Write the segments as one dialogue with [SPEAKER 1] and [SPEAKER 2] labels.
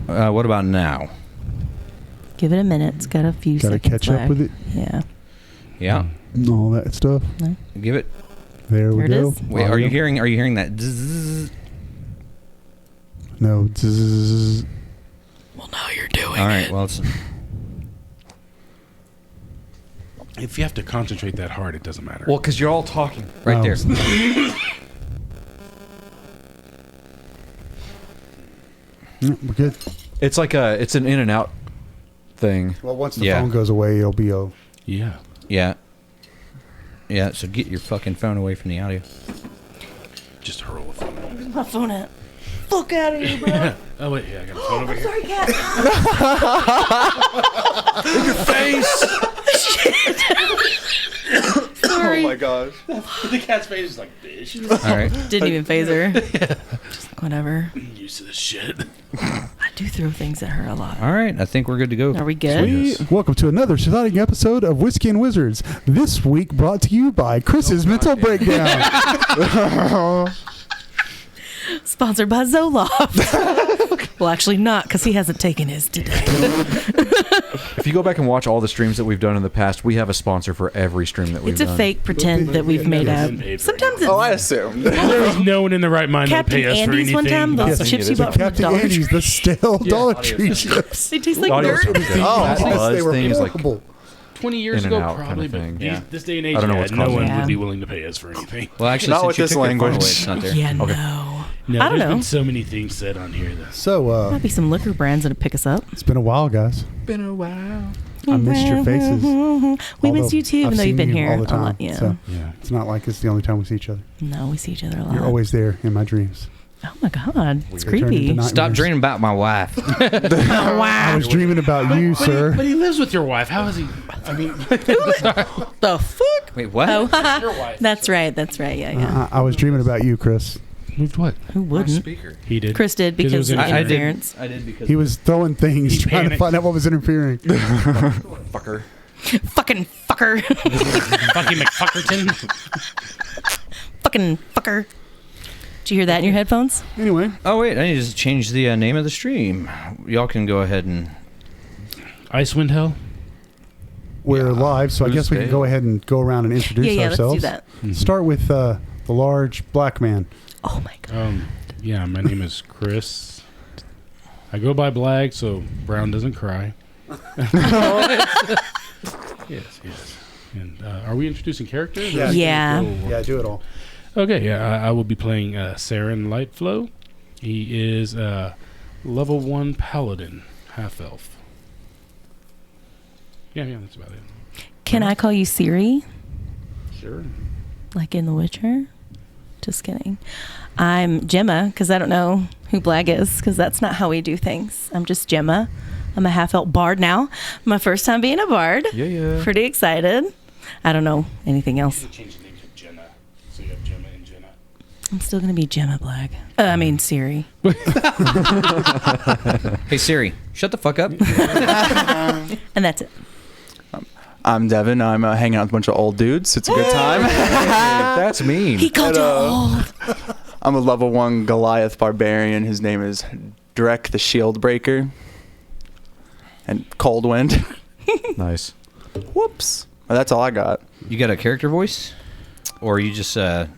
[SPEAKER 1] What about now?
[SPEAKER 2] Give it a minute. It's got a few seconds
[SPEAKER 3] Gotta catch up with it.
[SPEAKER 2] Yeah.
[SPEAKER 1] Yeah.
[SPEAKER 3] All that stuff.
[SPEAKER 2] No.
[SPEAKER 1] Give it.
[SPEAKER 3] There we go.
[SPEAKER 1] Wait, are you hearing that? Zzz?
[SPEAKER 3] No. Zzz.
[SPEAKER 2] Well, now you're doing
[SPEAKER 1] All right.
[SPEAKER 2] it.
[SPEAKER 1] Well, it's.
[SPEAKER 4] If you have to concentrate that hard, it doesn't matter.
[SPEAKER 5] Well, because you're all talking.
[SPEAKER 1] Right there.
[SPEAKER 3] Yeah, we're good.
[SPEAKER 5] It's like it's an in and out thing.
[SPEAKER 3] Well, once the phone goes away, it'll be a...
[SPEAKER 4] Yeah.
[SPEAKER 1] Yeah. Yeah, so get your fucking phone away from the audio.
[SPEAKER 4] Just hurl the phone.
[SPEAKER 2] Where's my phone at? Fuck out of here, bro.
[SPEAKER 4] Oh, wait. Yeah, I got a phone over here.
[SPEAKER 2] Sorry, cat.
[SPEAKER 4] In your face!
[SPEAKER 2] Shit. Sorry.
[SPEAKER 5] Oh, my gosh.
[SPEAKER 4] The cat's face is like, bitch.
[SPEAKER 1] All right.
[SPEAKER 2] Didn't even phase her. Just like, whatever.
[SPEAKER 4] I'm used to this shit.
[SPEAKER 2] I do throw things at her a lot.
[SPEAKER 1] All right. I think we're good to go.
[SPEAKER 2] Are we good?
[SPEAKER 3] Sweet. Welcome to another exciting episode of Whiskey and Wizards. This week brought to you by Chris's Mental Breakdown.
[SPEAKER 2] Sponsored by Zoloft. Well, actually not, because he hasn't taken his today.
[SPEAKER 5] If you go back and watch all the streams that we've done in the past, we have a sponsor for every stream that we've
[SPEAKER 2] It's
[SPEAKER 5] done.
[SPEAKER 2] a fake pretend that we've made up. Sometimes it's...
[SPEAKER 6] Oh, I assume.
[SPEAKER 4] There's no one in the right mind
[SPEAKER 2] Captain
[SPEAKER 4] that pay us for
[SPEAKER 2] Andy's
[SPEAKER 4] anything.
[SPEAKER 2] one time, those
[SPEAKER 3] Yes,
[SPEAKER 2] chips you
[SPEAKER 5] it is.
[SPEAKER 2] bought from the
[SPEAKER 3] Captain
[SPEAKER 2] Dollar
[SPEAKER 3] Andy's,
[SPEAKER 2] Tree.
[SPEAKER 3] the stale Dollar Tree chips.
[SPEAKER 2] They taste like
[SPEAKER 5] Audio
[SPEAKER 2] dirt.
[SPEAKER 5] service thing.
[SPEAKER 6] Oh,
[SPEAKER 5] That
[SPEAKER 3] Yes,
[SPEAKER 5] buzz
[SPEAKER 3] they were
[SPEAKER 5] thing is like...
[SPEAKER 3] horrible.
[SPEAKER 4] 20 years
[SPEAKER 5] In and
[SPEAKER 4] ago,
[SPEAKER 5] out kind
[SPEAKER 4] probably,
[SPEAKER 5] of
[SPEAKER 4] but
[SPEAKER 5] thing.
[SPEAKER 1] Yeah.
[SPEAKER 4] this day and age,
[SPEAKER 5] I don't know what's
[SPEAKER 4] no
[SPEAKER 5] causing
[SPEAKER 4] one
[SPEAKER 2] it.
[SPEAKER 4] would be willing to pay us for anything.
[SPEAKER 1] Well, actually,
[SPEAKER 6] Not
[SPEAKER 1] since
[SPEAKER 6] with
[SPEAKER 1] you
[SPEAKER 6] this
[SPEAKER 1] took your phone away,
[SPEAKER 6] language.
[SPEAKER 1] it's not there.
[SPEAKER 2] Yeah,
[SPEAKER 5] Okay.
[SPEAKER 2] no.
[SPEAKER 4] No,
[SPEAKER 2] I don't
[SPEAKER 4] there's
[SPEAKER 2] know.
[SPEAKER 4] been so many things said on here.
[SPEAKER 3] So,
[SPEAKER 2] Might be some liquor brands that'll pick us up.
[SPEAKER 3] it's been a while, guys.
[SPEAKER 5] Been a while.
[SPEAKER 3] I missed your faces.
[SPEAKER 2] We miss you too, even
[SPEAKER 3] I've
[SPEAKER 2] though you've been
[SPEAKER 3] seen you
[SPEAKER 2] here
[SPEAKER 3] all the
[SPEAKER 2] a
[SPEAKER 3] time.
[SPEAKER 2] lot. Yeah.
[SPEAKER 3] So
[SPEAKER 4] Yeah.
[SPEAKER 3] it's not like it's the only time we see each other.
[SPEAKER 2] No, we see each other a lot.
[SPEAKER 3] You're always there in my dreams.
[SPEAKER 2] Oh my god, it's
[SPEAKER 3] They turned into
[SPEAKER 2] creepy.
[SPEAKER 3] nightmares.
[SPEAKER 1] Stop dreaming about my wife.
[SPEAKER 2] Oh,
[SPEAKER 3] I was dreaming about you, sir.
[SPEAKER 4] But he lives with your wife. How is he? I mean,
[SPEAKER 2] The fuck?
[SPEAKER 1] Wait, what?
[SPEAKER 2] Oh,
[SPEAKER 4] your wife.
[SPEAKER 2] that's right. That's right. Yeah, yeah.
[SPEAKER 3] I was dreaming about you, Chris.
[SPEAKER 4] Moved what?
[SPEAKER 2] Who wouldn't?
[SPEAKER 5] Speaker.
[SPEAKER 4] He did.
[SPEAKER 2] Chris did
[SPEAKER 4] Because it
[SPEAKER 2] because
[SPEAKER 4] was
[SPEAKER 2] of
[SPEAKER 4] I did.
[SPEAKER 2] interference.
[SPEAKER 1] I did because
[SPEAKER 3] He was throwing things,
[SPEAKER 4] He
[SPEAKER 3] trying to
[SPEAKER 4] panicked.
[SPEAKER 3] find out what was interfering.
[SPEAKER 5] Fucker.
[SPEAKER 2] Fucking fucker.
[SPEAKER 4] Fucking McFuckerton.
[SPEAKER 2] Fucking fucker. Did you hear that in your headphones?
[SPEAKER 3] Anyway,
[SPEAKER 1] Oh wait, I need to change the name of the stream. Y'all can go ahead and.
[SPEAKER 4] Icewind Hell.
[SPEAKER 3] we're live, so I
[SPEAKER 1] Who's
[SPEAKER 3] guess we can go
[SPEAKER 1] Dale?
[SPEAKER 3] ahead and go around and introduce
[SPEAKER 2] Yeah,
[SPEAKER 3] ourselves.
[SPEAKER 2] let's do that.
[SPEAKER 3] Start with the large black man.
[SPEAKER 2] Oh my god.
[SPEAKER 4] Yeah, my name is Chris. I go by Blag, so Brown doesn't cry. Yes. And are we introducing characters?
[SPEAKER 3] Yeah.
[SPEAKER 2] Yeah.
[SPEAKER 3] Yeah, do it all.
[SPEAKER 4] Okay, yeah, I will be playing Saren Lightflow. He is a level 1 paladin, half-elf. Yeah, that's about it.
[SPEAKER 2] Can I call you Siri?
[SPEAKER 4] Sure.
[SPEAKER 2] Like in The Witcher? Just kidding. I'm Gemma, because I don't know who Blag is, because that's not how we do things. I'm just Gemma. I'm a half-elf bard now. My first time being a bard.
[SPEAKER 5] Yeah.
[SPEAKER 2] Pretty excited. I don't know anything else.
[SPEAKER 4] Change the name to Jenna, so you have Gemma and Jenna.
[SPEAKER 2] I'm still going to be Gemma Blag. I mean Siri.
[SPEAKER 1] Hey Siri, shut the fuck up.
[SPEAKER 2] And that's it.
[SPEAKER 6] I'm Devin. I'm hanging out with a bunch of old dudes. It's a good time.
[SPEAKER 5] That's mean.
[SPEAKER 2] He called you old.
[SPEAKER 6] I'm a level 1 Goliath barbarian. His name is Drek the Shield Breaker. And Cold Wind.
[SPEAKER 5] Nice.
[SPEAKER 6] Whoops. Well, that's all I got.
[SPEAKER 1] You got a character voice, or you just?
[SPEAKER 2] Can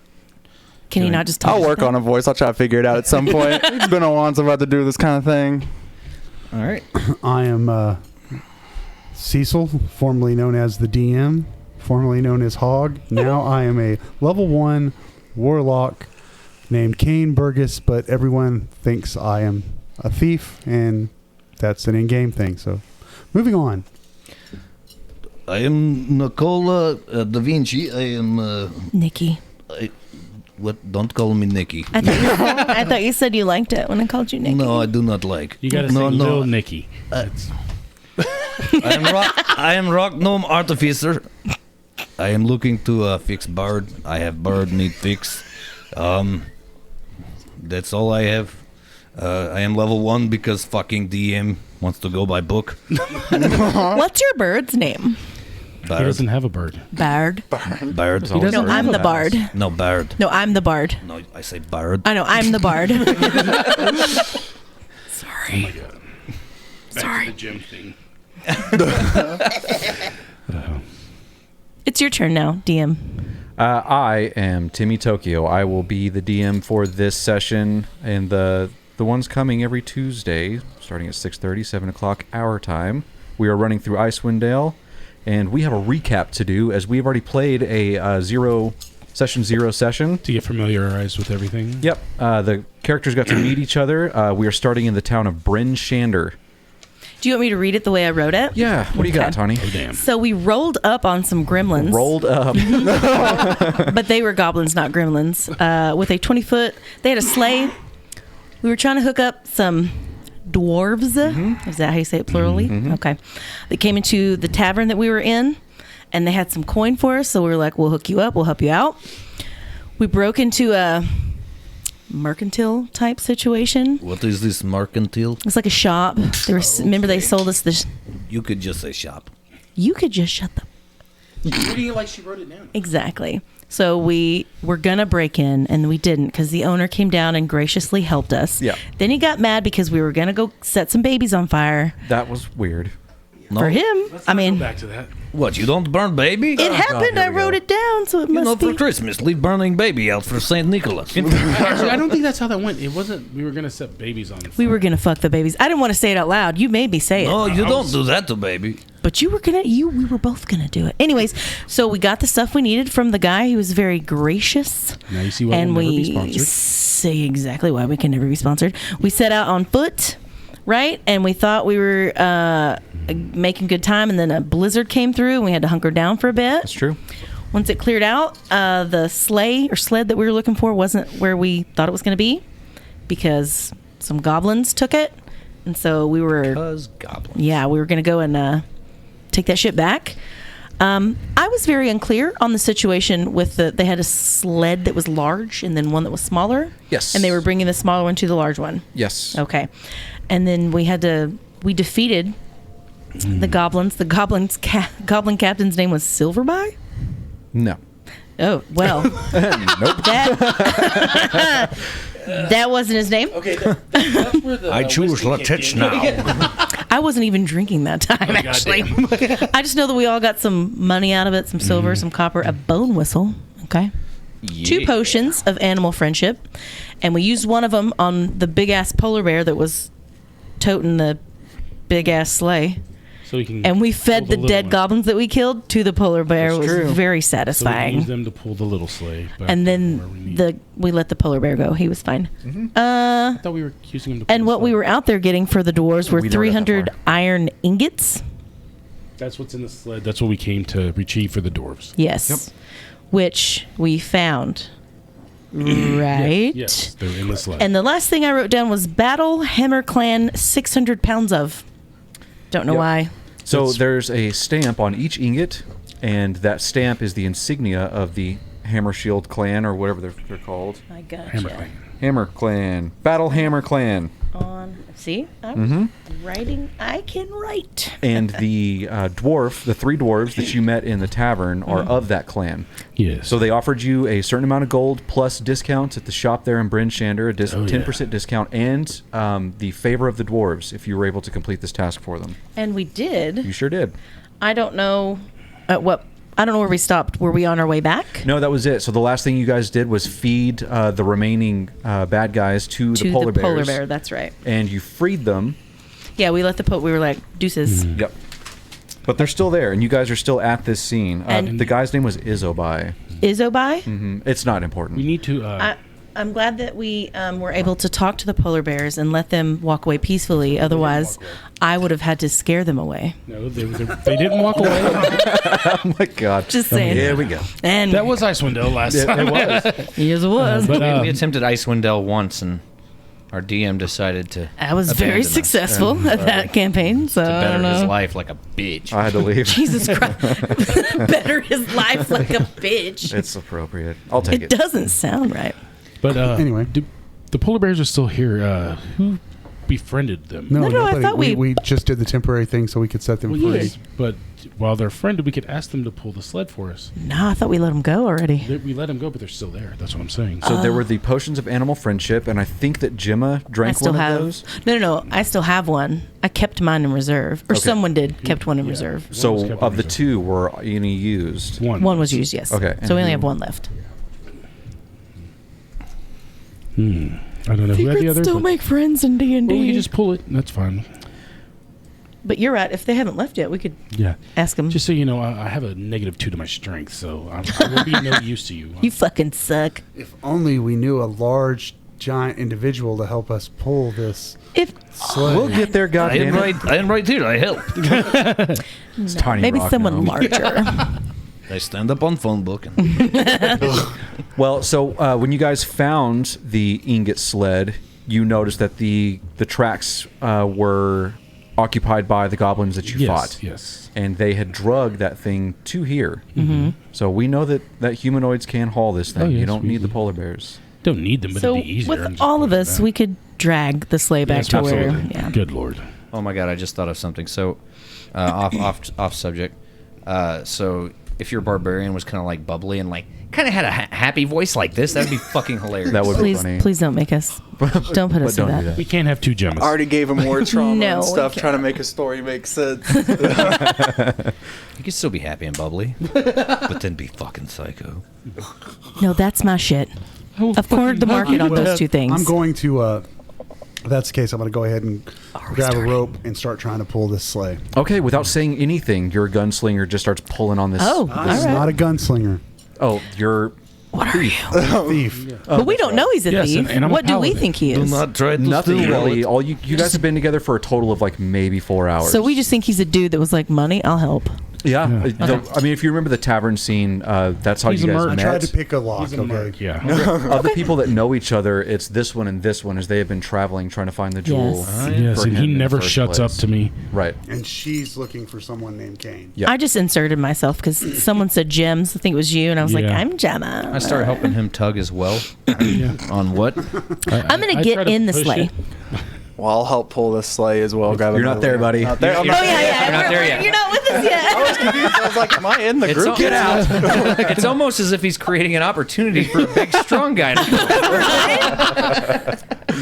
[SPEAKER 2] you not just talk?
[SPEAKER 6] I'll work on a voice. I'll try to figure it out at some point. It's been a while since I've had to do this kind of thing.
[SPEAKER 1] All right.
[SPEAKER 3] I am Cecil, formerly known as the DM, formerly known as Hog. Now I am a level 1 warlock named Kane Burgess, but everyone thinks I am a thief, and that's an in-game thing. So, moving on.
[SPEAKER 7] I am Nicola Da Vinci. I am.
[SPEAKER 2] Nikki.
[SPEAKER 7] What? Don't call me Nikki.
[SPEAKER 2] I thought you said you liked it when I called you Nikki.
[SPEAKER 7] No, I do not like.
[SPEAKER 4] You gotta
[SPEAKER 7] no,
[SPEAKER 4] sing
[SPEAKER 7] no.
[SPEAKER 4] Lil Nicky.
[SPEAKER 7] I am Rock Gnome Artificer. I am looking to fix Bard. I have Bard need fix. That's all I have. I am level 1 because fucking DM wants to go by book.
[SPEAKER 2] What's your bird's name?
[SPEAKER 4] He
[SPEAKER 7] Bard.
[SPEAKER 4] doesn't have a bird.
[SPEAKER 2] Bard.
[SPEAKER 7] Bard.
[SPEAKER 5] He doesn't
[SPEAKER 2] No,
[SPEAKER 5] have
[SPEAKER 2] I'm
[SPEAKER 5] a
[SPEAKER 2] the
[SPEAKER 5] house.
[SPEAKER 2] bard.
[SPEAKER 7] No, Bard.
[SPEAKER 2] No, I'm the bard.
[SPEAKER 7] No, I say Bard.
[SPEAKER 2] I know, I'm the bard.
[SPEAKER 4] Oh
[SPEAKER 2] Sorry. Sorry.
[SPEAKER 4] The gym thing.
[SPEAKER 2] It's your turn now, DM.
[SPEAKER 5] I am Timmy Tokyo. I will be the DM for this session, and the one's coming every Tuesday, starting at 6:30, 7 o'clock our time. We are running through Icewind Dale, and we have a recap to do, as we've already played a session 0 session.
[SPEAKER 4] To get familiarized with everything.
[SPEAKER 5] Yep. The characters got to meet each other. We are starting in the town of Bryn Shander.
[SPEAKER 2] Do you want me to read it the way I wrote it?
[SPEAKER 5] Yeah. What do you got,
[SPEAKER 2] Okay.
[SPEAKER 5] Tawny?
[SPEAKER 4] Oh, damn.
[SPEAKER 2] So we rolled up on some gremlins.
[SPEAKER 5] Rolled up.
[SPEAKER 2] But they were goblins, not gremlins. With a 20-foot, they had a sleigh. We were trying to hook up some dwarves. Is that how you say it plurally? Okay. They came into the tavern that we were in, and they had some coin for us. So we were like, we'll hook you up. We'll help you out. We broke into a mercantile type situation.
[SPEAKER 7] What is this mercantile?
[SPEAKER 2] It's like a shop. They were, remember they sold us this.
[SPEAKER 7] You could just say shop.
[SPEAKER 2] You could just shut the.
[SPEAKER 4] Reading it like she wrote it down.
[SPEAKER 2] Exactly. So we were going to break in, and we didn't because the owner came down and graciously helped us.
[SPEAKER 5] Yeah.
[SPEAKER 2] Then he got mad because we were going to go set some babies on fire.
[SPEAKER 5] That was weird.
[SPEAKER 7] No.
[SPEAKER 2] For him, I mean,
[SPEAKER 4] Go back to that.
[SPEAKER 7] What, you don't burn baby?
[SPEAKER 2] it happened.
[SPEAKER 5] here
[SPEAKER 2] I
[SPEAKER 5] we
[SPEAKER 2] wrote
[SPEAKER 5] go.
[SPEAKER 2] it down, so it
[SPEAKER 7] You know,
[SPEAKER 2] must
[SPEAKER 7] for
[SPEAKER 2] be.
[SPEAKER 7] Christmas, leave burning baby out for St. Nicholas.
[SPEAKER 4] Actually, I don't think that's how that went. It wasn't. We were gonna set babies on.
[SPEAKER 2] We were going to fuck the babies. I didn't want to say it out loud. You made me say it.
[SPEAKER 7] No, you don't do that to baby.
[SPEAKER 2] But you were gonna we were both gonna do it. Anyways, so we got the stuff we needed from the guy. He was very gracious.
[SPEAKER 4] Now you see why
[SPEAKER 2] And
[SPEAKER 4] we'll never be
[SPEAKER 2] we
[SPEAKER 4] sponsored.
[SPEAKER 2] say exactly why we can never be sponsored. We set out on foot, right? And we thought we were making good time, and then a blizzard came through, and we had to hunker down for a bit.
[SPEAKER 5] That's true.
[SPEAKER 2] Once it cleared out, the sleigh or sled that we were looking for wasn't where we thought it was going to be because some goblins took it. And so we were,
[SPEAKER 7] Because goblin.
[SPEAKER 2] we were going to go and take that shit back. I was very unclear on the situation with they had a sled that was large and then one that was smaller.
[SPEAKER 5] Yes.
[SPEAKER 2] And they were bringing the smaller one to the large one.
[SPEAKER 5] Yes.
[SPEAKER 2] Okay. And then we defeated the goblins. The goblin captain's name was Silverby?
[SPEAKER 5] No.
[SPEAKER 2] Oh, well.
[SPEAKER 5] Nope.
[SPEAKER 2] That wasn't his name.
[SPEAKER 4] Okay, that's where the
[SPEAKER 7] I choose Latich now.
[SPEAKER 2] I wasn't even drinking that time, actually. I just know that we all got some money out of it, some silver, some copper, a bone whistle. Okay. 2 potions of animal friendship. And we used one of them on the big-ass polar bear that was toting the big-ass sleigh.
[SPEAKER 4] So we can.
[SPEAKER 2] And we fed
[SPEAKER 4] pull
[SPEAKER 2] the
[SPEAKER 4] little
[SPEAKER 2] dead
[SPEAKER 4] one.
[SPEAKER 2] goblins that we killed to the polar bear.
[SPEAKER 5] That's
[SPEAKER 2] It was
[SPEAKER 5] true.
[SPEAKER 2] very
[SPEAKER 4] So we can
[SPEAKER 2] satisfying.
[SPEAKER 4] use them to pull the little sleigh. Back
[SPEAKER 2] And
[SPEAKER 4] to
[SPEAKER 2] then
[SPEAKER 4] where we need.
[SPEAKER 2] we let the polar bear go. He was fine.
[SPEAKER 4] I thought we were using him to. Pull
[SPEAKER 2] And
[SPEAKER 4] the
[SPEAKER 2] what we
[SPEAKER 4] sleigh.
[SPEAKER 2] were out there getting for the dwarves were
[SPEAKER 5] We never got that
[SPEAKER 2] 300
[SPEAKER 5] far.
[SPEAKER 2] iron ingots.
[SPEAKER 4] That's what's in the sled. That's what we came to retrieve for the dwarves.
[SPEAKER 2] Yes.
[SPEAKER 5] Yep.
[SPEAKER 2] Which we found. Right?
[SPEAKER 4] Yes, they're in the sled.
[SPEAKER 2] And the last thing I wrote down was Battle Hammer Clan 600 pounds of. Don't know
[SPEAKER 5] Yep.
[SPEAKER 2] why.
[SPEAKER 5] So
[SPEAKER 4] That's-
[SPEAKER 5] there's a stamp on each ingot, and that stamp is the insignia of the Hammer Shield Clan, or whatever they're called.
[SPEAKER 2] I gotcha.
[SPEAKER 4] Hammer Clan.
[SPEAKER 5] Hammer Clan. Battle Hammer Clan.
[SPEAKER 2] See? I was writing. I can write.
[SPEAKER 5] And the the 3 dwarves that you met in the tavern are of that clan.
[SPEAKER 4] Yes.
[SPEAKER 5] So they offered you a certain amount of gold plus discounts at the shop there in Bryn Shander, a
[SPEAKER 4] Oh, yeah.
[SPEAKER 5] 10% discount, and the favor of the dwarves if you were able to complete this task for them.
[SPEAKER 2] And we did.
[SPEAKER 5] You sure did.
[SPEAKER 2] I don't know I don't know where we stopped. Were we on our way back?
[SPEAKER 5] No, that was it. So the last thing you guys did was feed the remaining bad guys to the polar bears.
[SPEAKER 2] polar bear, that's right.
[SPEAKER 5] And you freed them.
[SPEAKER 2] Yeah, we let we were like, deuces.
[SPEAKER 5] Yep. But they're still there, and you guys are still at this scene.
[SPEAKER 2] And-
[SPEAKER 5] The guy's name was Izobai.
[SPEAKER 2] Izobai?
[SPEAKER 5] It's not important.
[SPEAKER 4] we need to.
[SPEAKER 2] I'm glad that we were able to talk to the polar bears and let them walk away peacefully. Otherwise, I would have had to scare them away.
[SPEAKER 4] No, they didn't walk away.
[SPEAKER 5] Oh my god.
[SPEAKER 2] Just saying.
[SPEAKER 7] Here we go.
[SPEAKER 2] And
[SPEAKER 4] That was Icewind Dale last time.
[SPEAKER 5] It was.
[SPEAKER 2] yes, it was.
[SPEAKER 4] But
[SPEAKER 1] We attempted Icewind Dale once, and our DM decided to
[SPEAKER 2] I was very
[SPEAKER 1] abandon us
[SPEAKER 2] successful at that campaign. So
[SPEAKER 1] to
[SPEAKER 2] I
[SPEAKER 1] better
[SPEAKER 2] don't
[SPEAKER 1] his
[SPEAKER 2] know.
[SPEAKER 1] life like a bitch.
[SPEAKER 5] I had to leave.
[SPEAKER 2] Jesus Christ. Better his life like a bitch.
[SPEAKER 5] It's appropriate. I'll take
[SPEAKER 2] It
[SPEAKER 5] it.
[SPEAKER 2] doesn't sound right.
[SPEAKER 4] But
[SPEAKER 3] Anyway.
[SPEAKER 4] the polar bears are still here. Who befriended them.
[SPEAKER 3] No,
[SPEAKER 2] No, I
[SPEAKER 3] nobody.
[SPEAKER 2] thought
[SPEAKER 3] we just did the temporary thing so we could set them
[SPEAKER 4] Well,
[SPEAKER 3] free.
[SPEAKER 4] yes, but while they're friended, we could ask them to pull the sled for us.
[SPEAKER 2] No, I thought we let them go already.
[SPEAKER 4] We let them go, but they're still there. That's what I'm saying.
[SPEAKER 5] So there were the potions of animal friendship, and I think that Gemma
[SPEAKER 2] I
[SPEAKER 5] drank
[SPEAKER 2] still
[SPEAKER 5] one
[SPEAKER 2] have.
[SPEAKER 5] of those.
[SPEAKER 2] No. I still have one. I kept mine in reserve, or
[SPEAKER 5] Okay.
[SPEAKER 2] someone did kept one in reserve.
[SPEAKER 4] One was
[SPEAKER 5] So
[SPEAKER 4] kept
[SPEAKER 5] of
[SPEAKER 4] in
[SPEAKER 5] the
[SPEAKER 4] reserve.
[SPEAKER 5] two, were any used?
[SPEAKER 2] One was used, yes.
[SPEAKER 5] Okay,
[SPEAKER 2] So we
[SPEAKER 5] and
[SPEAKER 2] only
[SPEAKER 5] who-
[SPEAKER 2] have one left.
[SPEAKER 4] I don't know who had the other.
[SPEAKER 2] still
[SPEAKER 4] but-
[SPEAKER 2] make friends in D and
[SPEAKER 4] Well, we
[SPEAKER 2] D.
[SPEAKER 4] can just pull it. That's fine.
[SPEAKER 2] But you're right. If they haven't left yet, we could
[SPEAKER 4] Yeah.
[SPEAKER 2] ask them.
[SPEAKER 4] Just so you know, I have a -2 to my strength, so I will be no use to you.
[SPEAKER 2] You fucking suck.
[SPEAKER 3] If only we knew a large, giant individual to help us pull this
[SPEAKER 2] If
[SPEAKER 3] sled.
[SPEAKER 5] We'll get there,
[SPEAKER 7] I am
[SPEAKER 5] goddammit.
[SPEAKER 7] right. I am right here. I help.
[SPEAKER 5] It's tiny
[SPEAKER 2] maybe
[SPEAKER 5] rock
[SPEAKER 2] someone
[SPEAKER 5] now.
[SPEAKER 2] larger.
[SPEAKER 7] I stand up on phone book. And
[SPEAKER 5] Well, so when you guys found the ingot sled, you noticed that the tracks were occupied by the goblins that you fought.
[SPEAKER 4] Yes.
[SPEAKER 5] And they had drugged that thing to here.
[SPEAKER 2] Mm-hmm.
[SPEAKER 5] So we know that humanoids can haul this thing.
[SPEAKER 4] Oh, yes,
[SPEAKER 5] you don't
[SPEAKER 4] we
[SPEAKER 5] need the
[SPEAKER 4] do.
[SPEAKER 5] polar bears.
[SPEAKER 4] Don't need them, but
[SPEAKER 2] So
[SPEAKER 4] it'd be easier. and
[SPEAKER 2] with
[SPEAKER 4] just
[SPEAKER 2] all
[SPEAKER 4] pull
[SPEAKER 2] of
[SPEAKER 4] it
[SPEAKER 2] us,
[SPEAKER 4] back.
[SPEAKER 2] we could drag the sleigh back
[SPEAKER 4] Yes,
[SPEAKER 2] to where.
[SPEAKER 4] absolutely.
[SPEAKER 2] Yeah.
[SPEAKER 4] Good lord.
[SPEAKER 1] Oh my god, I just thought of something. So, off subject. So if your barbarian was kind of like bubbly and like kind of had a happy voice like this, that'd be fucking hilarious.
[SPEAKER 5] That would be
[SPEAKER 2] Please,
[SPEAKER 5] funny.
[SPEAKER 2] pleuld don't make us. Don't put
[SPEAKER 5] But
[SPEAKER 2] us through
[SPEAKER 5] don't
[SPEAKER 2] that.
[SPEAKER 5] do that.
[SPEAKER 4] We can't have two Gemmas.
[SPEAKER 6] I already gave him war trauma
[SPEAKER 2] No,
[SPEAKER 6] and
[SPEAKER 2] we
[SPEAKER 6] stuff,
[SPEAKER 2] can't.
[SPEAKER 6] trying to make a story make sense.
[SPEAKER 7] You can still be happy and bubbly, but then be fucking psycho.
[SPEAKER 2] No, that's my shit. I've cornered the market on those two things.
[SPEAKER 3] I'm going to. If that's the case, I'm going to go ahead and grab a
[SPEAKER 2] starting?
[SPEAKER 3] rope and start trying to pull this sleigh.
[SPEAKER 5] Okay, without saying anything, your gunslinger just starts pulling on this.
[SPEAKER 2] Oh,
[SPEAKER 3] This
[SPEAKER 2] all
[SPEAKER 3] is
[SPEAKER 2] right.
[SPEAKER 3] not a gunslinger.
[SPEAKER 5] Oh, you're
[SPEAKER 2] What are you?
[SPEAKER 3] Thief.
[SPEAKER 2] But we don't know he's a
[SPEAKER 4] Yes,
[SPEAKER 2] thief.
[SPEAKER 4] and I'm a
[SPEAKER 2] What do we
[SPEAKER 4] paladin.
[SPEAKER 2] think he
[SPEAKER 7] Do
[SPEAKER 2] is?
[SPEAKER 7] not try to
[SPEAKER 5] nothing
[SPEAKER 7] steal
[SPEAKER 5] really.
[SPEAKER 7] wallet.
[SPEAKER 5] All you guys have been together for a total of like maybe 4 hours.
[SPEAKER 2] So we just think he's a dude that was like, money, I'll help.
[SPEAKER 5] Yeah.
[SPEAKER 2] Okay.
[SPEAKER 5] I mean, if you remember the tavern scene, that's how
[SPEAKER 4] He's
[SPEAKER 5] you
[SPEAKER 4] a
[SPEAKER 5] guys
[SPEAKER 4] merc.
[SPEAKER 3] I
[SPEAKER 5] met.
[SPEAKER 3] tried to pick a lock.
[SPEAKER 4] He's a merc,
[SPEAKER 3] Okay.
[SPEAKER 4] yeah.
[SPEAKER 5] Of the people that know each other, it's this one and this one, as they have been traveling trying to find the jewel.
[SPEAKER 2] Yes.
[SPEAKER 4] Yes,
[SPEAKER 5] for
[SPEAKER 4] and
[SPEAKER 5] him
[SPEAKER 4] he
[SPEAKER 5] in the
[SPEAKER 4] never
[SPEAKER 5] first
[SPEAKER 4] shuts up
[SPEAKER 5] place.
[SPEAKER 4] to me.
[SPEAKER 5] Right.
[SPEAKER 3] And she's looking for someone named Kane.
[SPEAKER 5] Yeah.
[SPEAKER 2] I just inserted myself because someone said Gems. I think it was you, and I was like,
[SPEAKER 4] Yeah.
[SPEAKER 2] I'm Gemma.
[SPEAKER 7] I started helping him tug as well.
[SPEAKER 4] Yeah.
[SPEAKER 7] On what?
[SPEAKER 2] I'm gonna
[SPEAKER 4] I
[SPEAKER 2] get
[SPEAKER 4] try to
[SPEAKER 2] in the
[SPEAKER 4] push
[SPEAKER 2] sleigh.
[SPEAKER 4] it.
[SPEAKER 6] Well, I'll help pull this sleigh as well. Grab
[SPEAKER 5] You're not
[SPEAKER 6] another
[SPEAKER 5] there,
[SPEAKER 6] one.
[SPEAKER 5] buddy.
[SPEAKER 6] Not there. I'm
[SPEAKER 2] Oh
[SPEAKER 6] not-
[SPEAKER 2] yeah.
[SPEAKER 7] You're not there yet.
[SPEAKER 2] You're not with us yet.
[SPEAKER 6] I was confused. I was like, am I in the group?
[SPEAKER 7] Get out! It's almost as if he's creating an opportunity for a big, strong guy.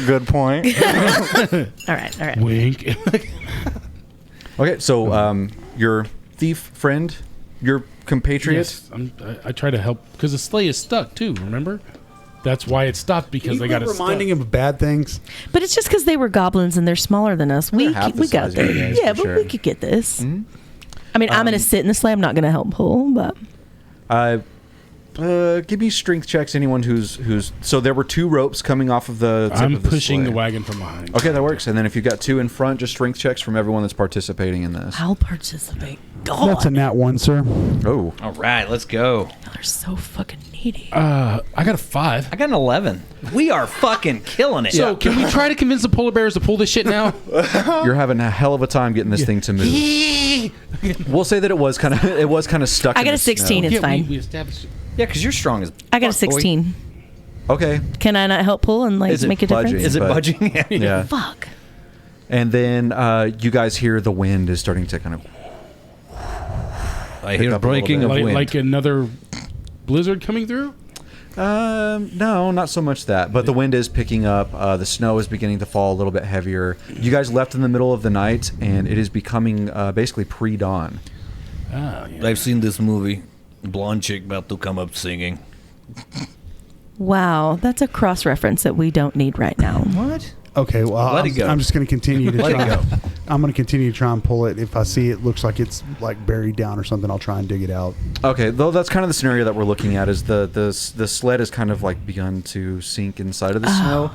[SPEAKER 6] Good point.
[SPEAKER 2] All right.
[SPEAKER 4] Wink.
[SPEAKER 5] Okay, so your thief friend, your compatriot.
[SPEAKER 4] Yes, I try to help because the sleigh is stuck too. Remember, that's why it stopped because
[SPEAKER 3] You
[SPEAKER 4] they got
[SPEAKER 3] quit
[SPEAKER 4] it
[SPEAKER 3] reminding
[SPEAKER 4] stuck.
[SPEAKER 3] him of bad things.
[SPEAKER 2] But it's just because they were goblins and they're smaller than us. We
[SPEAKER 5] half the
[SPEAKER 2] we got
[SPEAKER 5] size of you
[SPEAKER 2] this.
[SPEAKER 5] guys,
[SPEAKER 2] Yeah,
[SPEAKER 5] for
[SPEAKER 2] but
[SPEAKER 5] sure.
[SPEAKER 2] we could get this.
[SPEAKER 5] Mhm.
[SPEAKER 2] I mean, I'm gonna sit in the sleigh. I'm not gonna help pull, but
[SPEAKER 5] Give me strength checks. Anyone who's. So there were 2 ropes coming off of the. Tip
[SPEAKER 4] I'm
[SPEAKER 5] of the
[SPEAKER 4] pushing the
[SPEAKER 5] sleigh.
[SPEAKER 4] wagon from behind.
[SPEAKER 5] Okay, that works. And then if you got 2 in front, just strength checks from everyone that's participating in this.
[SPEAKER 2] I'll participate. God,
[SPEAKER 3] That's a nat 1, sir.
[SPEAKER 5] Oh,
[SPEAKER 7] All right, let's go.
[SPEAKER 2] y'all are so fucking needy.
[SPEAKER 4] I got a 5.
[SPEAKER 7] I got an 11. We are fucking killing it.
[SPEAKER 4] So can we try to convince the polar bears to pull this shit now?
[SPEAKER 5] you're having a hell of a time getting this thing to move. We'll say that it was kind of stuck.
[SPEAKER 2] I
[SPEAKER 5] in
[SPEAKER 2] got
[SPEAKER 5] the
[SPEAKER 2] a 16.
[SPEAKER 5] snow.
[SPEAKER 2] It's fine.
[SPEAKER 4] We established it.
[SPEAKER 7] yeah, because you're strong as.
[SPEAKER 2] I got a
[SPEAKER 7] fuck, boy.
[SPEAKER 2] 16.
[SPEAKER 5] Okay.
[SPEAKER 2] Can I not help pull and like
[SPEAKER 5] Is it
[SPEAKER 2] make a
[SPEAKER 5] budging?
[SPEAKER 2] difference?
[SPEAKER 7] Is it
[SPEAKER 5] But-
[SPEAKER 7] budging?
[SPEAKER 5] Yeah.
[SPEAKER 2] Fuck.
[SPEAKER 5] And then you guys hear the wind is starting to kind of.
[SPEAKER 7] I hear
[SPEAKER 5] up a little
[SPEAKER 7] breaking
[SPEAKER 5] bit.
[SPEAKER 7] of
[SPEAKER 4] Like,
[SPEAKER 7] wind.
[SPEAKER 4] like another blizzard coming through.
[SPEAKER 5] No, not so much that. But the wind is picking up. The snow is beginning to fall a little bit heavier. You guys left in the middle of the night, and it is becoming basically pre-dawn.
[SPEAKER 4] Ah, yeah.
[SPEAKER 7] I've seen this movie. Blonde chick about to come up singing.
[SPEAKER 2] Wow, that's a cross reference that we don't need right now.
[SPEAKER 7] What?
[SPEAKER 3] Okay, well,
[SPEAKER 7] Let it go.
[SPEAKER 3] I'm just going to continue to
[SPEAKER 7] Let it
[SPEAKER 3] try.
[SPEAKER 7] go.
[SPEAKER 3] I'm going to continue to try and pull it. If I see it looks like it's like buried down or something, I'll try and dig it out.
[SPEAKER 5] Okay, though that's kind of the scenario that we're looking at. Is the sled has kind of like begun to sink inside of the snow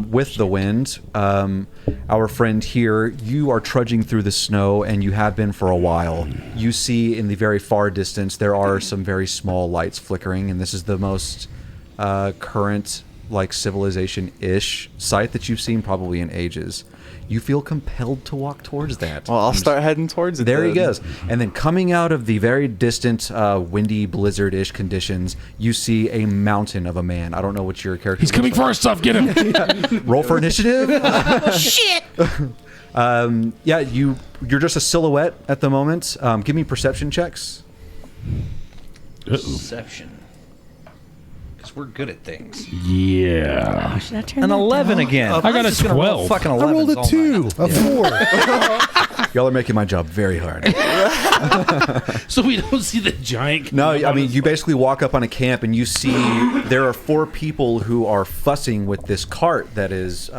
[SPEAKER 5] with the wind. Our friend here, you are trudging through the snow, and you have been for a while. You see in the very far distance there are some very small lights flickering, and this is the most current like civilization-ish site that you've seen probably in ages. You feel compelled to walk towards that.
[SPEAKER 6] Well, I'll start heading towards it.
[SPEAKER 5] There he
[SPEAKER 6] then.
[SPEAKER 5] goes. And then coming out of the very distant, windy, blizzard-ish conditions, you see a mountain of a man. I don't know what your character.
[SPEAKER 4] He's coming for our stuff. Get him.
[SPEAKER 5] Roll for initiative.
[SPEAKER 2] Shit.
[SPEAKER 5] Yeah, you're just a silhouette at the moment. Give me perception checks.
[SPEAKER 1] Perception. Because we're good at things.
[SPEAKER 4] Yeah.
[SPEAKER 2] Oh, should I turn
[SPEAKER 1] An
[SPEAKER 2] that
[SPEAKER 1] 11
[SPEAKER 2] down?
[SPEAKER 1] again.
[SPEAKER 4] I got
[SPEAKER 1] I'm
[SPEAKER 4] a
[SPEAKER 1] just gonna roll
[SPEAKER 4] 12.
[SPEAKER 1] Fucking
[SPEAKER 3] I
[SPEAKER 1] 11s
[SPEAKER 3] rolled a
[SPEAKER 1] all
[SPEAKER 3] 2,
[SPEAKER 1] night.
[SPEAKER 3] a 4.
[SPEAKER 5] Y'all are making my job very hard.
[SPEAKER 4] So we don't see the giant.
[SPEAKER 5] No, I mean, you basically walk up on a camp and you see there are 4 people who are fussing with this cart that is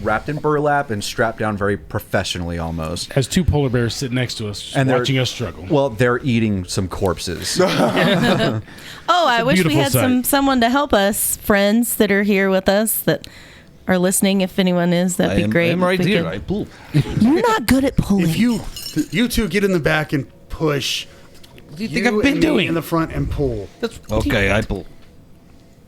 [SPEAKER 5] wrapped in burlap and strapped down very professionally almost.
[SPEAKER 4] Has 2 polar bears sitting next to us, just
[SPEAKER 5] And they're-
[SPEAKER 4] watching us struggle.
[SPEAKER 5] Well, they're eating some corpses.
[SPEAKER 2] Oh, I wish we
[SPEAKER 4] beautiful
[SPEAKER 2] had
[SPEAKER 4] sight.
[SPEAKER 2] someone to help us, friends that are here with us that are listening. If anyone is, that'd be great.
[SPEAKER 7] I'm
[SPEAKER 2] if
[SPEAKER 7] right
[SPEAKER 2] we
[SPEAKER 7] here.
[SPEAKER 2] could-
[SPEAKER 7] I pull.
[SPEAKER 2] You're not good at pulling.
[SPEAKER 3] If you two get in the back and push.
[SPEAKER 4] What do you think I've been
[SPEAKER 3] and me
[SPEAKER 4] doing?
[SPEAKER 3] in the front and pull.
[SPEAKER 7] Okay, I pull.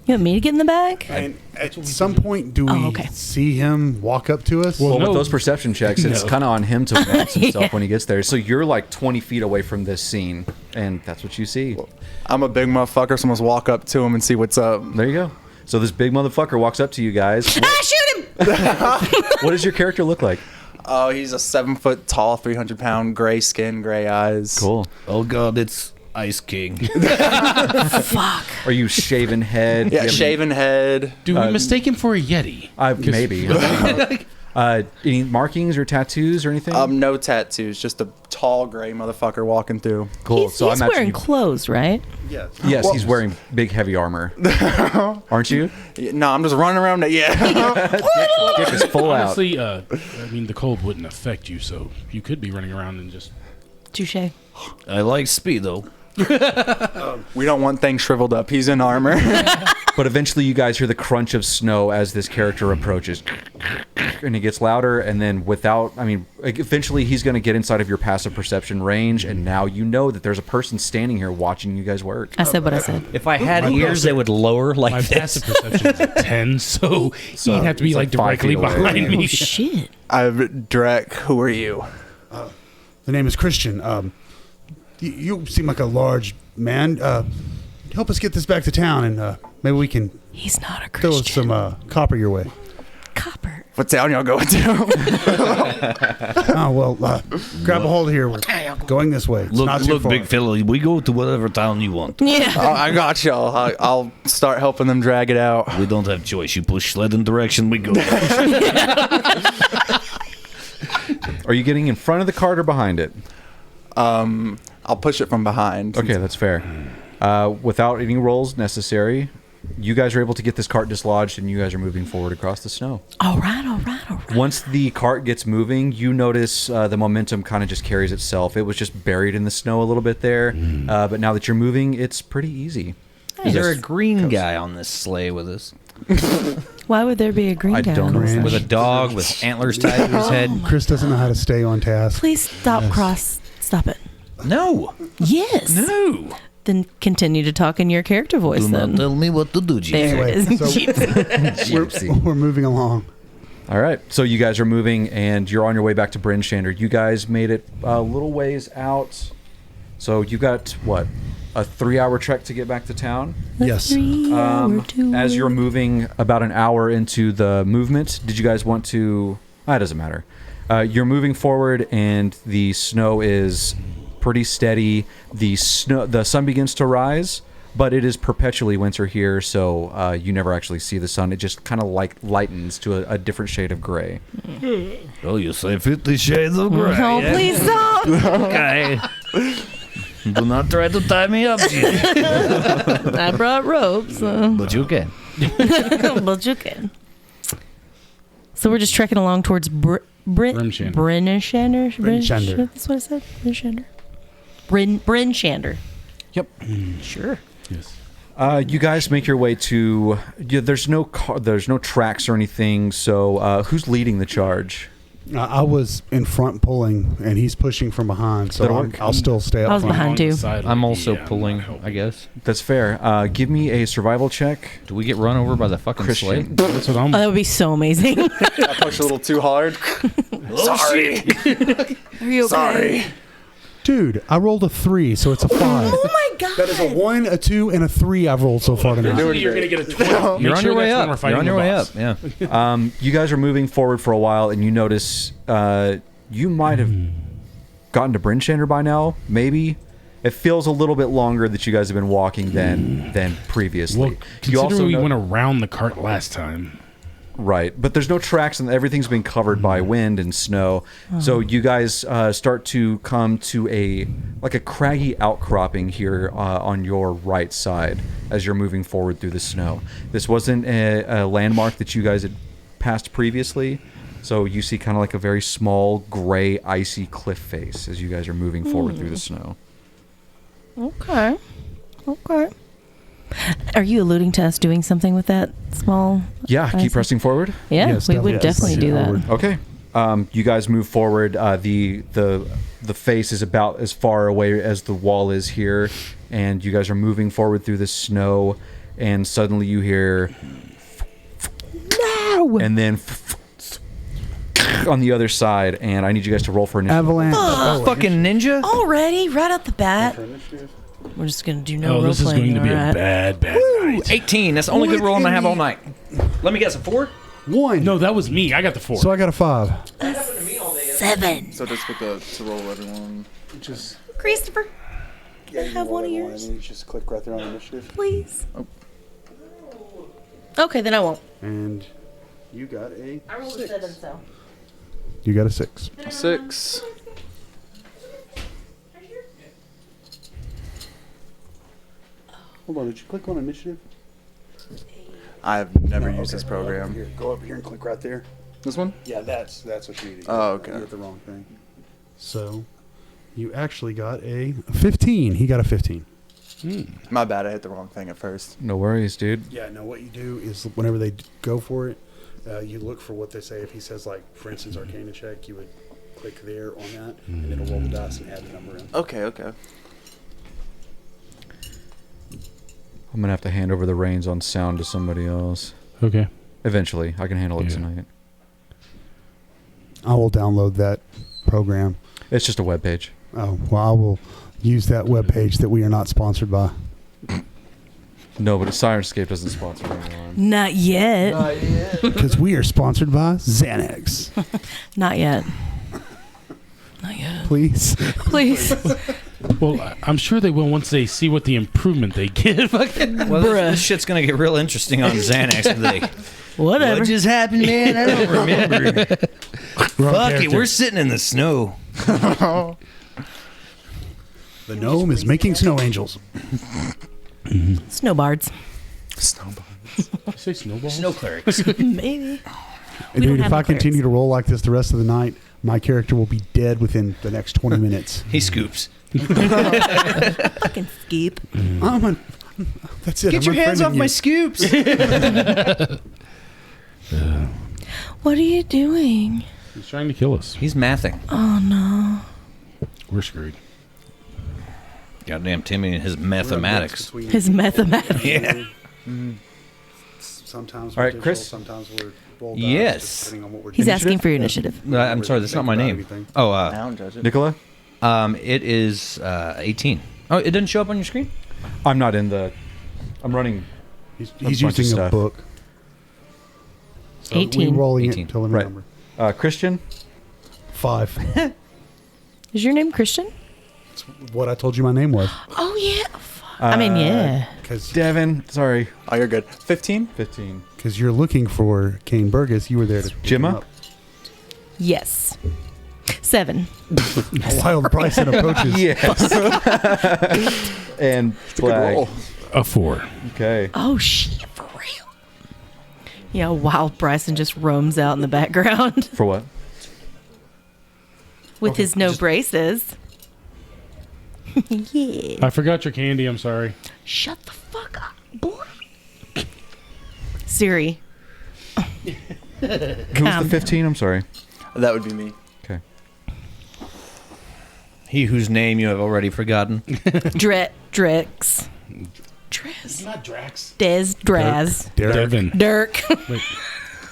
[SPEAKER 2] You want me to get in the back?
[SPEAKER 3] And at some point, do we
[SPEAKER 2] Oh, okay.
[SPEAKER 3] see him walk up to us?
[SPEAKER 5] Well,
[SPEAKER 4] no.
[SPEAKER 5] with those perception checks, it's
[SPEAKER 4] No.
[SPEAKER 5] kind of on him to announce himself
[SPEAKER 2] Yeah.
[SPEAKER 5] when he gets there. So you're like 20 feet away from this scene, and that's what you see.
[SPEAKER 6] I'm a big motherfucker, so I'm gonna walk up to him and see what's up.
[SPEAKER 5] There you go. So this big motherfucker walks up to you guys.
[SPEAKER 2] Ah, shoot him!
[SPEAKER 5] What does your character look like?
[SPEAKER 6] Oh, he's a 7 foot tall, 300-pound, gray skin, gray eyes.
[SPEAKER 5] Cool.
[SPEAKER 7] Oh God, it's Ice King.
[SPEAKER 2] Fuck.
[SPEAKER 5] Are you shaven head?
[SPEAKER 6] Yeah,
[SPEAKER 5] Do you have-
[SPEAKER 6] shaven head.
[SPEAKER 4] Do we mistake him for a Yeti?
[SPEAKER 5] Maybe. Any markings or tattoos or anything?
[SPEAKER 6] No tattoos, just a tall gray motherfucker walking through.
[SPEAKER 5] Cool.
[SPEAKER 2] He's,
[SPEAKER 5] so
[SPEAKER 2] he's
[SPEAKER 5] I'm
[SPEAKER 2] wearing
[SPEAKER 5] actually.
[SPEAKER 2] clothes, right?
[SPEAKER 3] Yes.
[SPEAKER 5] Yes, he's wearing big, heavy armor. Aren't you?
[SPEAKER 6] No, I'm just running around. Yeah.
[SPEAKER 5] Dick is full out.
[SPEAKER 4] Honestly, I mean, the cold wouldn't affect you, so you could be running around and just.
[SPEAKER 2] Touche.
[SPEAKER 7] I like speed though.
[SPEAKER 6] We don't want things shriveled up. He's in armor.
[SPEAKER 5] But eventually, you guys hear the crunch of snow as this character approaches, and it gets louder. And then, eventually, he's going to get inside of your passive perception range, and now you know that there's a person standing here watching you guys work.
[SPEAKER 2] I said what I said.
[SPEAKER 1] If I had ears, they would lower like
[SPEAKER 4] My
[SPEAKER 1] this.
[SPEAKER 4] passive perception is a 10, so he'd have to be
[SPEAKER 5] it's
[SPEAKER 4] like
[SPEAKER 5] like 5
[SPEAKER 4] directly
[SPEAKER 5] feet away.
[SPEAKER 4] behind
[SPEAKER 2] Oh
[SPEAKER 4] me.
[SPEAKER 2] shit.
[SPEAKER 6] Drek, who are you?
[SPEAKER 3] The name is Christian. You seem like a large man. Help us get this back to town, and maybe we can
[SPEAKER 2] He's not a
[SPEAKER 3] throw
[SPEAKER 2] Christian.
[SPEAKER 3] some copper your way.
[SPEAKER 2] Copper.
[SPEAKER 6] What town y'all going to?
[SPEAKER 3] Oh well, grab a hold here. We're going this way. It's not too
[SPEAKER 7] Look,
[SPEAKER 3] far.
[SPEAKER 7] big fella. We go to whatever town you want.
[SPEAKER 2] Yeah.
[SPEAKER 6] I got y'all. I'll start helping them drag it out.
[SPEAKER 7] We don't have choice. You push sled in direction, we go.
[SPEAKER 5] Are you getting in front of the cart or behind it?
[SPEAKER 6] I'll push it from behind.
[SPEAKER 5] Okay, that's fair. Without any rolls necessary, you guys are able to get this cart dislodged, and you guys are moving forward across the snow.
[SPEAKER 2] All right.
[SPEAKER 5] Once the cart gets moving, you notice the momentum kind of just carries itself. It was just buried in the snow a little bit there, but now that you're moving, it's pretty easy.
[SPEAKER 1] Is there a green guy on this sleigh with us?
[SPEAKER 2] Why would there be a green
[SPEAKER 5] I
[SPEAKER 2] guy?
[SPEAKER 5] don't
[SPEAKER 2] on
[SPEAKER 5] know.
[SPEAKER 2] this?
[SPEAKER 3] Ranch.
[SPEAKER 1] With a dog with antlers tied to his head?
[SPEAKER 3] Chris doesn't know how to stay on task.
[SPEAKER 2] Please stop cross. Stop it.
[SPEAKER 1] No.
[SPEAKER 2] Yes.
[SPEAKER 1] No.
[SPEAKER 2] Then continue to talk in your character voice
[SPEAKER 7] Do not
[SPEAKER 2] then.
[SPEAKER 7] tell me what to do, G.
[SPEAKER 2] There it is.
[SPEAKER 3] Anyway, we're moving along.
[SPEAKER 5] All right, so you guys are moving, and you're on your way back to Bryn Shander. You guys made it a little ways out, so you got, what, a 3-hour trek to get back to town?
[SPEAKER 3] Yes.
[SPEAKER 5] As you're moving about an hour into the movement, did you guys want to... That doesn't matter. You're moving forward, and the snow is pretty steady. The sun begins to rise, but it is perpetually winter here, so you never actually see the sun. It just kind of like lightens to a different shade of gray.
[SPEAKER 7] Oh, you say 50 Shades of Grey.
[SPEAKER 2] No,
[SPEAKER 7] eh?
[SPEAKER 2] please don't.
[SPEAKER 7] Okay. Do not try to tie me up, G.
[SPEAKER 2] I brought ropes,
[SPEAKER 7] But you can.
[SPEAKER 2] but you can. So we're just trekking along towards
[SPEAKER 4] Brimshander.
[SPEAKER 3] Brimshander.
[SPEAKER 2] That's what I said. Brimshander.
[SPEAKER 5] Yep.
[SPEAKER 2] Sure.
[SPEAKER 4] Yes.
[SPEAKER 5] You guys make your way to... there's no tracks or anything, so who's leading the charge?
[SPEAKER 3] I was in front pulling, and he's pushing from behind, so
[SPEAKER 5] That'll work.
[SPEAKER 3] I'll still stay up
[SPEAKER 2] I was
[SPEAKER 3] front.
[SPEAKER 2] behind
[SPEAKER 4] On the
[SPEAKER 2] too.
[SPEAKER 4] side,
[SPEAKER 1] I'm
[SPEAKER 4] like,
[SPEAKER 1] also
[SPEAKER 4] yeah,
[SPEAKER 1] pulling,
[SPEAKER 4] I'm not
[SPEAKER 1] I guess.
[SPEAKER 5] That's fair. Give me a survival check.
[SPEAKER 1] Do we get run over by the fucking sleigh?
[SPEAKER 5] Christian.
[SPEAKER 4] That's what I'm.
[SPEAKER 2] Oh, that would be so amazing.
[SPEAKER 6] I pushed a little too hard. Sorry.
[SPEAKER 2] Are you okay?
[SPEAKER 6] Sorry.
[SPEAKER 3] Dude, I rolled a 3, so it's a 5.
[SPEAKER 2] Oh my god.
[SPEAKER 3] That is a 1, a 2, and a 3 I've rolled so far tonight.
[SPEAKER 6] doing
[SPEAKER 4] You're
[SPEAKER 6] great.
[SPEAKER 4] gonna get a 12.
[SPEAKER 1] You're
[SPEAKER 4] Make
[SPEAKER 1] on
[SPEAKER 4] sure
[SPEAKER 1] your way
[SPEAKER 4] that's when
[SPEAKER 1] up.
[SPEAKER 4] we're fighting
[SPEAKER 1] You're on your
[SPEAKER 4] the
[SPEAKER 1] way
[SPEAKER 4] boss.
[SPEAKER 1] up. Yeah.
[SPEAKER 5] You guys are moving forward for a while, and you notice you might have gotten to Brinchander by now. Maybe it feels a little bit longer that you guys have been walking than previously.
[SPEAKER 4] Well,
[SPEAKER 5] you
[SPEAKER 4] considering we
[SPEAKER 5] know-
[SPEAKER 4] went around the cart last time.
[SPEAKER 5] Right, but there's no tracks and everything's been covered by wind and snow. So you guys start to come to a craggy outcropping here on your right side as you're moving forward through the snow. This wasn't a landmark that you guys had passed previously, so you see kind of like a very small gray icy cliff face as you guys are moving forward through the snow.
[SPEAKER 2] Okay. Okay. Are you alluding to us doing something with that small?
[SPEAKER 5] Yeah,
[SPEAKER 2] icy-
[SPEAKER 5] keep pressing forward.
[SPEAKER 2] Yeah,
[SPEAKER 3] Yes,
[SPEAKER 2] we would definitely do that.
[SPEAKER 3] forward.
[SPEAKER 5] Okay. You guys move forward. The face is about as far away as the wall is here, and you guys are moving forward through the snow, and suddenly you hear
[SPEAKER 2] No.
[SPEAKER 5] and then on the other side, and I need you guys to roll for initiative.
[SPEAKER 3] Avalanche.
[SPEAKER 1] Fucking ninja.
[SPEAKER 2] Already, right out the bat. We're just gonna do no
[SPEAKER 4] Oh,
[SPEAKER 2] role
[SPEAKER 4] this is
[SPEAKER 2] playing.
[SPEAKER 4] going to be a
[SPEAKER 2] alright?
[SPEAKER 4] bad night.
[SPEAKER 1] 18. That's the only good roll I'm gonna have all night. Let me guess, a 4?
[SPEAKER 3] 1.
[SPEAKER 4] No, that was me. I got the 4.
[SPEAKER 3] So I got a 5.
[SPEAKER 2] 7.
[SPEAKER 6] So just pick to roll everyone.
[SPEAKER 3] Just
[SPEAKER 2] Christopher, can I have one of yours,
[SPEAKER 3] Just click right there on initiative.
[SPEAKER 2] please? Okay, then I won't.
[SPEAKER 3] And you got a
[SPEAKER 2] I rolled a 7, so.
[SPEAKER 3] You got a 6.
[SPEAKER 6] 6.
[SPEAKER 3] Hold on, did you click on initiative?
[SPEAKER 6] I've never used this program.
[SPEAKER 3] Here, go over here and click right there.
[SPEAKER 6] This one?
[SPEAKER 3] Yeah, that's what you need.
[SPEAKER 6] Oh, okay.
[SPEAKER 3] You hit the wrong thing. So, you actually got a 15. He got a 15.
[SPEAKER 6] My bad. I hit the wrong thing at first.
[SPEAKER 5] No worries, dude.
[SPEAKER 3] Yeah, no, what you do is whenever they go for it, you look for what they say. If he says, like, for instance, Arcana check, you would click there on that, and it'll roll the dice and add the number in.
[SPEAKER 6] Okay. Okay.
[SPEAKER 5] I'm gonna have to hand over the reins on sound to somebody else.
[SPEAKER 4] Okay.
[SPEAKER 5] Eventually, I can handle it
[SPEAKER 4] Yeah.
[SPEAKER 5] tonight.
[SPEAKER 3] I will download that program.
[SPEAKER 5] It's just a web page.
[SPEAKER 3] Oh, well, I will use that web page that we are not sponsored by.
[SPEAKER 5] No, but Sirenscape doesn't sponsor anyone.
[SPEAKER 2] Not yet.
[SPEAKER 3] Because we are sponsored by Xanax.
[SPEAKER 2] Not yet. Not yet.
[SPEAKER 3] Please.
[SPEAKER 2] Please.
[SPEAKER 4] Well, I'm sure they will once they see what the improvement they give.
[SPEAKER 1] Well, this shit's gonna get real interesting on Xanax today.
[SPEAKER 2] Whatever.
[SPEAKER 1] What just happened, man? I don't remember. Fuck it, we're sitting in the snow.
[SPEAKER 3] The gnome is making snow angels.
[SPEAKER 2] Snowbards.
[SPEAKER 4] Did you say snowballs?
[SPEAKER 1] Snow clerics.
[SPEAKER 2] Maybe.
[SPEAKER 3] And
[SPEAKER 2] We don't
[SPEAKER 3] dude,
[SPEAKER 2] have
[SPEAKER 3] if I
[SPEAKER 2] no clerics.
[SPEAKER 3] continue to roll like this the rest of the night, my character will be dead within the next 20 minutes.
[SPEAKER 1] He scoops.
[SPEAKER 2] Fucking skeep.
[SPEAKER 3] That's it.
[SPEAKER 1] Get
[SPEAKER 3] I'm
[SPEAKER 1] your hands off
[SPEAKER 3] unfriending
[SPEAKER 1] my
[SPEAKER 3] you.
[SPEAKER 1] scoops.
[SPEAKER 2] What are you doing?
[SPEAKER 4] He's trying to kill us.
[SPEAKER 1] He's mathing.
[SPEAKER 2] Oh no.
[SPEAKER 4] We're screwed.
[SPEAKER 1] Goddamn Timmy and his mathematics.
[SPEAKER 2] His mathematics.
[SPEAKER 1] Yeah.
[SPEAKER 3] Sometimes
[SPEAKER 5] All
[SPEAKER 3] we're
[SPEAKER 5] right,
[SPEAKER 3] digital,
[SPEAKER 5] Chris?
[SPEAKER 3] sometimes we're roll dice,
[SPEAKER 1] Yes.
[SPEAKER 3] just depending on what we're
[SPEAKER 2] He's
[SPEAKER 3] doing.
[SPEAKER 2] asking for your initiative.
[SPEAKER 1] I'm sorry, that's not my name. Oh,
[SPEAKER 6] I don't judge it.
[SPEAKER 5] Nicola?
[SPEAKER 1] it is 18. Oh, it doesn't show up on your screen?
[SPEAKER 5] I'm not in the... I'm running...
[SPEAKER 3] He's
[SPEAKER 5] bunch of
[SPEAKER 3] using a
[SPEAKER 5] stuff.
[SPEAKER 3] book. So
[SPEAKER 2] 18.
[SPEAKER 3] We're rolling
[SPEAKER 1] 18.
[SPEAKER 3] it. Tell him the
[SPEAKER 5] Right.
[SPEAKER 3] number.
[SPEAKER 5] Christian?
[SPEAKER 3] 5.
[SPEAKER 2] Is your name Christian?
[SPEAKER 3] What I told you my name was.
[SPEAKER 2] Oh yeah. I mean, yeah.
[SPEAKER 3] Because
[SPEAKER 5] Devin? Sorry.
[SPEAKER 6] Oh, you're good. 15?
[SPEAKER 5] 15.
[SPEAKER 3] you're looking for Kane Burgess. You were there to pick him
[SPEAKER 5] Gemma?
[SPEAKER 3] up.
[SPEAKER 2] Yes. 7.
[SPEAKER 3] While Bryson approaches.
[SPEAKER 5] Yes. And
[SPEAKER 6] Good roll.
[SPEAKER 5] Flag.
[SPEAKER 4] A 4.
[SPEAKER 5] Okay.
[SPEAKER 2] Oh shit, for real. Yeah, Wild Bryson just roams out in the background
[SPEAKER 5] For what?
[SPEAKER 2] with his no braces. Yeah.
[SPEAKER 4] I forgot your candy. I'm sorry.
[SPEAKER 2] Shut the fuck up, boy. Siri.
[SPEAKER 5] Who was the 15? I'm sorry.
[SPEAKER 6] That would be me.
[SPEAKER 5] Okay.
[SPEAKER 1] He whose name you have already forgotten.
[SPEAKER 2] Drix.
[SPEAKER 4] It's
[SPEAKER 2] Drez.
[SPEAKER 4] not Drax.
[SPEAKER 2] Des. Draz.
[SPEAKER 4] Devin.
[SPEAKER 2] Dirk.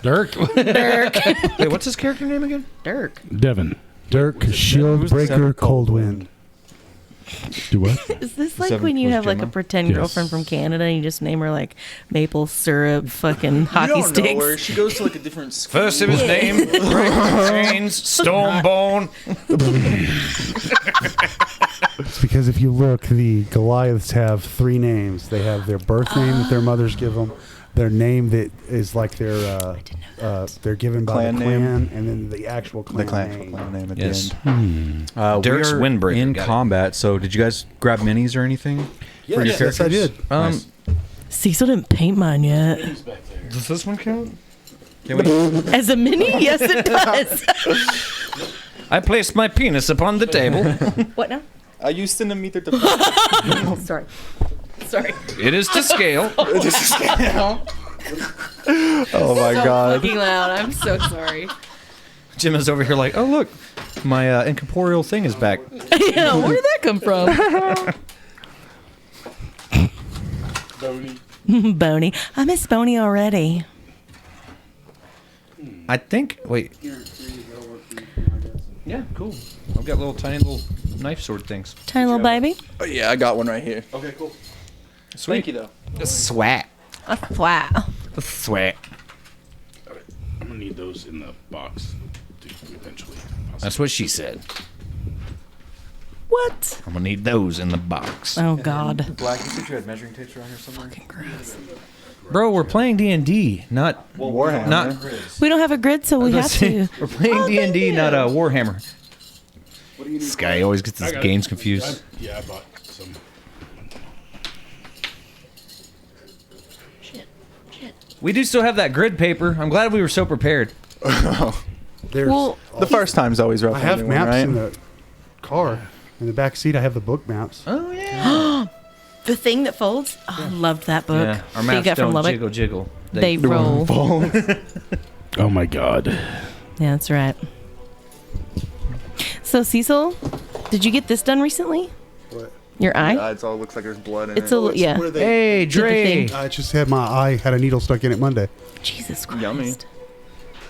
[SPEAKER 4] Dirk.
[SPEAKER 2] Dirk.
[SPEAKER 1] Wait, what's his character name again?
[SPEAKER 2] Dirk.
[SPEAKER 4] Devin.
[SPEAKER 3] Dirk, Shield Breaker, Coldwind.
[SPEAKER 4] Do what?
[SPEAKER 2] Is this like
[SPEAKER 5] Seven
[SPEAKER 2] when you
[SPEAKER 5] was
[SPEAKER 2] have like a
[SPEAKER 5] Gemma?
[SPEAKER 2] pretend
[SPEAKER 4] Yes.
[SPEAKER 2] girlfriend from Canada and you just name her like maple syrup fucking hockey sticks?
[SPEAKER 6] She goes to like a different school.
[SPEAKER 1] First of his name, Chains, Stonebone.
[SPEAKER 3] It's because if you look, the Goliaths have 3 names. They have their birth name that their mothers give them, their name that is like their they're given by
[SPEAKER 6] Clan
[SPEAKER 3] the
[SPEAKER 6] name.
[SPEAKER 3] clan, and then the actual clan,
[SPEAKER 6] The clan
[SPEAKER 3] name.
[SPEAKER 6] name at
[SPEAKER 1] Yes.
[SPEAKER 6] the end.
[SPEAKER 1] Dirk's
[SPEAKER 5] we are
[SPEAKER 1] Windbreaker,
[SPEAKER 5] in
[SPEAKER 1] got it.
[SPEAKER 5] combat. So did you guys grab minis or anything? for your
[SPEAKER 3] Yes, I did.
[SPEAKER 5] Nice.
[SPEAKER 2] Cecil didn't paint mine yet.
[SPEAKER 1] Does this one count?
[SPEAKER 5] Can we,
[SPEAKER 2] As a mini? Yes, it does.
[SPEAKER 1] I placed my penis upon the table.
[SPEAKER 2] What now?
[SPEAKER 6] I used to meet the
[SPEAKER 2] Sorry. Sorry.
[SPEAKER 1] It is to scale.
[SPEAKER 6] Oh my god.
[SPEAKER 2] Fucking loud. I'm so sorry.
[SPEAKER 1] Jim is over here like, oh look, my incorporeal thing is back.
[SPEAKER 2] Yeah, where did that come from? Boney. I miss Boney already.
[SPEAKER 1] I think. Wait. Yeah, cool. I've got tiny little knife sword things.
[SPEAKER 2] Tiny little baby.
[SPEAKER 6] Oh yeah, I got one right here.
[SPEAKER 5] okay, cool.
[SPEAKER 6] Thank you though.
[SPEAKER 1] Swat.
[SPEAKER 2] A flat.
[SPEAKER 1] Swat.
[SPEAKER 4] I'm gonna need those in the box eventually.
[SPEAKER 1] That's what she said.
[SPEAKER 2] What?
[SPEAKER 1] I'm gonna need those in the box.
[SPEAKER 2] Oh, God.
[SPEAKER 5] Black, you said you had measuring tapes around here somewhere?
[SPEAKER 2] Gross.
[SPEAKER 1] Bro, we're playing D&D, not
[SPEAKER 6] Warhammer.
[SPEAKER 1] not.
[SPEAKER 2] We don't have a grid, so we have to.
[SPEAKER 1] We're playing
[SPEAKER 2] Oh, thank
[SPEAKER 1] D&D, not
[SPEAKER 2] you.
[SPEAKER 1] Warhammer. This guy always gets his
[SPEAKER 4] I got
[SPEAKER 1] games
[SPEAKER 4] it.
[SPEAKER 1] confused.
[SPEAKER 4] Yeah, I bought some.
[SPEAKER 1] We do still have that grid paper. I'm glad we were so prepared.
[SPEAKER 3] There's
[SPEAKER 2] Well,
[SPEAKER 6] The first time's always rough.
[SPEAKER 3] I
[SPEAKER 6] on
[SPEAKER 3] have
[SPEAKER 6] anyone,
[SPEAKER 3] maps
[SPEAKER 6] right?
[SPEAKER 3] in the car. In the back seat, I have the book maps.
[SPEAKER 1] Oh yeah.
[SPEAKER 2] the thing that folds. Oh, I loved that book.
[SPEAKER 1] Yeah, our
[SPEAKER 2] that you
[SPEAKER 1] maps
[SPEAKER 2] got from
[SPEAKER 1] don't
[SPEAKER 2] Lubbock.
[SPEAKER 1] jiggle jiggle.
[SPEAKER 2] They roll.
[SPEAKER 4] Oh my god.
[SPEAKER 2] Yeah, that's right. So, Cecil, did you get this done recently?
[SPEAKER 3] What?
[SPEAKER 2] Your eye?
[SPEAKER 6] Yeah, it all looks like there's blood in
[SPEAKER 2] It's
[SPEAKER 6] it.
[SPEAKER 2] a yeah.
[SPEAKER 3] Where they,
[SPEAKER 1] Hey,
[SPEAKER 2] Did the thing.
[SPEAKER 1] Dre.
[SPEAKER 3] I just had my eye had a needle stuck in it Monday.
[SPEAKER 2] Jesus Christ.
[SPEAKER 6] Yummy.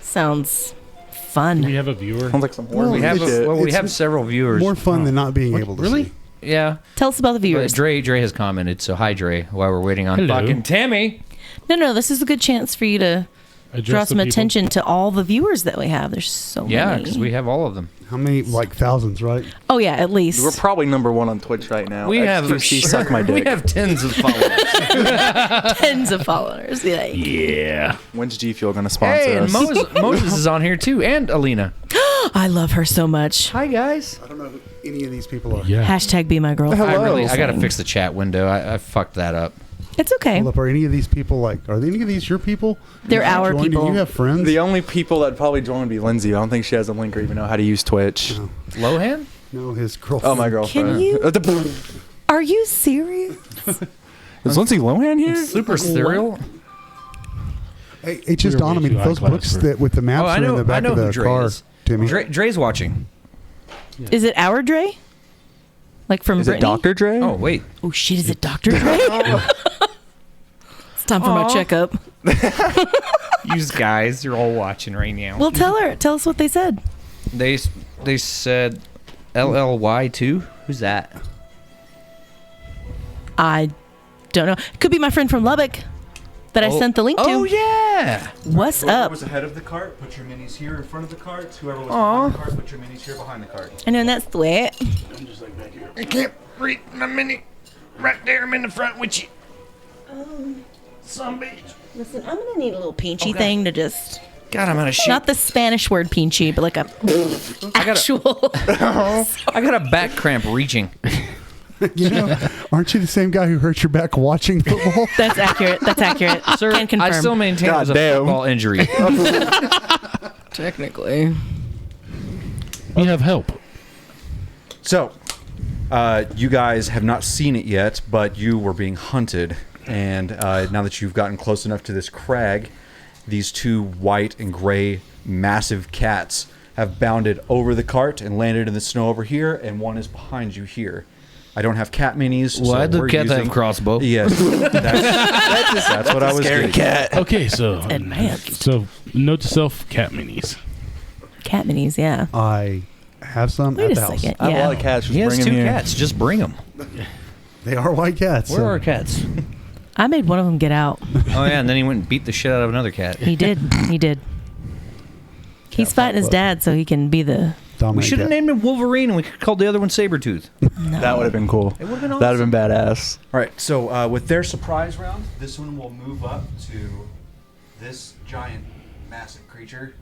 [SPEAKER 2] Sounds
[SPEAKER 4] Do we
[SPEAKER 2] fun.
[SPEAKER 4] have a viewer?
[SPEAKER 6] Sounds like some horror
[SPEAKER 1] We
[SPEAKER 6] movie
[SPEAKER 1] have
[SPEAKER 6] shit.
[SPEAKER 1] we
[SPEAKER 3] It's
[SPEAKER 1] have several viewers.
[SPEAKER 3] More fun than not being able to
[SPEAKER 1] Really?
[SPEAKER 3] see.
[SPEAKER 1] Yeah.
[SPEAKER 2] Tell us about the
[SPEAKER 1] But
[SPEAKER 2] viewers.
[SPEAKER 1] Dre has commented, so hi Dre. While we're waiting on
[SPEAKER 4] Hello.
[SPEAKER 1] fucking Tammy.
[SPEAKER 2] No, this is a good chance for you to
[SPEAKER 4] Address
[SPEAKER 2] draw
[SPEAKER 4] the
[SPEAKER 2] some
[SPEAKER 4] people.
[SPEAKER 2] attention to all the viewers that we have. There's so
[SPEAKER 1] Yeah,
[SPEAKER 2] many.
[SPEAKER 1] because we have all of them.
[SPEAKER 3] How many? Like thousands, right?
[SPEAKER 2] Oh yeah, at least.
[SPEAKER 6] We're probably number 1 on Twitch right now.
[SPEAKER 1] We have
[SPEAKER 6] XQC suck my dick.
[SPEAKER 1] We have tens of followers.
[SPEAKER 2] tens of followers. Yeah.
[SPEAKER 4] Yeah.
[SPEAKER 6] When's G Fuel gonna sponsor
[SPEAKER 1] Hey, and
[SPEAKER 6] us?
[SPEAKER 1] Moses is on here too, and Alina.
[SPEAKER 2] I love her so much.
[SPEAKER 1] Hi guys.
[SPEAKER 3] I don't know who any of these people are.
[SPEAKER 4] Yeah.
[SPEAKER 2] Hashtag be my girl.
[SPEAKER 1] I gotta fix the chat window. I fucked that up.
[SPEAKER 2] It's okay.
[SPEAKER 3] Hold up, are any of these people like? Are any of these your people?
[SPEAKER 2] They're
[SPEAKER 3] Did you
[SPEAKER 2] our
[SPEAKER 3] join?
[SPEAKER 2] people.
[SPEAKER 3] Do you have friends?
[SPEAKER 6] The only people that probably join would be Lindsay. I don't think she has a link or even know how to use Twitch.
[SPEAKER 3] No.
[SPEAKER 1] Lohan?
[SPEAKER 3] No, his girlfriend.
[SPEAKER 6] Oh, my girlfriend.
[SPEAKER 2] Can you-
[SPEAKER 6] Is
[SPEAKER 2] Are you serious?
[SPEAKER 6] Lindsay Lohan here?
[SPEAKER 1] Super cereal?
[SPEAKER 3] Hey, it just
[SPEAKER 4] We're
[SPEAKER 3] dawned on
[SPEAKER 4] way
[SPEAKER 3] me
[SPEAKER 4] too
[SPEAKER 3] those
[SPEAKER 4] high class
[SPEAKER 3] books
[SPEAKER 4] for-
[SPEAKER 3] that with the maps
[SPEAKER 1] Oh, I
[SPEAKER 3] are
[SPEAKER 1] know-
[SPEAKER 3] in the
[SPEAKER 1] I
[SPEAKER 3] back
[SPEAKER 1] know
[SPEAKER 3] of
[SPEAKER 1] who
[SPEAKER 3] the
[SPEAKER 1] Dre
[SPEAKER 3] car,
[SPEAKER 1] is.
[SPEAKER 3] Timmy.
[SPEAKER 1] Dre's watching.
[SPEAKER 2] Is it our Dre? Like from
[SPEAKER 6] Is it
[SPEAKER 2] Brittany?
[SPEAKER 6] Dr. Dre?
[SPEAKER 1] Oh wait.
[SPEAKER 2] Oh shit! Is it Dr. Dre? It's time for my
[SPEAKER 1] Aw.
[SPEAKER 2] checkup.
[SPEAKER 1] You guys, you're all watching right now.
[SPEAKER 2] Well, tell her. Tell us what they said.
[SPEAKER 1] They said LLY too. Who's that?
[SPEAKER 2] I don't know. Could be my friend from Lubbock that I sent the link to.
[SPEAKER 1] Oh yeah.
[SPEAKER 2] What's
[SPEAKER 5] Whoever
[SPEAKER 2] up?
[SPEAKER 5] was ahead of the cart, put your minis here in front of the cart. Whoever was
[SPEAKER 1] Aw.
[SPEAKER 5] behind the cart, put your minis here behind the cart.
[SPEAKER 2] I know, and that's sweet.
[SPEAKER 4] I'm just like back here.
[SPEAKER 1] I can't read my mini. Right there, I'm in the front with you. Some bitch.
[SPEAKER 2] Listen, I'm gonna need a little pinchy
[SPEAKER 1] Okay.
[SPEAKER 2] thing to just.
[SPEAKER 1] God, I'm gonna shoot.
[SPEAKER 2] Not the Spanish word pinchy, but like a actual.
[SPEAKER 1] I got a back cramp reaching.
[SPEAKER 3] You know, aren't you the same guy who hurt your back watching football?
[SPEAKER 2] That's accurate. That's accurate.
[SPEAKER 1] Sir,
[SPEAKER 2] Can confirm.
[SPEAKER 1] I still maintain it was a
[SPEAKER 6] Goddamn.
[SPEAKER 1] football injury.
[SPEAKER 2] Technically.
[SPEAKER 4] We have help.
[SPEAKER 5] So, you guys have not seen it yet, but you were being hunted. And now that you've gotten close enough to this crag, these two white and gray massive cats have bounded over the cart and landed in the snow over here, and one is behind you here. I don't have cat minis.
[SPEAKER 7] Why
[SPEAKER 5] so
[SPEAKER 7] do
[SPEAKER 5] we're
[SPEAKER 7] cats
[SPEAKER 5] using-
[SPEAKER 7] have crossbow?
[SPEAKER 5] Yes, that's what I was
[SPEAKER 6] Scary
[SPEAKER 5] getting.
[SPEAKER 6] cat.
[SPEAKER 4] Okay, so
[SPEAKER 2] advanced.
[SPEAKER 4] So note to self: cat minis.
[SPEAKER 2] Cat minis, yeah.
[SPEAKER 3] I have some
[SPEAKER 2] Wait
[SPEAKER 3] at
[SPEAKER 2] a
[SPEAKER 3] the house.
[SPEAKER 2] second.
[SPEAKER 6] I have a
[SPEAKER 2] Yeah.
[SPEAKER 6] lot of cats. Just
[SPEAKER 1] He has
[SPEAKER 6] bring 'em
[SPEAKER 1] 2
[SPEAKER 6] here.
[SPEAKER 1] cats. Just bring them.
[SPEAKER 3] They are white cats.
[SPEAKER 1] Where
[SPEAKER 3] so-
[SPEAKER 1] are our cats?
[SPEAKER 2] I made one of them get out.
[SPEAKER 1] Oh yeah, and then he went and beat the shit out of another cat.
[SPEAKER 2] He did. He did. He's fighting his dad so he can be the.
[SPEAKER 1] We
[SPEAKER 3] dominant
[SPEAKER 1] should have
[SPEAKER 3] cat.
[SPEAKER 1] named him Wolverine, and we could call the other one Sabretooth.
[SPEAKER 2] No.
[SPEAKER 6] That would have been cool.
[SPEAKER 1] It would have been awesome.
[SPEAKER 6] That would have been badass.
[SPEAKER 5] All right, so with their surprise round, this one will move up to this giant, massive creature.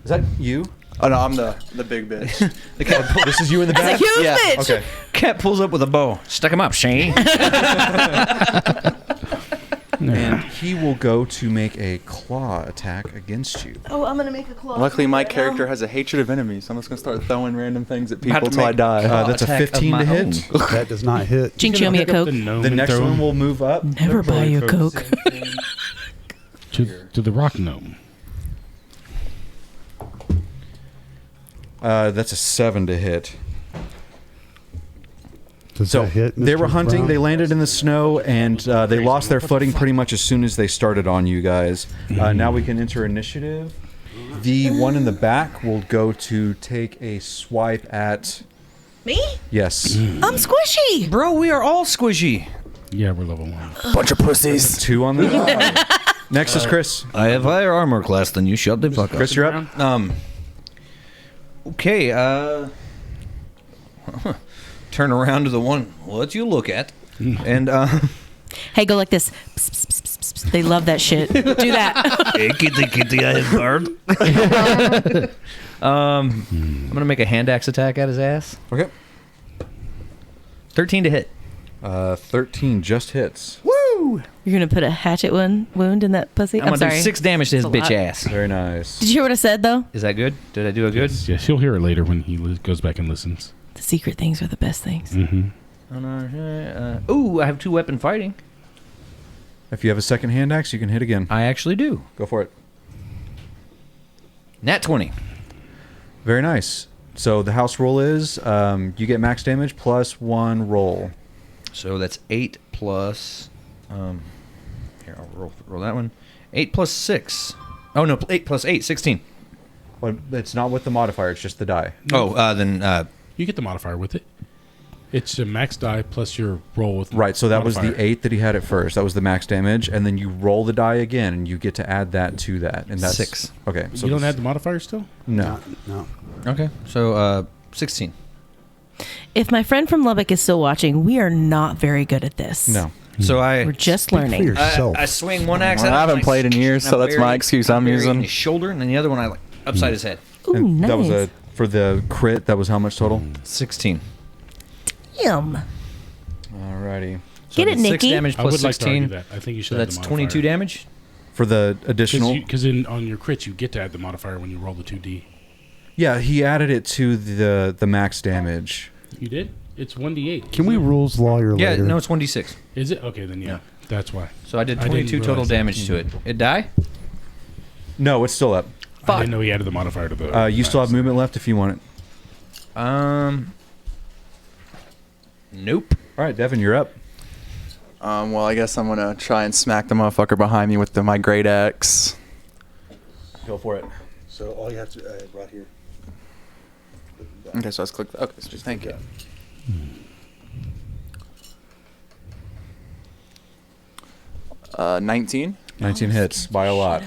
[SPEAKER 5] Is that you?
[SPEAKER 6] Oh no, I'm the big bitch.
[SPEAKER 1] The cat,
[SPEAKER 5] This is you in the back?
[SPEAKER 2] It's a huge
[SPEAKER 6] Yeah,
[SPEAKER 2] bitch.
[SPEAKER 5] Okay.
[SPEAKER 1] cat pulls up with a bow. Stuck him up, Shane.
[SPEAKER 5] And he will go to make a claw attack against you.
[SPEAKER 2] Oh, I'm gonna make a claw.
[SPEAKER 6] Luckily, my character has a hatred of enemies, so I'm just gonna start throwing random things at
[SPEAKER 1] About
[SPEAKER 6] people
[SPEAKER 1] to
[SPEAKER 6] till I
[SPEAKER 1] make-
[SPEAKER 6] die.
[SPEAKER 5] That's a
[SPEAKER 1] attack of
[SPEAKER 5] 15 to
[SPEAKER 1] my
[SPEAKER 5] hit.
[SPEAKER 1] own.
[SPEAKER 3] That does not hit.
[SPEAKER 2] Jinx, you owe me a Coke.
[SPEAKER 5] The next one will move up.
[SPEAKER 2] Never buy you a Coke.
[SPEAKER 4] to the rock gnome.
[SPEAKER 5] That's a 7 to hit.
[SPEAKER 3] Does
[SPEAKER 5] So
[SPEAKER 3] that hit?
[SPEAKER 5] they were
[SPEAKER 3] Mr.
[SPEAKER 5] hunting.
[SPEAKER 3] Brown?
[SPEAKER 5] They landed in the snow, and they lost their footing pretty much as soon as they started on you guys. Now we can enter initiative. The one in the back will go to take a swipe at.
[SPEAKER 2] Me?
[SPEAKER 5] Yes,
[SPEAKER 2] I'm squishy.
[SPEAKER 1] Bro, we are all squishy.
[SPEAKER 4] Yeah, we're level 1.
[SPEAKER 6] Bunch of pussies.
[SPEAKER 5] 2 on the die. Next is Chris.
[SPEAKER 7] I have higher armor class than you. Shut the fuck up.
[SPEAKER 5] Chris, you're up.
[SPEAKER 1] Okay, turn around to the one what you look at, and
[SPEAKER 2] Hey, go like this. Psst, psst, psst, psst, psst. They love that shit. Do that.
[SPEAKER 7] Hey, kitty, I have bard.
[SPEAKER 1] I'm gonna make a hand axe attack at his ass.
[SPEAKER 5] Okay.
[SPEAKER 1] 13 to hit.
[SPEAKER 5] 13 just hits.
[SPEAKER 1] Woo!
[SPEAKER 2] You're gonna put a hatchet wound in that pussy.
[SPEAKER 1] I'm
[SPEAKER 2] I'm
[SPEAKER 1] gonna
[SPEAKER 2] sorry.
[SPEAKER 1] do 6 damage to his
[SPEAKER 2] That's a
[SPEAKER 1] bitch
[SPEAKER 2] lot.
[SPEAKER 1] ass.
[SPEAKER 5] Very nice.
[SPEAKER 2] Did you hear what I said though?
[SPEAKER 1] Is that good? Did I do a good?
[SPEAKER 4] Yes, you'll hear it later when he goes back and listens.
[SPEAKER 2] The secret things are the best things.
[SPEAKER 4] Mm-hmm.
[SPEAKER 1] Ooh, I have 2 weapon fighting.
[SPEAKER 5] If you have a second hand axe, you can hit again.
[SPEAKER 1] I actually do.
[SPEAKER 5] Go for it.
[SPEAKER 1] Nat 20.
[SPEAKER 5] Very nice. So the house roll is you get max damage plus 1 roll.
[SPEAKER 1] So that's 8 plus. Here, I'll roll that one. 8 plus 6. Oh no, 8 plus 8, 16.
[SPEAKER 5] Well, it's not with the modifier; it's just the die.
[SPEAKER 1] Oh, then
[SPEAKER 4] You get the modifier with it. It's a max die plus your roll with
[SPEAKER 5] Right. So that was
[SPEAKER 4] modifier.
[SPEAKER 5] the 8 that he had at first. That was the max damage, and then you roll the die again, and you get to add that to that, and that's
[SPEAKER 1] 6.
[SPEAKER 5] Okay. So
[SPEAKER 4] You don't
[SPEAKER 5] this-
[SPEAKER 4] add the modifier still?
[SPEAKER 5] No.
[SPEAKER 3] No.
[SPEAKER 1] Okay. So 16.
[SPEAKER 2] If my friend from Lubbock is still watching, we are not very good at this.
[SPEAKER 5] No.
[SPEAKER 1] So
[SPEAKER 2] We're just
[SPEAKER 3] Speak for
[SPEAKER 2] learning.
[SPEAKER 3] yourself.
[SPEAKER 1] I swing one axe.
[SPEAKER 6] Well,
[SPEAKER 1] out,
[SPEAKER 6] I haven't
[SPEAKER 1] and
[SPEAKER 6] played in years,
[SPEAKER 1] and
[SPEAKER 6] so
[SPEAKER 1] I
[SPEAKER 6] that's
[SPEAKER 1] bury-
[SPEAKER 6] my excuse I'm
[SPEAKER 1] bury it in
[SPEAKER 6] using.
[SPEAKER 1] his shoulder, and then the other one I like upside his head.
[SPEAKER 2] Ooh,
[SPEAKER 5] And
[SPEAKER 2] nice.
[SPEAKER 5] That was a for the crit. That was how much total?
[SPEAKER 1] 16.
[SPEAKER 2] Damn.
[SPEAKER 5] Alrighty.
[SPEAKER 1] So
[SPEAKER 2] Get
[SPEAKER 1] I
[SPEAKER 2] it,
[SPEAKER 1] did 6
[SPEAKER 2] Nikki.
[SPEAKER 1] damage
[SPEAKER 4] I
[SPEAKER 1] plus
[SPEAKER 4] would like to argue
[SPEAKER 1] 16.
[SPEAKER 4] that. I think you should
[SPEAKER 1] So
[SPEAKER 4] add
[SPEAKER 1] that's
[SPEAKER 4] the
[SPEAKER 1] 22
[SPEAKER 4] modifier.
[SPEAKER 1] damage.
[SPEAKER 5] For the additional.
[SPEAKER 4] Because on your crits, you get to add the modifier when you roll the 2d.
[SPEAKER 5] Yeah, he added it to the max damage.
[SPEAKER 4] You did? It's 1d8.
[SPEAKER 3] Can we
[SPEAKER 4] isn't it?
[SPEAKER 3] rules lawyer
[SPEAKER 1] Yeah,
[SPEAKER 3] later?
[SPEAKER 1] no, it's 1d6.
[SPEAKER 4] Is it? Okay, then yeah. That's why.
[SPEAKER 1] So I did
[SPEAKER 4] I didn't
[SPEAKER 1] 22 total
[SPEAKER 4] realize that.
[SPEAKER 1] damage to it. It die?
[SPEAKER 5] No, it's still up.
[SPEAKER 4] I didn't know he added the modifier to the.
[SPEAKER 5] You still have
[SPEAKER 4] max.
[SPEAKER 5] movement left if you want it.
[SPEAKER 1] Nope.
[SPEAKER 5] All right, Devin, you're up.
[SPEAKER 6] Well, I guess I'm gonna try and smack the motherfucker behind me with my great axe.
[SPEAKER 5] Go for it.
[SPEAKER 3] So all you have to right here.
[SPEAKER 6] Okay, so let's click. Okay, so thank you. 19.
[SPEAKER 5] 19 hits by a lot.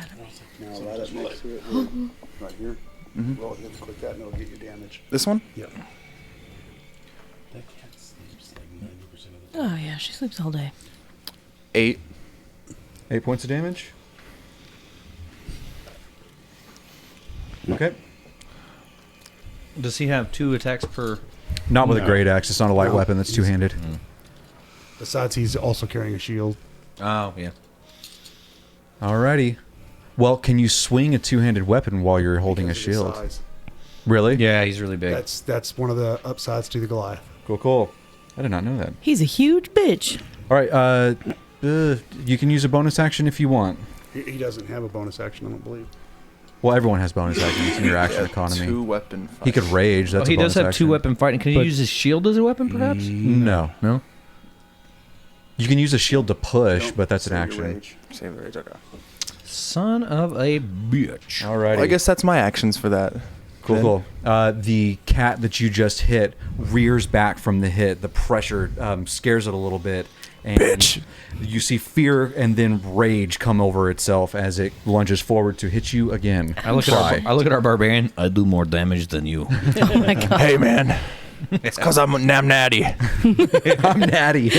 [SPEAKER 3] Now right up next to it, right here.
[SPEAKER 6] Mhm.
[SPEAKER 3] Roll, you have to click that, and it'll get you damage.
[SPEAKER 6] This one?
[SPEAKER 3] Yep.
[SPEAKER 4] That cat sleeps like 90% of the
[SPEAKER 2] Oh yeah, she sleeps all day.
[SPEAKER 6] 8.
[SPEAKER 5] 8 points of damage. Okay.
[SPEAKER 1] Does he have 2 attacks per?
[SPEAKER 5] Not with a
[SPEAKER 4] No.
[SPEAKER 5] great axe. It's not a light
[SPEAKER 3] No,
[SPEAKER 5] weapon. That's
[SPEAKER 3] he's-
[SPEAKER 5] two-handed.
[SPEAKER 3] Besides, he's also carrying a shield.
[SPEAKER 1] Oh, yeah.
[SPEAKER 5] Alrighty. Well, can you swing a two-handed weapon while you're holding a
[SPEAKER 3] because of his
[SPEAKER 5] shield?
[SPEAKER 3] size.
[SPEAKER 5] Really?
[SPEAKER 1] Yeah, he's really big.
[SPEAKER 3] That's one of the upsides to the Goliath.
[SPEAKER 5] Cool, cool. I did not know that.
[SPEAKER 2] He's a huge bitch.
[SPEAKER 5] All right. You can use a bonus action if you want.
[SPEAKER 3] He doesn't have a bonus action, I don't believe.
[SPEAKER 5] Well, everyone has bonus actions in your action economy.
[SPEAKER 6] 2 weapon.
[SPEAKER 5] He could rage. That's
[SPEAKER 1] he
[SPEAKER 5] a bonus
[SPEAKER 1] does have
[SPEAKER 5] action.
[SPEAKER 1] 2 weapon fighting. Can he use his shield as a weapon, perhaps?
[SPEAKER 5] No.
[SPEAKER 1] No.
[SPEAKER 5] You can use a shield to push, but that's an action.
[SPEAKER 6] Save the rage. Okay.
[SPEAKER 1] Son of a bitch.
[SPEAKER 5] Alrighty.
[SPEAKER 6] Well, I guess that's my actions for that.
[SPEAKER 5] Cool. The cat that you just hit rears back from the hit. The pressure scares it a little bit. And
[SPEAKER 6] Bitch.
[SPEAKER 5] You see fear and then rage come over itself as it lunges forward to hit you again.
[SPEAKER 1] I look at our barbarian. I do more damage than you.
[SPEAKER 2] Oh my god.
[SPEAKER 6] Hey, man. It's because I'm natty.
[SPEAKER 5] I'm natty.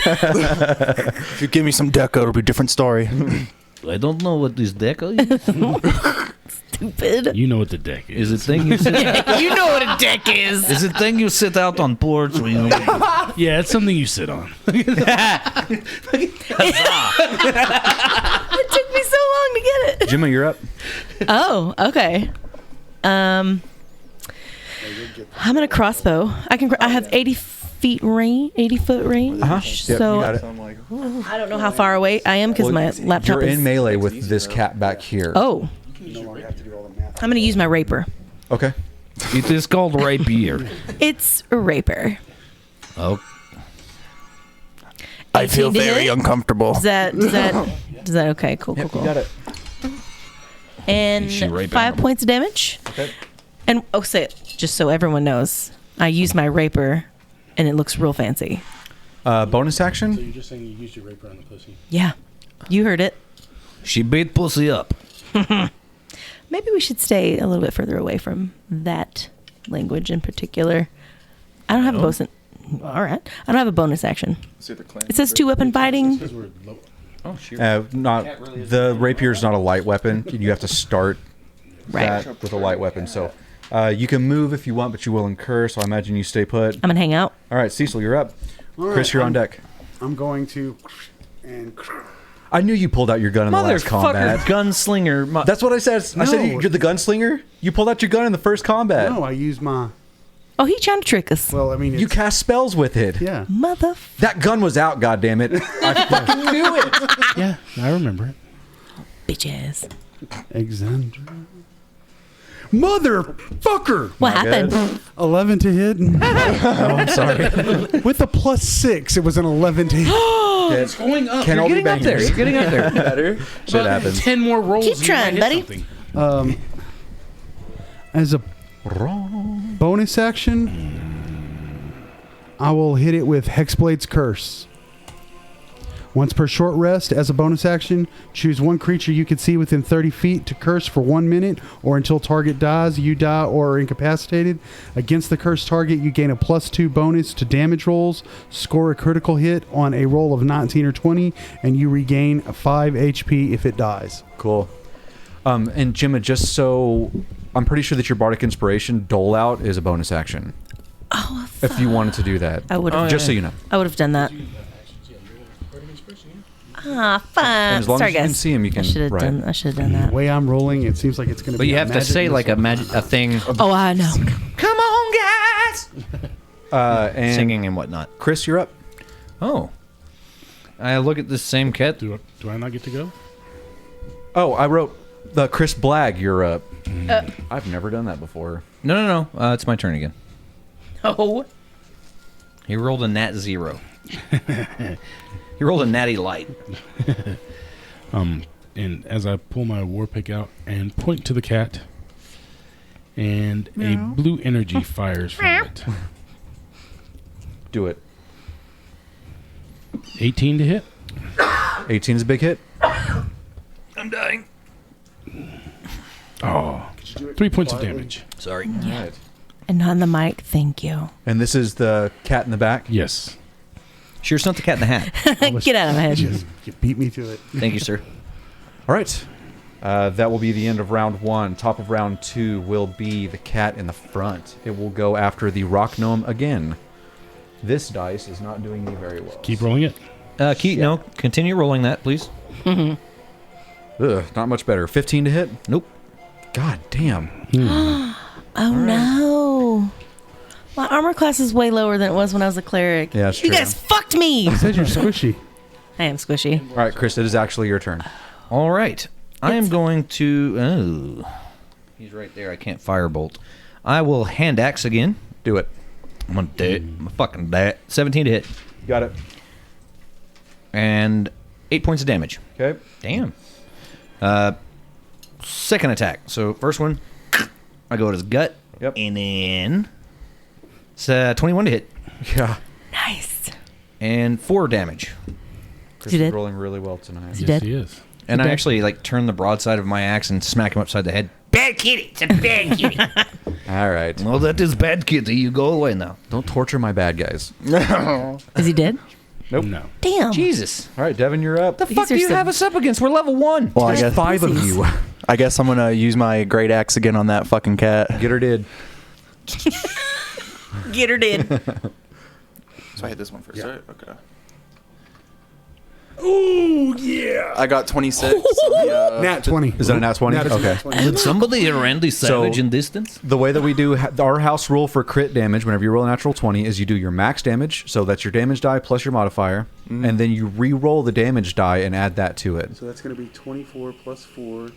[SPEAKER 6] If you give me some deco, it'll be a different story.
[SPEAKER 1] I don't know what this deco is.
[SPEAKER 2] Stupid.
[SPEAKER 4] You know what the deck is.
[SPEAKER 1] Is it thing you sit?
[SPEAKER 2] You know what a deck is.
[SPEAKER 1] Is it thing you sit out on porch? When you
[SPEAKER 4] Yeah, it's something you sit on.
[SPEAKER 2] It took me so long to get it.
[SPEAKER 5] Gemma, you're up.
[SPEAKER 2] Oh, okay. I'm gonna crossbow. I have 80 feet range, 80 foot range.
[SPEAKER 5] Yep,
[SPEAKER 2] So
[SPEAKER 5] you got it.
[SPEAKER 2] I don't know how far away I am because
[SPEAKER 5] Well,
[SPEAKER 2] my laptop
[SPEAKER 5] You're
[SPEAKER 2] is.
[SPEAKER 5] in melee with this cat back here.
[SPEAKER 2] Oh, I'm gonna use my rapier.
[SPEAKER 5] Okay.
[SPEAKER 1] it is called rapier.
[SPEAKER 2] It's a rapier.
[SPEAKER 1] Oh,
[SPEAKER 6] I feel
[SPEAKER 2] 18 to
[SPEAKER 6] very
[SPEAKER 2] hit?
[SPEAKER 6] uncomfortable.
[SPEAKER 2] Is that okay? Cool,
[SPEAKER 5] Yep,
[SPEAKER 2] cool,
[SPEAKER 5] you
[SPEAKER 2] cool.
[SPEAKER 5] got it.
[SPEAKER 2] And
[SPEAKER 1] She raping
[SPEAKER 2] 5
[SPEAKER 1] him.
[SPEAKER 2] points of damage.
[SPEAKER 5] Okay.
[SPEAKER 2] And say it just so everyone knows. I use my rapier, and it looks real fancy.
[SPEAKER 5] Bonus
[SPEAKER 4] So
[SPEAKER 5] action?
[SPEAKER 4] you're just saying you used your rapier on the pussy?
[SPEAKER 2] Yeah, you heard it.
[SPEAKER 1] she beat pussy up.
[SPEAKER 2] Maybe we should stay a little bit further away from that language in particular. I don't have a bonus. All right, I don't have a bonus action. It says 2 weapon fighting.
[SPEAKER 4] Because we're low.
[SPEAKER 1] Oh, she.
[SPEAKER 5] Not the rapier is not a light weapon. You have to start
[SPEAKER 2] Right.
[SPEAKER 5] that with a light weapon. So you can move if you want, but you will incur. So I imagine you stay put.
[SPEAKER 2] I'm gonna hang out.
[SPEAKER 5] All right, Cecil, you're up.
[SPEAKER 3] All right,
[SPEAKER 5] Chris, you're on deck.
[SPEAKER 3] I'm going to and
[SPEAKER 5] I knew you pulled out your gun in the last
[SPEAKER 1] Motherfucker,
[SPEAKER 5] combat.
[SPEAKER 1] gunslinger.
[SPEAKER 5] That's what I said. I said
[SPEAKER 3] No.
[SPEAKER 5] you're the gunslinger. You pulled out your gun in the first combat.
[SPEAKER 3] no, I use my.
[SPEAKER 2] Oh, he trying to trick us,
[SPEAKER 3] Well, I mean, it's,
[SPEAKER 5] You cast spells with it.
[SPEAKER 3] yeah.
[SPEAKER 2] mother.
[SPEAKER 5] That gun was out. God damn it! I fucking knew it.
[SPEAKER 4] Yeah, I remember it.
[SPEAKER 2] Bitch ass.
[SPEAKER 3] Alexandra. Motherfucker!
[SPEAKER 2] What happened?
[SPEAKER 3] 11 to hit.
[SPEAKER 5] Oh, I'm sorry.
[SPEAKER 3] With a +6, it was an 11 to hit.
[SPEAKER 5] It's
[SPEAKER 4] Going up.
[SPEAKER 5] Can all
[SPEAKER 1] You're
[SPEAKER 5] be
[SPEAKER 1] getting up there.
[SPEAKER 5] bangers.
[SPEAKER 1] You're getting up there.
[SPEAKER 6] Better.
[SPEAKER 5] Shit happens.
[SPEAKER 4] 10 more rolls.
[SPEAKER 2] Keep
[SPEAKER 4] and you might
[SPEAKER 2] trying,
[SPEAKER 4] hit
[SPEAKER 2] buddy.
[SPEAKER 4] something.
[SPEAKER 3] As a bonus action, I will hit it with Hexblade's Curse. Once per short rest, as a bonus action, choose one creature you can see within 30 feet to curse for 1 minute or until target dies, you die, or are incapacitated. Against the cursed target, you gain a +2 bonus to damage rolls, score a critical hit on a roll of 19 or 20, and you regain 5 HP if it dies.
[SPEAKER 5] Cool. And Gemma, just so I'm pretty sure that your bardic inspiration dole out is a bonus action.
[SPEAKER 2] Oh,
[SPEAKER 5] If you wanted to do that,
[SPEAKER 2] I would have.
[SPEAKER 5] just so you know.
[SPEAKER 2] I would have done that. Ah, fun.
[SPEAKER 5] And as long
[SPEAKER 2] Sorry,
[SPEAKER 5] as you
[SPEAKER 2] guys.
[SPEAKER 5] can see him, you can.
[SPEAKER 2] I should have
[SPEAKER 5] right.
[SPEAKER 2] done. I should have done that.
[SPEAKER 3] The way I'm rolling, it seems like it's going to be
[SPEAKER 1] But you
[SPEAKER 3] a
[SPEAKER 1] have to
[SPEAKER 3] magic
[SPEAKER 1] say like a
[SPEAKER 3] missile.
[SPEAKER 1] a thing.
[SPEAKER 2] Oh, I know.
[SPEAKER 1] Come on, guys!
[SPEAKER 5] And
[SPEAKER 1] Singing and whatnot.
[SPEAKER 5] Chris, you're up.
[SPEAKER 1] Oh. I look at this same cat.
[SPEAKER 4] Do I not get to go?
[SPEAKER 5] Oh, I wrote the Chris Blagg. You're up. I've never done that before.
[SPEAKER 1] No. It's my turn again.
[SPEAKER 2] Oh.
[SPEAKER 1] He rolled a nat 0. He rolled a natty light.
[SPEAKER 4] And as I pull my war pick out and point to the cat, and a blue energy fires from it.
[SPEAKER 5] Do it.
[SPEAKER 4] 18 to hit.
[SPEAKER 5] 18 is a big hit.
[SPEAKER 1] I'm dying.
[SPEAKER 4] Oh, 3 points of damage.
[SPEAKER 1] Sorry.
[SPEAKER 5] Right.
[SPEAKER 2] And on the mic, thank you.
[SPEAKER 5] And this is the cat in the back.
[SPEAKER 4] Yes.
[SPEAKER 1] Sure, it's not the cat in the hat.
[SPEAKER 2] Get out of my head.
[SPEAKER 3] Just you beat me to it.
[SPEAKER 1] Thank you, sir.
[SPEAKER 5] All right. That will be the end of round 1. Top of round 2 will be the cat in the front. It will go after the rock gnome again. This dice is not doing me very well.
[SPEAKER 4] Keep rolling it.
[SPEAKER 1] No, continue rolling that, please.
[SPEAKER 5] Ugh, not much better. 15 to hit?
[SPEAKER 1] Nope.
[SPEAKER 5] God damn.
[SPEAKER 2] Oh no. My armor class is way lower than it was when I was a cleric.
[SPEAKER 5] Yeah, that's
[SPEAKER 2] You
[SPEAKER 5] true.
[SPEAKER 2] guys fucked me.
[SPEAKER 3] It says you're squishy.
[SPEAKER 2] I am squishy.
[SPEAKER 5] All right, Chris, it is actually your turn.
[SPEAKER 1] All right. I am going to... Oh. He's right there. I can't firebolt. I will hand axe again.
[SPEAKER 5] Do it.
[SPEAKER 1] I'm gonna do it. I'm gonna fucking do it. 17 to hit.
[SPEAKER 5] Got it.
[SPEAKER 1] And 8 points of damage.
[SPEAKER 5] Okay.
[SPEAKER 1] Damn. Second attack. So first one, I go at his gut.
[SPEAKER 5] Yep.
[SPEAKER 1] And then it's 21 to hit.
[SPEAKER 5] Yeah.
[SPEAKER 2] Nice.
[SPEAKER 1] And 4 damage.
[SPEAKER 5] Chris
[SPEAKER 2] You
[SPEAKER 5] is
[SPEAKER 2] did?
[SPEAKER 5] rolling really well tonight.
[SPEAKER 2] You
[SPEAKER 4] Yes,
[SPEAKER 2] dead?
[SPEAKER 4] he is.
[SPEAKER 1] And I
[SPEAKER 2] Okay.
[SPEAKER 1] actually like turn the broadside of my axe and smack him upside the head. Bad kitty. It's a bad kitty.
[SPEAKER 5] All right.
[SPEAKER 1] Well, that is bad kitty. You go away now.
[SPEAKER 5] Don't torture my bad guys.
[SPEAKER 2] Is he dead?
[SPEAKER 5] Nope.
[SPEAKER 4] No.
[SPEAKER 2] Damn.
[SPEAKER 1] Jesus.
[SPEAKER 5] All right, Devin, you're up.
[SPEAKER 1] The fuck
[SPEAKER 2] are
[SPEAKER 1] do you
[SPEAKER 2] some-
[SPEAKER 1] have us up against? We're level 1.
[SPEAKER 6] Well, I
[SPEAKER 5] There's
[SPEAKER 6] guess
[SPEAKER 5] 5 of
[SPEAKER 2] pussies.
[SPEAKER 5] you.
[SPEAKER 6] I guess I'm gonna use my great axe again on that fucking cat.
[SPEAKER 5] Get her did.
[SPEAKER 2] Get her dead.
[SPEAKER 6] So I hit this one first, right? Okay.
[SPEAKER 4] Oh yeah.
[SPEAKER 6] I got 26. on the,
[SPEAKER 3] Nat 20.
[SPEAKER 5] Is that a nat 20?
[SPEAKER 3] Nat
[SPEAKER 5] Okay.
[SPEAKER 3] 20.
[SPEAKER 7] Did somebody hear Randy Savage
[SPEAKER 5] So-
[SPEAKER 7] in distance?
[SPEAKER 5] The way that we do our house rule for crit damage, whenever you roll a natural 20, is you do your max damage, so that's your damage die plus your modifier, and then you re-roll the damage die and add that to it.
[SPEAKER 3] So that's going to be 24 plus 4,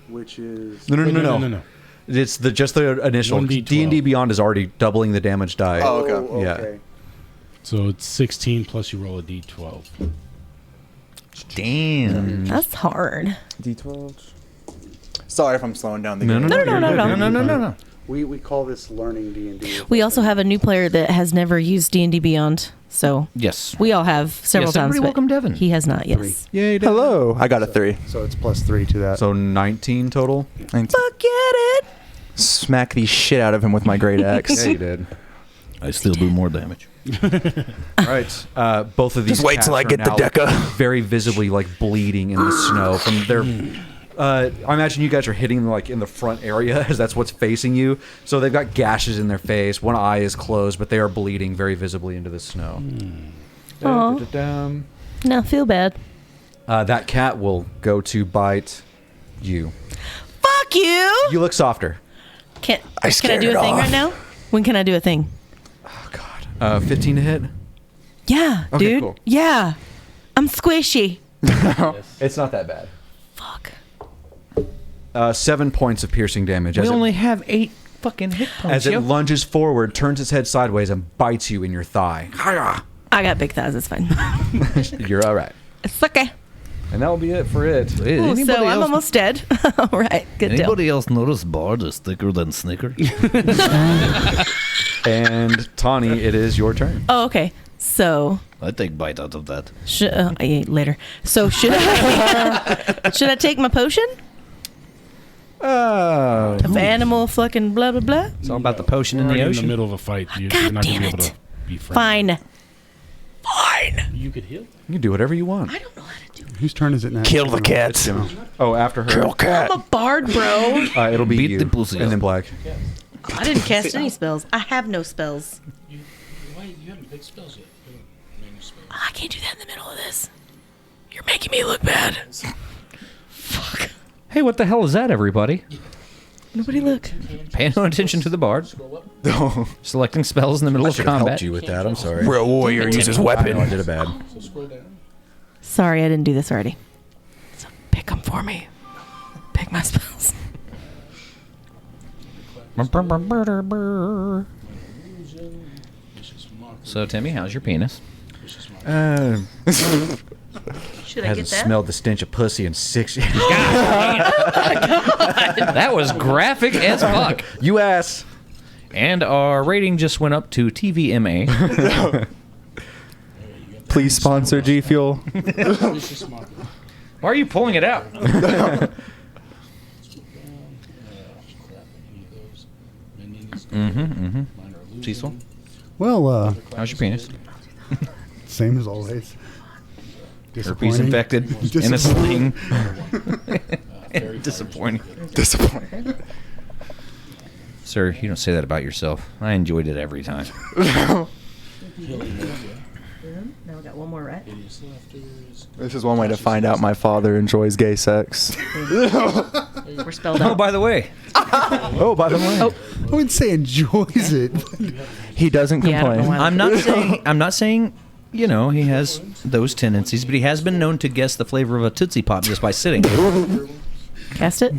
[SPEAKER 3] which is...
[SPEAKER 5] No. It's just the initial.
[SPEAKER 4] 1d12.
[SPEAKER 5] D&D Beyond is already doubling the damage die.
[SPEAKER 6] Oh, okay.
[SPEAKER 5] Yeah.
[SPEAKER 4] So it's 16 plus you roll a d12.
[SPEAKER 1] Damn.
[SPEAKER 2] That's hard.
[SPEAKER 6] D12. Sorry if I'm slowing down the
[SPEAKER 5] No,
[SPEAKER 6] game.
[SPEAKER 5] no,
[SPEAKER 2] No, no, no, no,
[SPEAKER 1] No, no, no, no.
[SPEAKER 3] We call this learning D&D.
[SPEAKER 2] We also have a new player that has never used D&D Beyond, so
[SPEAKER 1] Yes.
[SPEAKER 2] we all have several
[SPEAKER 1] Yes,
[SPEAKER 2] times.
[SPEAKER 1] everybody
[SPEAKER 2] but
[SPEAKER 1] welcome Devin.
[SPEAKER 2] He has not. Yes.
[SPEAKER 5] Yay, Devin.
[SPEAKER 6] Hello. I got a 3.
[SPEAKER 3] So it's plus 3 to that.
[SPEAKER 5] So 19 total?
[SPEAKER 2] Fuck get it.
[SPEAKER 6] Smack the shit out of him with my great axe.
[SPEAKER 5] Yeah, you did.
[SPEAKER 7] I still do more damage.
[SPEAKER 5] All right. Both of these
[SPEAKER 6] Just wait till
[SPEAKER 5] cats
[SPEAKER 6] I get
[SPEAKER 5] are
[SPEAKER 6] the
[SPEAKER 5] now
[SPEAKER 6] deca.
[SPEAKER 5] very visibly like bleeding in the snow from their. I imagine you guys are hitting like in the front area as that's what's facing you. So they've got gashes in their face. One eye is closed, but they are bleeding very visibly into the snow.
[SPEAKER 2] Aw.
[SPEAKER 5] Da-da-da-dum.
[SPEAKER 2] No, feel bad.
[SPEAKER 5] That cat will go to bite you.
[SPEAKER 2] Fuck you.
[SPEAKER 5] You look softer.
[SPEAKER 2] Can
[SPEAKER 6] I
[SPEAKER 2] I
[SPEAKER 6] scared
[SPEAKER 2] do
[SPEAKER 6] it
[SPEAKER 2] a thing
[SPEAKER 6] off.
[SPEAKER 2] right now? When can I do a thing?
[SPEAKER 5] Oh God. 15 to hit.
[SPEAKER 2] Yeah,
[SPEAKER 5] Okay,
[SPEAKER 2] dude.
[SPEAKER 5] cool.
[SPEAKER 2] Yeah. I'm squishy.
[SPEAKER 5] It's not that bad.
[SPEAKER 2] Fuck.
[SPEAKER 5] 7 points of piercing damage.
[SPEAKER 1] We
[SPEAKER 5] As
[SPEAKER 1] only
[SPEAKER 5] it,
[SPEAKER 1] have 8 fucking hit points.
[SPEAKER 5] as it
[SPEAKER 1] yo.
[SPEAKER 5] lunges forward, turns its head sideways, and bites you in your thigh.
[SPEAKER 2] I got big thighs. It's fine.
[SPEAKER 5] You're all right.
[SPEAKER 2] It's okay.
[SPEAKER 5] And that'll be it for it.
[SPEAKER 1] Hey,
[SPEAKER 2] Ooh,
[SPEAKER 1] anybody
[SPEAKER 2] so I'm
[SPEAKER 1] else-
[SPEAKER 2] almost dead. All right. Good deal.
[SPEAKER 7] Anybody else notice Bard is thicker than Snicker?
[SPEAKER 5] And Tawny, it is your turn.
[SPEAKER 2] Oh, okay. So
[SPEAKER 7] I take bite out of that.
[SPEAKER 2] later. So should I should I take my potion of animal fucking blah blah blah?
[SPEAKER 1] It's all about the potion in
[SPEAKER 4] We're
[SPEAKER 1] the
[SPEAKER 4] already
[SPEAKER 1] ocean.
[SPEAKER 4] in the middle of a fight. You're
[SPEAKER 2] God
[SPEAKER 4] not going to
[SPEAKER 2] damn
[SPEAKER 4] be able
[SPEAKER 2] it.
[SPEAKER 4] to be friendly.
[SPEAKER 2] Fine.
[SPEAKER 4] You could heal.
[SPEAKER 5] You can do whatever you want.
[SPEAKER 2] I don't know how to do it.
[SPEAKER 3] Whose turn is it now?
[SPEAKER 6] Kill the cats.
[SPEAKER 5] Oh, after her,
[SPEAKER 6] Kill cat.
[SPEAKER 2] I'm a bard, bro.
[SPEAKER 5] it'll be
[SPEAKER 7] Beat
[SPEAKER 5] you,
[SPEAKER 7] the pussy
[SPEAKER 5] and
[SPEAKER 7] up.
[SPEAKER 5] then Black.
[SPEAKER 2] I didn't cast any spells. I have no spells.
[SPEAKER 4] You haven't picked spells yet. You haven't named your spells.
[SPEAKER 2] I can't do that in the middle of this. You're making me look bad.
[SPEAKER 1] Hey, what the hell is that, everybody?
[SPEAKER 2] Nobody look.
[SPEAKER 1] Pay no attention to the bard.
[SPEAKER 6] No.
[SPEAKER 1] Selecting spells in the middle of combat.
[SPEAKER 5] with that. I'm sorry.
[SPEAKER 6] Real warrior uses
[SPEAKER 5] I
[SPEAKER 6] weapon.
[SPEAKER 5] know I did it bad.
[SPEAKER 4] So scroll down.
[SPEAKER 2] Sorry, I didn't do this already. So pick them for me. Pick my spells.
[SPEAKER 1] So, Timmy, how's your penis?
[SPEAKER 2] Should I
[SPEAKER 5] Hasn't
[SPEAKER 2] get that?
[SPEAKER 5] smelled the stench of pussy in 6 years.
[SPEAKER 1] That was graphic as fuck.
[SPEAKER 5] You ass.
[SPEAKER 1] And our rating just went up to TVMA.
[SPEAKER 6] Please sponsor G Fuel.
[SPEAKER 1] Why are you pulling it out? Cecil,
[SPEAKER 3] Well,
[SPEAKER 1] how's your penis?
[SPEAKER 3] same as always.
[SPEAKER 1] Herpes
[SPEAKER 3] Disappointing.
[SPEAKER 1] infected in a sling. Disappointing.
[SPEAKER 6] Disappointing.
[SPEAKER 1] Sir, you don't say that about yourself. I enjoyed it every time.
[SPEAKER 2] Now we got one more, right?
[SPEAKER 6] This is one way to find out my father enjoys gay sex.
[SPEAKER 2] We're spelled
[SPEAKER 1] Oh,
[SPEAKER 2] out.
[SPEAKER 1] by the way,
[SPEAKER 5] Oh, by the way.
[SPEAKER 2] Oh.
[SPEAKER 3] I wouldn't say enjoys it.
[SPEAKER 6] He doesn't
[SPEAKER 2] Yeah, I don't know
[SPEAKER 6] complain.
[SPEAKER 2] why.
[SPEAKER 1] I'm not saying, you know, he has those tendencies, but he has been known to guess the flavor of a Tootsie Pop just by sitting.
[SPEAKER 2] Cast it.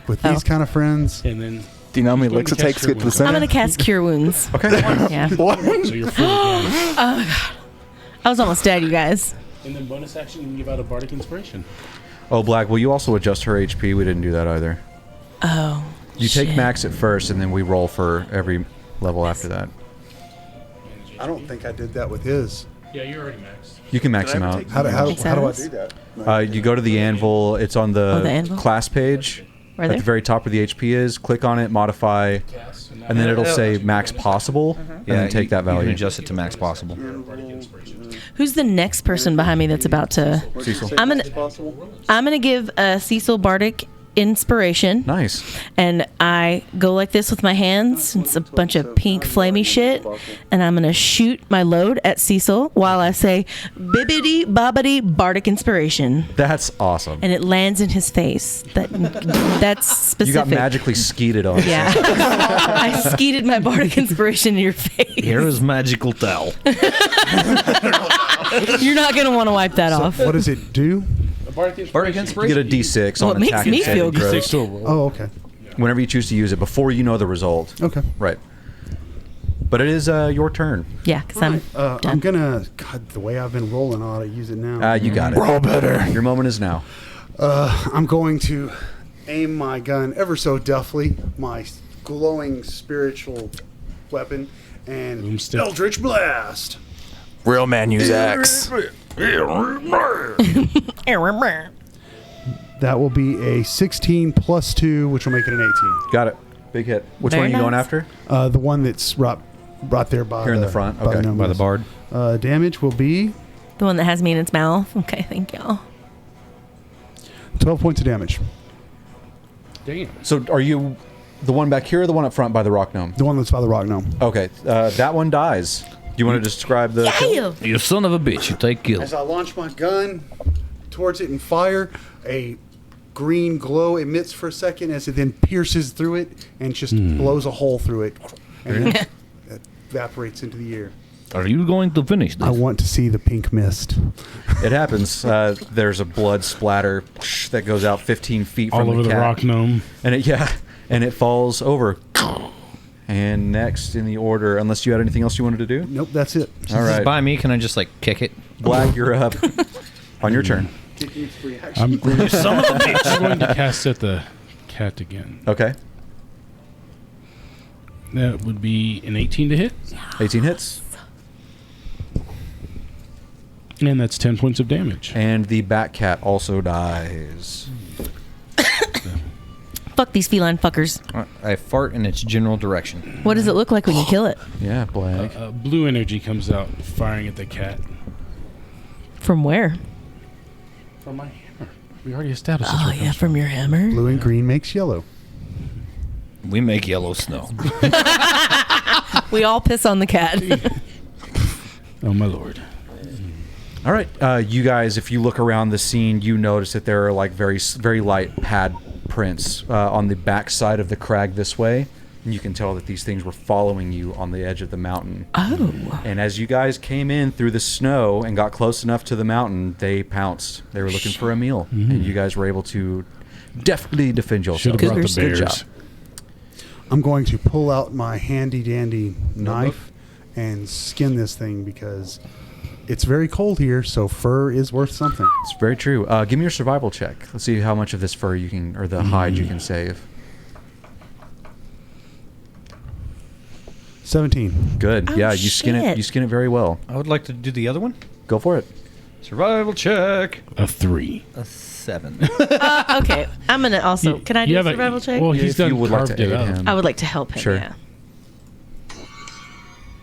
[SPEAKER 3] with these kind of friends.
[SPEAKER 4] And then
[SPEAKER 6] Do you know how many
[SPEAKER 4] Go
[SPEAKER 6] licks it
[SPEAKER 4] and
[SPEAKER 6] takes to
[SPEAKER 4] cast
[SPEAKER 6] get to the
[SPEAKER 4] your
[SPEAKER 6] center?
[SPEAKER 2] I'm gonna cast Cure Wounds.
[SPEAKER 5] Okay.
[SPEAKER 2] Yeah.
[SPEAKER 6] What?
[SPEAKER 4] so you're full again.
[SPEAKER 2] I was almost dead, you guys.
[SPEAKER 4] And then bonus action, you can give out a bardic inspiration.
[SPEAKER 5] Oh, Black, will you also adjust her HP? We didn't do that either.
[SPEAKER 2] Oh.
[SPEAKER 5] You take
[SPEAKER 2] shit.
[SPEAKER 5] max at first, and then we roll for every level after that.
[SPEAKER 3] I don't think I did that with his.
[SPEAKER 4] Yeah, you're already maxed.
[SPEAKER 5] You can max him out.
[SPEAKER 3] How do I
[SPEAKER 2] Makes
[SPEAKER 3] do
[SPEAKER 2] sense.
[SPEAKER 3] that?
[SPEAKER 5] You go to the anvil. It's on
[SPEAKER 2] Oh, the
[SPEAKER 5] the
[SPEAKER 2] anvil?
[SPEAKER 5] class page.
[SPEAKER 2] Right
[SPEAKER 5] At
[SPEAKER 2] there?
[SPEAKER 5] the very top where the HP is. Click on it, modify, and then it'll say max possible, and then take that
[SPEAKER 1] You
[SPEAKER 5] value.
[SPEAKER 1] can adjust it to max possible.
[SPEAKER 2] Who's the next person behind me that's about to?
[SPEAKER 5] Cecil.
[SPEAKER 2] I'm gonna give Cecil Bardic inspiration,
[SPEAKER 5] Nice.
[SPEAKER 2] and I go like this with my hands. It's a bunch of pink flamey shit, and I'm gonna shoot my load at Cecil while I say bibbidi bobbidi Bardic inspiration,
[SPEAKER 5] That's awesome.
[SPEAKER 2] and it lands in his face. That's specific.
[SPEAKER 5] You got magically skeeted on.
[SPEAKER 2] Yeah, I skeeted my Bardic inspiration in your face.
[SPEAKER 7] Here is magical towel.
[SPEAKER 2] You're not gonna want to wipe that off.
[SPEAKER 3] What does it do?
[SPEAKER 1] Bardic
[SPEAKER 5] You get
[SPEAKER 1] inspiration.
[SPEAKER 5] a D6
[SPEAKER 2] Well,
[SPEAKER 5] on
[SPEAKER 2] it makes
[SPEAKER 5] attack
[SPEAKER 2] me
[SPEAKER 5] and
[SPEAKER 2] feel
[SPEAKER 5] saving
[SPEAKER 2] good.
[SPEAKER 5] throws
[SPEAKER 4] To a roll.
[SPEAKER 3] Oh, okay.
[SPEAKER 5] whenever you choose to use it before you know the result.
[SPEAKER 3] Okay.
[SPEAKER 5] Right. But it is your turn.
[SPEAKER 2] Yeah, because I'm
[SPEAKER 3] I'm
[SPEAKER 2] done.
[SPEAKER 3] gonna. God, the way I've been rolling, I ought to use it now.
[SPEAKER 5] You got it.
[SPEAKER 6] Roll better.
[SPEAKER 5] Your moment is now.
[SPEAKER 3] I'm going to aim my gun ever so deftly, my glowing spiritual weapon, and
[SPEAKER 4] Boomstick.
[SPEAKER 3] Eldritch Blast.
[SPEAKER 6] Real man use axe.
[SPEAKER 3] That will be a 16 plus 2, which will make it an 18.
[SPEAKER 5] Got it. Big hit. Which
[SPEAKER 2] Very
[SPEAKER 5] one are you going
[SPEAKER 2] nice.
[SPEAKER 5] after?
[SPEAKER 3] The one that's right there by
[SPEAKER 5] Here in the front, okay.
[SPEAKER 3] gnome
[SPEAKER 1] By the
[SPEAKER 3] is.
[SPEAKER 1] bard.
[SPEAKER 3] Damage will be
[SPEAKER 2] The one that has me in its mouth. Okay, thank y'all.
[SPEAKER 3] 12 points of damage.
[SPEAKER 4] Damn.
[SPEAKER 5] So are you the one back here or the one up front by the rock gnome?
[SPEAKER 3] The one that's by the rock gnome.
[SPEAKER 5] Okay. That one dies. Do you want to describe the kill?
[SPEAKER 7] You son of a bitch. You take kills.
[SPEAKER 3] As I launch my gun towards it and fire, a green glow emits for a second as it then pierces through it and just blows a hole through it. And then it evaporates into the air.
[SPEAKER 7] Are you going to finish this?
[SPEAKER 3] I want to see the pink mist.
[SPEAKER 5] It happens. There's a blood splatter that goes out 15 feet from
[SPEAKER 4] All over
[SPEAKER 5] the
[SPEAKER 4] the
[SPEAKER 5] cat.
[SPEAKER 4] rock gnome.
[SPEAKER 5] And it falls over. And next in the order, unless you had anything else you wanted to do?
[SPEAKER 3] Nope, that's it.
[SPEAKER 5] All
[SPEAKER 1] Is this
[SPEAKER 5] right.
[SPEAKER 1] by me? Can I just like kick it?
[SPEAKER 5] Black, you're up. On your turn.
[SPEAKER 4] I'm going to cast at the cat again.
[SPEAKER 5] Okay.
[SPEAKER 4] That would be an 18 to hit,
[SPEAKER 5] 18 hits.
[SPEAKER 4] and that's 10 points of damage.
[SPEAKER 5] And the bat cat also dies.
[SPEAKER 2] Fuck these feline fuckers.
[SPEAKER 1] I fart in its general direction.
[SPEAKER 2] What does it look like when you kill it?
[SPEAKER 5] Yeah, Black.
[SPEAKER 4] Blue energy comes out, firing at the cat.
[SPEAKER 2] From where?
[SPEAKER 4] From my hammer. We already established this.
[SPEAKER 2] Oh yeah, from your hammer.
[SPEAKER 3] Blue and green makes yellow.
[SPEAKER 7] We make yellow snow.
[SPEAKER 2] We all piss on the cat.
[SPEAKER 4] Oh my lord.
[SPEAKER 5] All right, you guys, if you look around the scene, you notice that there are like very, very light pad prints on the back side of the crag this way. And you can tell that these things were following you on the edge of the mountain.
[SPEAKER 2] Oh.
[SPEAKER 5] And as you guys came in through the snow and got close enough to the mountain, they pounced. They were looking for a meal. And you guys were able to definitely defend
[SPEAKER 4] Should
[SPEAKER 5] yourselves.
[SPEAKER 4] have brought the
[SPEAKER 2] Cougars.
[SPEAKER 5] Good
[SPEAKER 4] bears.
[SPEAKER 5] job.
[SPEAKER 3] I'm going to pull out my handy dandy knife and skin this thing because it's very cold here, so fur is worth something.
[SPEAKER 5] It's very true. Give me your survival check. Let's see how much of this fur you can, or the hide you can save.
[SPEAKER 3] 17.
[SPEAKER 5] Good.
[SPEAKER 2] Oh,
[SPEAKER 5] Yeah, you skin it.
[SPEAKER 2] shit.
[SPEAKER 5] You skin it very well.
[SPEAKER 1] I would like to do the other one.
[SPEAKER 5] Go for it.
[SPEAKER 1] Survival check.
[SPEAKER 4] A 3.
[SPEAKER 1] A 7.
[SPEAKER 2] Okay, I'm gonna also. Can I do a survival check?
[SPEAKER 4] Well, he's
[SPEAKER 5] If
[SPEAKER 4] done
[SPEAKER 5] you would like
[SPEAKER 4] carved
[SPEAKER 5] to
[SPEAKER 4] it
[SPEAKER 5] aid
[SPEAKER 4] up.
[SPEAKER 5] him.
[SPEAKER 2] I would like to help him.
[SPEAKER 5] Sure.
[SPEAKER 2] Yeah.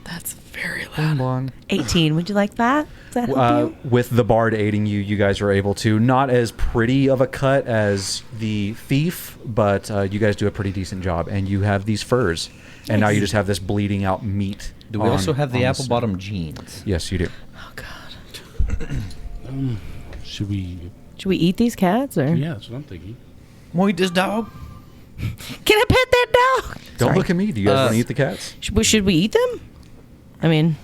[SPEAKER 2] That's very
[SPEAKER 5] Bing
[SPEAKER 2] loud.
[SPEAKER 5] bong.
[SPEAKER 2] 18. Would you like that? Does that help you?
[SPEAKER 5] With the bard aiding you, you guys are able to, not as pretty of a cut as the thief, but you guys do a pretty decent job. And you have these furs. And now you just have this bleeding out meat.
[SPEAKER 1] Do we also have the
[SPEAKER 5] on
[SPEAKER 1] apple bottom jeans?
[SPEAKER 5] Yes, you do.
[SPEAKER 2] Oh God.
[SPEAKER 4] Should we?
[SPEAKER 2] Should we eat these cats or?
[SPEAKER 4] Yeah, that's what I'm thinking.
[SPEAKER 1] Moit this dog.
[SPEAKER 2] Can I pet that dog?
[SPEAKER 5] Don't
[SPEAKER 2] Sorry.
[SPEAKER 5] look at me. Do you guys want to eat the cats?
[SPEAKER 2] Should we eat them? I mean,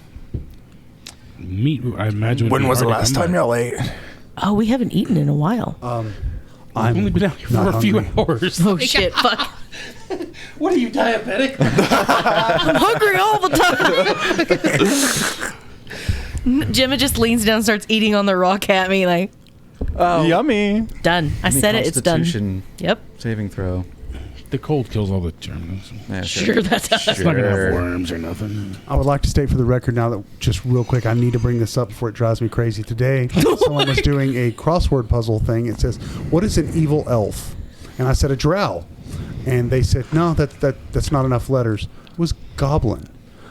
[SPEAKER 4] Meat, I imagine. would
[SPEAKER 6] When
[SPEAKER 4] be
[SPEAKER 6] was the
[SPEAKER 4] hard to
[SPEAKER 6] last
[SPEAKER 4] come
[SPEAKER 6] time
[SPEAKER 4] by.
[SPEAKER 6] y'all ate?
[SPEAKER 2] oh, we haven't eaten in a while.
[SPEAKER 3] I'm
[SPEAKER 4] I've only been out here for
[SPEAKER 3] not
[SPEAKER 4] a few
[SPEAKER 3] hungry.
[SPEAKER 4] hours.
[SPEAKER 2] Oh shit! Fuck!
[SPEAKER 1] What are you, diabetic?
[SPEAKER 2] I'm hungry all the time. Gemma just leans down, and starts eating on the raw cat meat. Like,
[SPEAKER 6] Yummy.
[SPEAKER 2] done. I said it. It's done.
[SPEAKER 5] Constitution
[SPEAKER 2] Yep.
[SPEAKER 5] saving throw.
[SPEAKER 4] The cold kills all the germs.
[SPEAKER 5] Yeah,
[SPEAKER 2] Sure, that's
[SPEAKER 4] It's not gonna have worms or nothing.
[SPEAKER 3] I would like to state for the record now that just real quick, I need to bring this up before it drives me crazy. Today, someone was doing a crossword puzzle thing. It says, "What is an evil elf?" And I said, "A drow." And they said, "No, that's not enough letters." It was goblin.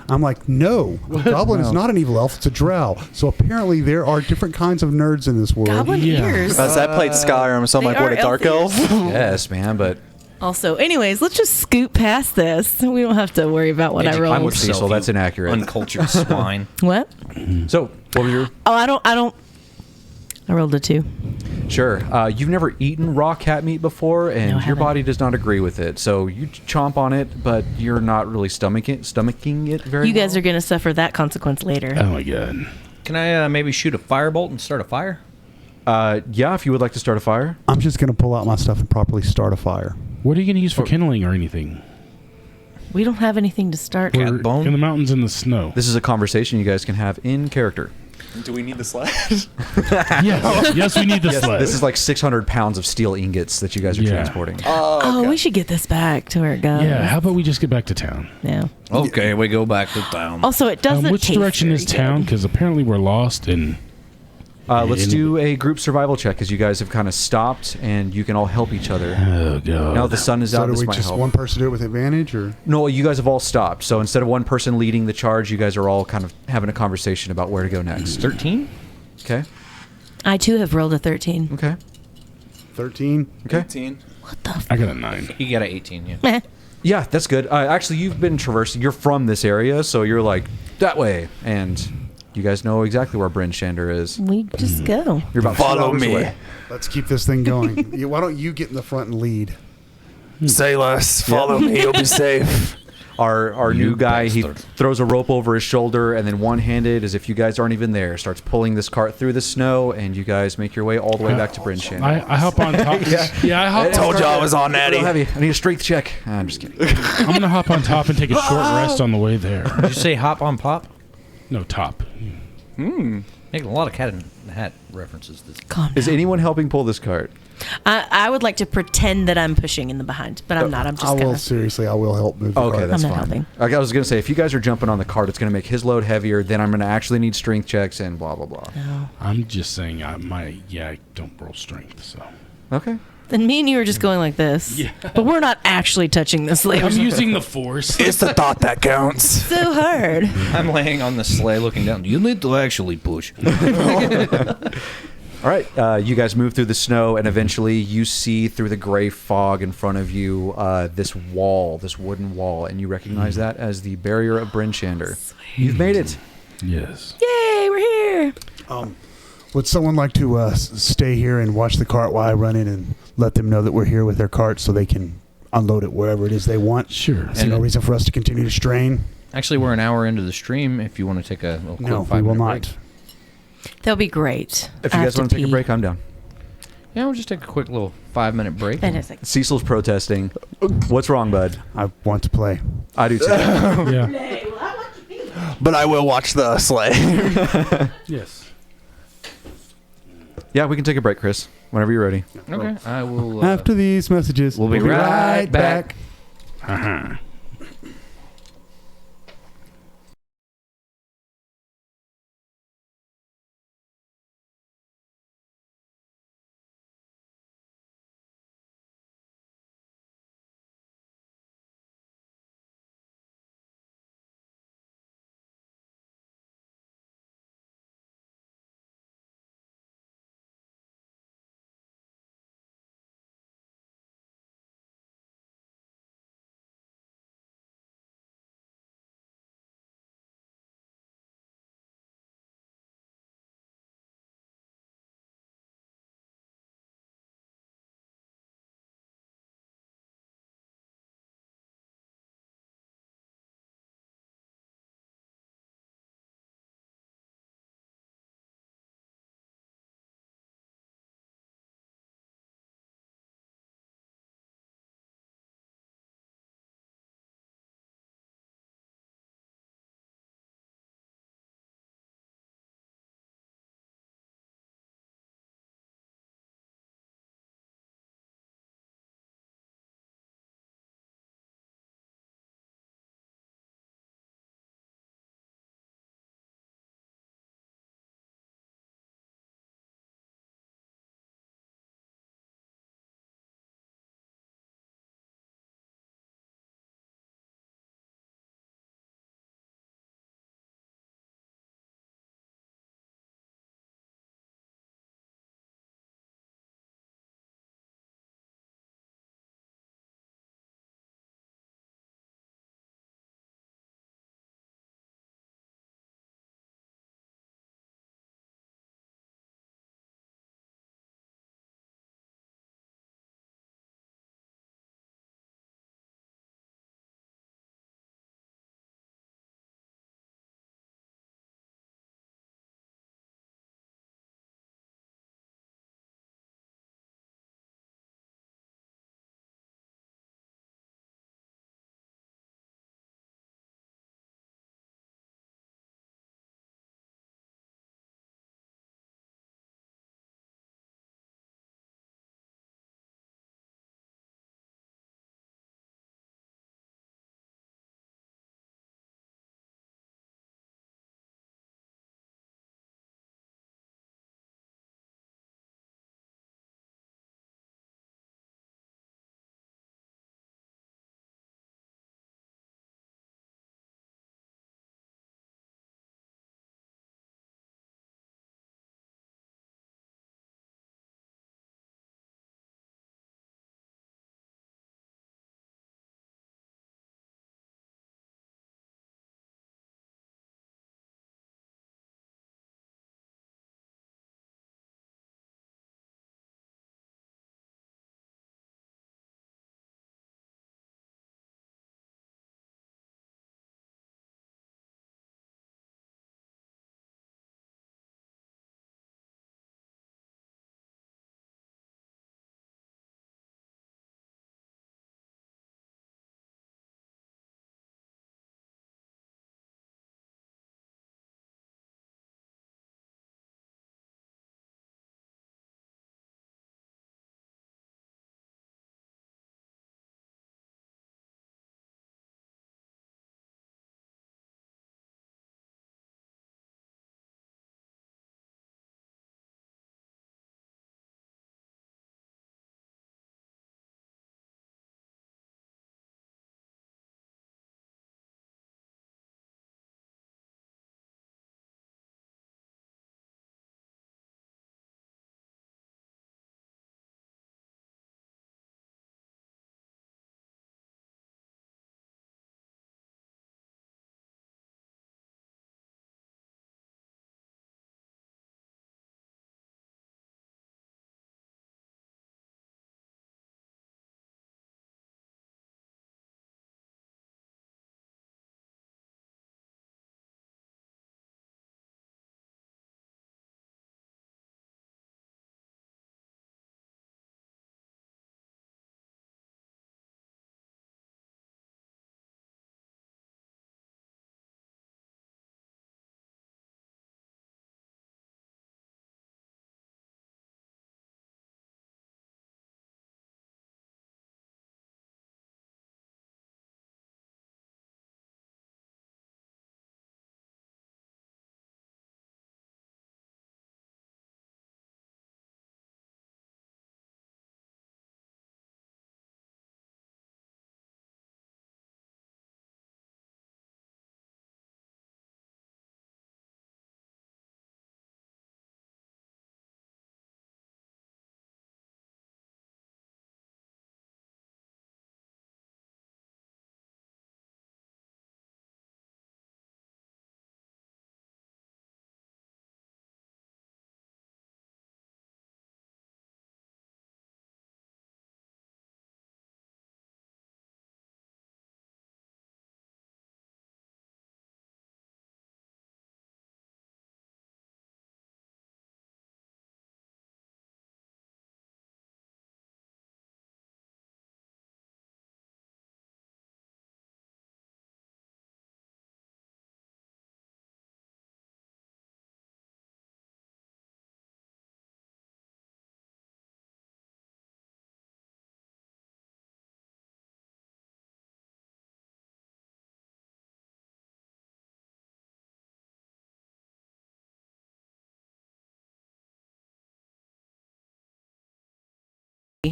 [SPEAKER 3] I'm like, no, goblin is not an evil elf. It's a drow. So apparently there are different kinds of nerds in this world.
[SPEAKER 2] Goblin
[SPEAKER 4] Yeah.
[SPEAKER 2] ears.
[SPEAKER 6] As I played Skyrim, so I'm
[SPEAKER 2] They
[SPEAKER 6] like, what,
[SPEAKER 2] are
[SPEAKER 6] a dark
[SPEAKER 2] elf
[SPEAKER 6] elf?
[SPEAKER 5] Yes, man, but
[SPEAKER 2] Also, anyways, let's just scoot past this. We don't have to worry about what I rolled.
[SPEAKER 5] I'm with Cecil. That's inaccurate.
[SPEAKER 1] Uncultured swine.
[SPEAKER 2] What?
[SPEAKER 5] So, what were your...
[SPEAKER 2] Oh, I don't. I rolled a 2.
[SPEAKER 5] Sure. You've never eaten raw cat meat before, and
[SPEAKER 2] No, I
[SPEAKER 5] your
[SPEAKER 2] haven't.
[SPEAKER 5] body does not agree with it. So you chomp on it, but you're not really stomaching it very
[SPEAKER 2] You guys
[SPEAKER 5] well.
[SPEAKER 2] are gonna suffer that consequence later.
[SPEAKER 4] Oh my god.
[SPEAKER 1] Can I maybe shoot a firebolt and start a fire?
[SPEAKER 5] Yeah, if you would like to start a fire.
[SPEAKER 3] I'm just going to pull out my stuff and properly start a fire.
[SPEAKER 4] What are you gonna use for kindling or anything?
[SPEAKER 2] We don't have anything to start.
[SPEAKER 1] Cat
[SPEAKER 4] We're
[SPEAKER 1] bone?
[SPEAKER 4] in the mountains in the snow.
[SPEAKER 5] This is a conversation you guys can have in character.
[SPEAKER 6] Do we need the sled?
[SPEAKER 4] Yes, we need the sled.
[SPEAKER 5] This is like 600 pounds of steel ingots that you guys are
[SPEAKER 4] Yeah.
[SPEAKER 5] transporting.
[SPEAKER 2] Oh, we should get this back to where it goes.
[SPEAKER 4] Yeah, how about we just get back to town?
[SPEAKER 2] Yeah.
[SPEAKER 1] Okay, we go back to town.
[SPEAKER 2] Also, it doesn't.
[SPEAKER 4] Which
[SPEAKER 2] taste
[SPEAKER 4] direction
[SPEAKER 2] very
[SPEAKER 4] is town?
[SPEAKER 2] good.
[SPEAKER 4] Because apparently we're lost and
[SPEAKER 5] Let's do a group survival check because you guys have kind of stopped and you can all help each other.
[SPEAKER 4] oh god.
[SPEAKER 5] Now that the sun is
[SPEAKER 3] So
[SPEAKER 5] out,
[SPEAKER 3] do
[SPEAKER 5] this
[SPEAKER 3] we
[SPEAKER 5] might
[SPEAKER 3] just
[SPEAKER 5] help.
[SPEAKER 3] one person do it with advantage, or
[SPEAKER 5] No, you guys have all stopped. So instead of one person leading the charge, you guys are all kind of having a conversation about where to go next.
[SPEAKER 1] 13?
[SPEAKER 5] Okay.
[SPEAKER 2] I too have rolled a 13.
[SPEAKER 5] Okay.
[SPEAKER 3] 13?
[SPEAKER 5] Okay.
[SPEAKER 6] 18.
[SPEAKER 2] What the?
[SPEAKER 4] I got a 9.
[SPEAKER 1] You got an 18, yeah.
[SPEAKER 2] Meh.
[SPEAKER 5] Yeah, that's good. Actually, you've been traversing. You're from this area, so you're like that way, and you guys know exactly where Bryn Shander is.
[SPEAKER 2] We just go.
[SPEAKER 5] You're about 2
[SPEAKER 6] Follow
[SPEAKER 5] hours
[SPEAKER 6] me.
[SPEAKER 5] away.
[SPEAKER 3] Let's keep this thing going. Why don't you get in the front and lead?
[SPEAKER 6] Say less. Follow me. You'll be safe.
[SPEAKER 5] Our
[SPEAKER 1] You
[SPEAKER 5] new guy, he
[SPEAKER 1] bastard.
[SPEAKER 5] throws a rope over his shoulder, and then one-handed, as if you guys aren't even there, starts pulling this cart through the snow, and you guys make your way all the way back to Bryn Shander.
[SPEAKER 4] I hop on top. yeah, I hop.
[SPEAKER 6] Told you I was on
[SPEAKER 5] Real
[SPEAKER 6] natty.
[SPEAKER 5] heavy. I need a strength check. I'm just kidding.
[SPEAKER 4] I'm gonna hop on top and take a short rest on the way there.
[SPEAKER 1] Did you say hop on pop?
[SPEAKER 4] No top.
[SPEAKER 1] Making a lot of cat and hat references. This.
[SPEAKER 2] Calm
[SPEAKER 5] Is
[SPEAKER 2] down.
[SPEAKER 5] anyone helping pull this cart?
[SPEAKER 2] I would like to pretend that I'm pushing in the behind, but I'm not. I'm
[SPEAKER 3] I
[SPEAKER 2] just
[SPEAKER 3] will,
[SPEAKER 2] kind of.
[SPEAKER 3] seriously, I will help move the
[SPEAKER 5] Okay,
[SPEAKER 3] cart.
[SPEAKER 5] that's
[SPEAKER 2] I'm not
[SPEAKER 5] fine.
[SPEAKER 2] helping.
[SPEAKER 5] Like I was gonna say, if you guys are jumping on the cart, it's gonna make his load heavier. Then I'm gonna actually need strength checks and blah blah blah.
[SPEAKER 4] I'm just saying I don't roll strength, so
[SPEAKER 5] Okay.
[SPEAKER 2] Then me and you are just going like this.
[SPEAKER 4] Yeah.
[SPEAKER 2] But we're not actually touching this
[SPEAKER 4] I'm
[SPEAKER 2] layer.
[SPEAKER 4] using the force.
[SPEAKER 6] It's the thought that counts.
[SPEAKER 2] So hard.
[SPEAKER 1] I'm laying on the sleigh looking down. You need to actually push.
[SPEAKER 5] All right, you guys move through the snow, and eventually you see through the gray fog in front of you this wall, this wooden wall, and you recognize that as the barrier of Bryn Shander. You've made it.
[SPEAKER 4] Yes.
[SPEAKER 2] Yay, we're here.
[SPEAKER 3] Would someone like to stay here and watch the cart while I run in and let them know that we're here with their cart so they can unload it wherever it is they want?
[SPEAKER 4] Sure.
[SPEAKER 3] See no reason for us to continue to strain.
[SPEAKER 1] Actually, we're an hour into the stream. If you want to take a little quick
[SPEAKER 3] No, we
[SPEAKER 1] 5
[SPEAKER 3] will
[SPEAKER 1] minute
[SPEAKER 3] not.
[SPEAKER 1] break.
[SPEAKER 2] That'll be great.
[SPEAKER 5] If you guys want to take a break, I'm down.
[SPEAKER 1] Yeah, we'll just take a quick little 5-minute break.
[SPEAKER 2] Fantastic.
[SPEAKER 5] Cecil's protesting. What's wrong, bud?
[SPEAKER 3] I want to play.
[SPEAKER 5] I do too.
[SPEAKER 4] Yeah.
[SPEAKER 6] But I will watch the sleigh.
[SPEAKER 4] Yes.
[SPEAKER 5] Yeah, we can take a break, Chris. Whenever you're ready.
[SPEAKER 1] Okay, I will.
[SPEAKER 3] After these messages,
[SPEAKER 1] we'll be right back.
[SPEAKER 4] Uh-huh.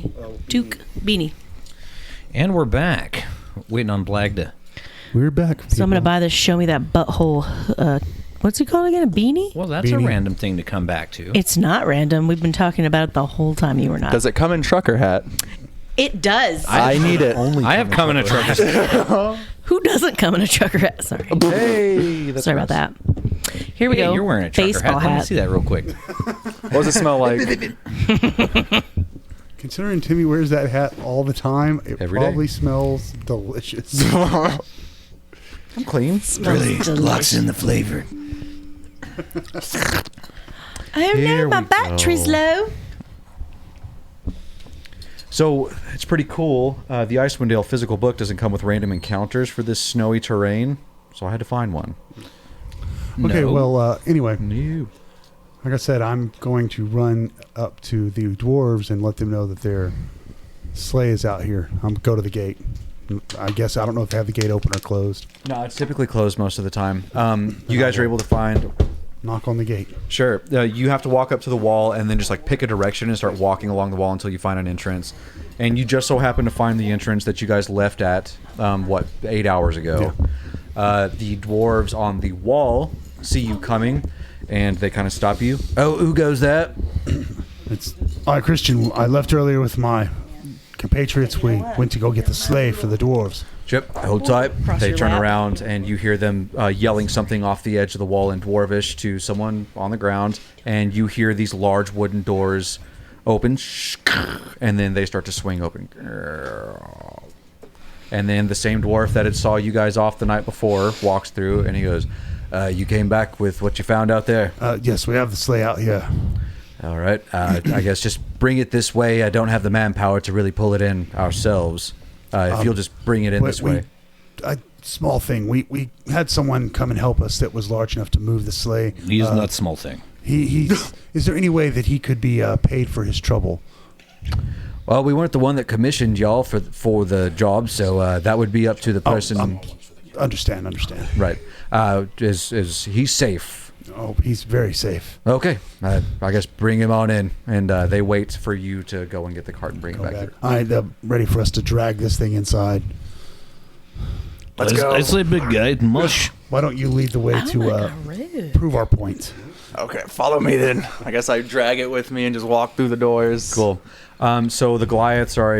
[SPEAKER 2] toque, beanie.
[SPEAKER 1] And we're back. Waiting on Blag to...
[SPEAKER 3] We're back.
[SPEAKER 2] So I'm going to
[SPEAKER 3] people.
[SPEAKER 2] buy this show me that butthole, what's it called again? A beanie?
[SPEAKER 1] Well, that's
[SPEAKER 3] Beanie.
[SPEAKER 1] a random thing to come back to.
[SPEAKER 2] It's not random. We've been talking about it the whole time you were not.
[SPEAKER 6] Does it come in trucker hat?
[SPEAKER 2] It does.
[SPEAKER 6] I need it.
[SPEAKER 1] I have come in a trucker.
[SPEAKER 2] Who doesn't come in a trucker hat? Sorry.
[SPEAKER 5] Hey, that's
[SPEAKER 2] Sorry about that. Here we
[SPEAKER 1] Hey,
[SPEAKER 2] go.
[SPEAKER 1] you're wearing a trucker
[SPEAKER 2] Baseball
[SPEAKER 1] hat. Let me
[SPEAKER 2] hat.
[SPEAKER 1] see that real quick.
[SPEAKER 6] What does it smell like?
[SPEAKER 3] Considering Timmy wears that hat all the time, it
[SPEAKER 5] Every day.
[SPEAKER 3] probably smells delicious.
[SPEAKER 5] I'm clean.
[SPEAKER 7] Really locks in the flavor.
[SPEAKER 2] Oh
[SPEAKER 5] Here
[SPEAKER 2] no, my
[SPEAKER 5] we
[SPEAKER 2] battery's
[SPEAKER 5] go.
[SPEAKER 2] low.
[SPEAKER 5] So it's pretty cool. The Icewind Dale physical book doesn't come with random encounters for this snowy terrain, so I had to find one.
[SPEAKER 3] Okay,
[SPEAKER 1] No.
[SPEAKER 3] well, anyway,
[SPEAKER 5] New.
[SPEAKER 3] like I said, I'm going to run up to the dwarves and let them know that their sleigh is out here. I'm go to the gate. I guess I don't know if they have the gate open or closed.
[SPEAKER 5] No, it's typically closed most of the time. You guys are able to find.
[SPEAKER 3] Knock on the gate.
[SPEAKER 5] Sure. You have to walk up to the wall and then just like pick a direction and start walking along the wall until you find an entrance. And you just so happen to find the entrance that you guys left at, 8 hours ago. The dwarves on the wall see you coming and they kind of stop you. Oh, who goes that?
[SPEAKER 3] It's I, Christian. I left earlier with my compatriots. We went to go get the sleigh for the dwarves.
[SPEAKER 5] Chip, hold tight.
[SPEAKER 2] Cross
[SPEAKER 5] They
[SPEAKER 2] your
[SPEAKER 5] turn
[SPEAKER 2] lap.
[SPEAKER 5] around and you hear them yelling something off the edge of the wall in Dwarvish to someone on the ground. And you hear these large wooden doors open, and then they start to swing open. And then the same dwarf that had saw you guys off the night before walks through and he goes, you came back with what you found out there.
[SPEAKER 3] Yes, we have the sleigh out here.
[SPEAKER 5] All right. I guess just bring it this way. I don't have the manpower to really pull it in ourselves. If you'll just bring it in this way.
[SPEAKER 3] Small thing. We had someone come and help us that was large enough to move the sleigh.
[SPEAKER 7] He's not small thing.
[SPEAKER 3] He is there any way that he could be paid for his trouble?
[SPEAKER 5] Well, we weren't the one that commissioned y'all for the job, so that would be up to the person.
[SPEAKER 3] Understand.
[SPEAKER 5] Right. Is he's safe?
[SPEAKER 3] Oh, he's very safe.
[SPEAKER 5] Okay. I guess bring him on in, and they wait for you to go and get the cart and bring it
[SPEAKER 3] Go
[SPEAKER 5] back
[SPEAKER 3] back.
[SPEAKER 5] there.
[SPEAKER 3] All right, ready for us to drag this thing inside.
[SPEAKER 6] Let's go.
[SPEAKER 7] I say, big guy, mush.
[SPEAKER 3] Why don't you lead the way
[SPEAKER 2] Oh
[SPEAKER 3] to
[SPEAKER 2] my God, rude.
[SPEAKER 3] prove our point?
[SPEAKER 6] Okay, follow me then. I guess I drag it with me and just walk through the doors.
[SPEAKER 5] Cool. So the Goliaths are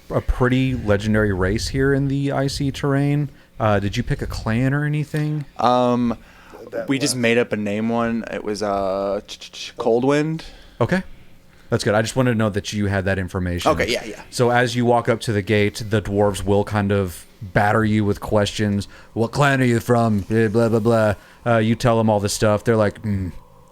[SPEAKER 5] a pretty legendary race here in the icy terrain. Did you pick a clan or anything?
[SPEAKER 6] We just made up a name one. It was Coldwind.
[SPEAKER 5] Okay. That's good. I just wanted to know that you had that information.
[SPEAKER 6] Okay, yeah.
[SPEAKER 5] So as you walk up to the gate, the dwarves will kind of batter you with questions. What clan are you from? Blah, blah, blah. You tell them all this stuff. They're like,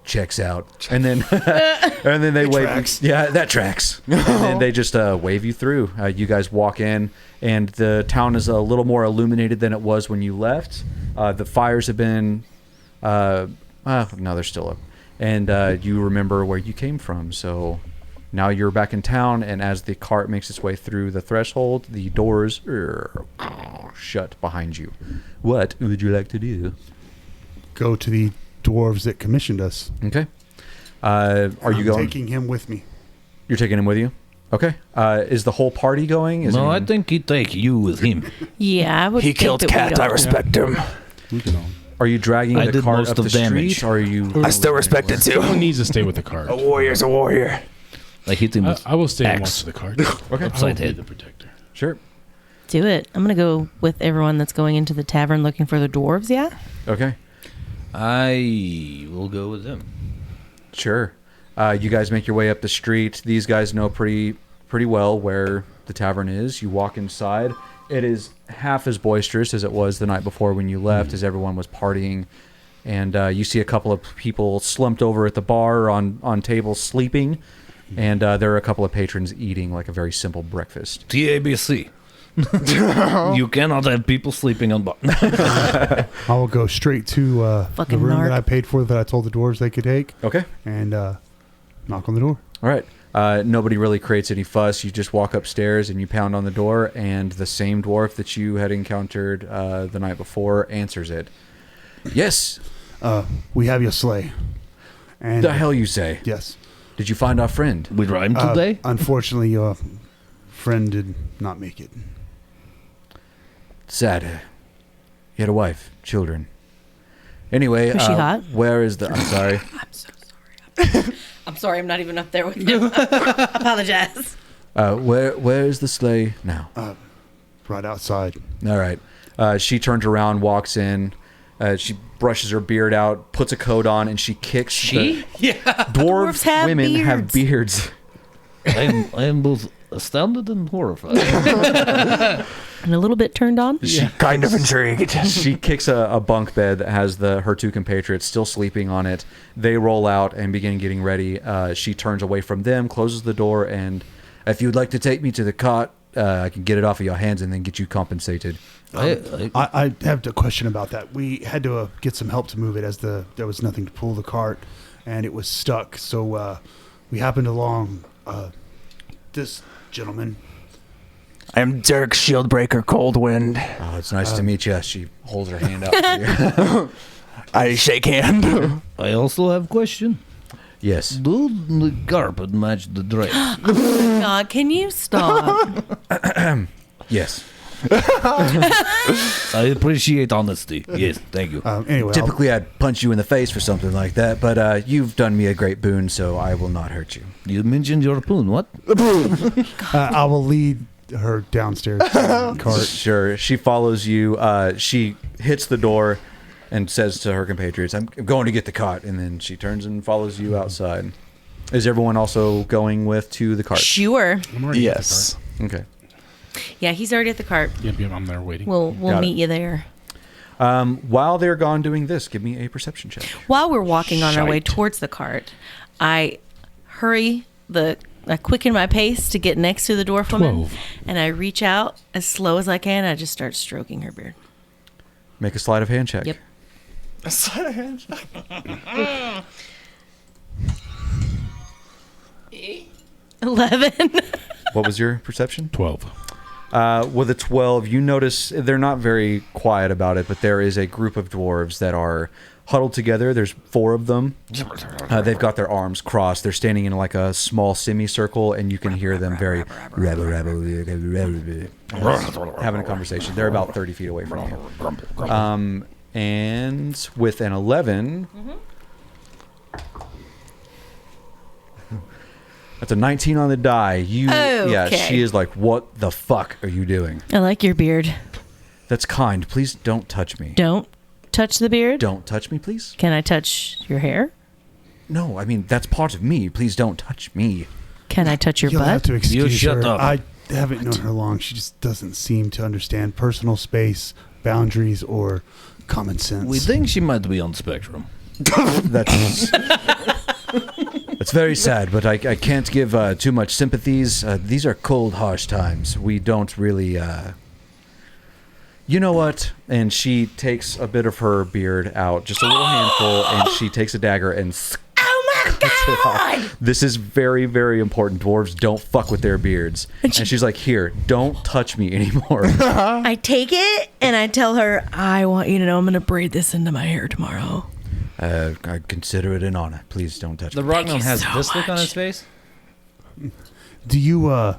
[SPEAKER 5] checks out. And then and then they wave.
[SPEAKER 3] tracks.
[SPEAKER 5] Yeah, that tracks. And then they just wave you through. You guys walk in, and the town is a little more illuminated than it was when you left. The fires have been... no, they're still up. And you remember where you came from, so now you're back in town, and as the cart makes its way through the threshold, the doors shut behind you. What would you like to do?
[SPEAKER 3] Go to the dwarves that commissioned us.
[SPEAKER 5] Okay. Are you
[SPEAKER 3] I'm
[SPEAKER 5] going?
[SPEAKER 3] taking him with me.
[SPEAKER 5] You're taking him with you? Okay. Is the whole party going? Is
[SPEAKER 7] No, I
[SPEAKER 5] anyone-
[SPEAKER 7] think he take you with him.
[SPEAKER 2] Yeah, I would.
[SPEAKER 6] He
[SPEAKER 2] think
[SPEAKER 6] killed
[SPEAKER 2] that we'd
[SPEAKER 6] Cat. I
[SPEAKER 2] all-
[SPEAKER 6] respect him.
[SPEAKER 4] We can all.
[SPEAKER 5] Are you dragging
[SPEAKER 7] I
[SPEAKER 5] the
[SPEAKER 7] did
[SPEAKER 5] cart
[SPEAKER 7] most
[SPEAKER 5] up
[SPEAKER 7] of
[SPEAKER 5] the
[SPEAKER 7] damage.
[SPEAKER 5] street, or are you...
[SPEAKER 6] I still respect it
[SPEAKER 4] Someone
[SPEAKER 6] too.
[SPEAKER 4] needs to stay with the cart.
[SPEAKER 6] A warrior's a warrior.
[SPEAKER 7] I hit him with
[SPEAKER 4] I will stay and
[SPEAKER 7] axe.
[SPEAKER 4] watch the cart.
[SPEAKER 5] Okay.
[SPEAKER 4] I will
[SPEAKER 7] Upside
[SPEAKER 4] be
[SPEAKER 7] head.
[SPEAKER 4] the protector.
[SPEAKER 5] Sure.
[SPEAKER 2] Do it. I'm gonna go with everyone that's going into the tavern looking for the dwarves. Yeah.
[SPEAKER 5] Okay.
[SPEAKER 7] I will go with them.
[SPEAKER 5] Sure. You guys make your way up the street. These guys know pretty well where the tavern is. You walk inside. It is half as boisterous as it was the night before when you left, as everyone was partying. And you see a couple of people slumped over at the bar on tables sleeping. And there are a couple of patrons eating like a very simple breakfast.
[SPEAKER 7] TABC. You cannot have people sleeping on bar.
[SPEAKER 3] I will go straight to the
[SPEAKER 2] Fucking
[SPEAKER 3] room
[SPEAKER 2] narc.
[SPEAKER 3] that I paid for that I told the dwarves they could take
[SPEAKER 5] Okay.
[SPEAKER 3] and knock on the door.
[SPEAKER 5] All right. Nobody really creates any fuss. You just walk upstairs and you pound on the door, and the same dwarf that you had encountered the night before answers it. Yes.
[SPEAKER 3] We have your sleigh. And
[SPEAKER 5] The hell you say?
[SPEAKER 3] yes.
[SPEAKER 5] Did you find our friend?
[SPEAKER 7] We rhymed today?
[SPEAKER 3] Unfortunately, your friend did not make it.
[SPEAKER 5] Sad. He had a wife, children. Anyway,
[SPEAKER 2] Was she hot?
[SPEAKER 5] where is the... I'm sorry.
[SPEAKER 2] I'm so sorry. I'm sorry. I'm not even up there with you. Apologize.
[SPEAKER 5] Where is the sleigh now?
[SPEAKER 3] Right outside.
[SPEAKER 5] All right. She turns around, walks in. She brushes her beard out, puts a coat on, and she kicks.
[SPEAKER 1] She?
[SPEAKER 2] Dwarves have
[SPEAKER 5] women have
[SPEAKER 2] beards.
[SPEAKER 5] beards.
[SPEAKER 7] I am both astounded and horrified.
[SPEAKER 2] And a little bit turned on.
[SPEAKER 6] Kind of intrigued.
[SPEAKER 5] She kicks a bunk bed that has her two compatriots still sleeping on it. They roll out and begin getting ready. She turns away from them, closes the door, and if you'd like to take me to the cot, I can get it off of your hands and then get you compensated.
[SPEAKER 3] I have a question about that. We had to get some help to move it as there was nothing to pull the cart, and it was stuck. So we happened along this gentleman.
[SPEAKER 6] I am Dirk Shieldbreaker Coldwind.
[SPEAKER 5] Oh, it's nice to meet you. She holds her hand out to you.
[SPEAKER 6] I shake hand.
[SPEAKER 7] I also have question.
[SPEAKER 5] Yes.
[SPEAKER 7] Do the carpet match the drapes?
[SPEAKER 2] God, can you stop?
[SPEAKER 5] Yes.
[SPEAKER 7] I appreciate honesty. Yes, thank you.
[SPEAKER 3] Anyway,
[SPEAKER 5] Typically, I'd punch you in the face for something like that, but you've done me a great boon, so I will not hurt you.
[SPEAKER 7] You mentioned your poon. What?
[SPEAKER 3] I will lead her downstairs to the cart.
[SPEAKER 5] Sure. She follows you. She hits the door and says to her compatriots, I'm going to get the cart. And then she turns and follows you outside. Is everyone also going to the cart?
[SPEAKER 2] Sure.
[SPEAKER 4] I'm already at the
[SPEAKER 6] Yes.
[SPEAKER 5] Okay.
[SPEAKER 2] Yeah, he's already at the cart.
[SPEAKER 4] cart. Yep, I'm there waiting.
[SPEAKER 2] We'll
[SPEAKER 5] Got it.
[SPEAKER 2] meet you there.
[SPEAKER 5] While they're gone doing this, give me a perception check.
[SPEAKER 2] While we're walking on our way
[SPEAKER 4] Shite.
[SPEAKER 2] towards the cart, I quicken my pace to get next to the dwarf woman,
[SPEAKER 4] 12.
[SPEAKER 2] and I reach out as slow as I can. I just start stroking her beard.
[SPEAKER 5] Make a sleight of hand check.
[SPEAKER 2] Yep. 11.
[SPEAKER 5] What was your perception?
[SPEAKER 4] 12.
[SPEAKER 5] With a 12, you notice they're not very quiet about it, but there is a group of dwarves that are huddled together. There's 4 of them. They've got their arms crossed. They're standing in like a small semicircle, and you can hear them very having a conversation. They're about 30 feet away from you. And with an 11, that's a 19 on the die. Yeah,
[SPEAKER 2] Okay.
[SPEAKER 5] she is like, what the fuck are you doing?
[SPEAKER 2] I like your beard.
[SPEAKER 5] That's kind. Please don't touch me.
[SPEAKER 2] Don't touch the beard.
[SPEAKER 5] Don't touch me, please.
[SPEAKER 2] Can I touch your hair?
[SPEAKER 5] No, I mean, that's part of me. Please don't touch me.
[SPEAKER 2] Can I touch your
[SPEAKER 3] You'll have
[SPEAKER 2] butt?
[SPEAKER 3] to excuse
[SPEAKER 7] shut
[SPEAKER 3] her.
[SPEAKER 7] up.
[SPEAKER 3] I haven't known her long. She just doesn't seem to understand personal space, boundaries, or common sense.
[SPEAKER 7] We think she might be on spectrum.
[SPEAKER 5] That's very sad, but I can't give too much sympathies. These are cold, harsh times. We don't really... You know what? And she takes a bit of her beard out, just a little handful, and she takes a dagger and...
[SPEAKER 2] Oh my God!
[SPEAKER 5] This is very, very important. Dwarves don't fuck with their beards. And she's like, here, don't touch me anymore.
[SPEAKER 2] I take it and I tell her, I want you to know I'm going to braid this into my hair tomorrow.
[SPEAKER 5] I consider it an honor. Please don't touch
[SPEAKER 1] The
[SPEAKER 5] me.
[SPEAKER 1] Rognome
[SPEAKER 2] you
[SPEAKER 1] has
[SPEAKER 2] so
[SPEAKER 1] this look on
[SPEAKER 2] much.
[SPEAKER 1] his face.
[SPEAKER 3] Do you,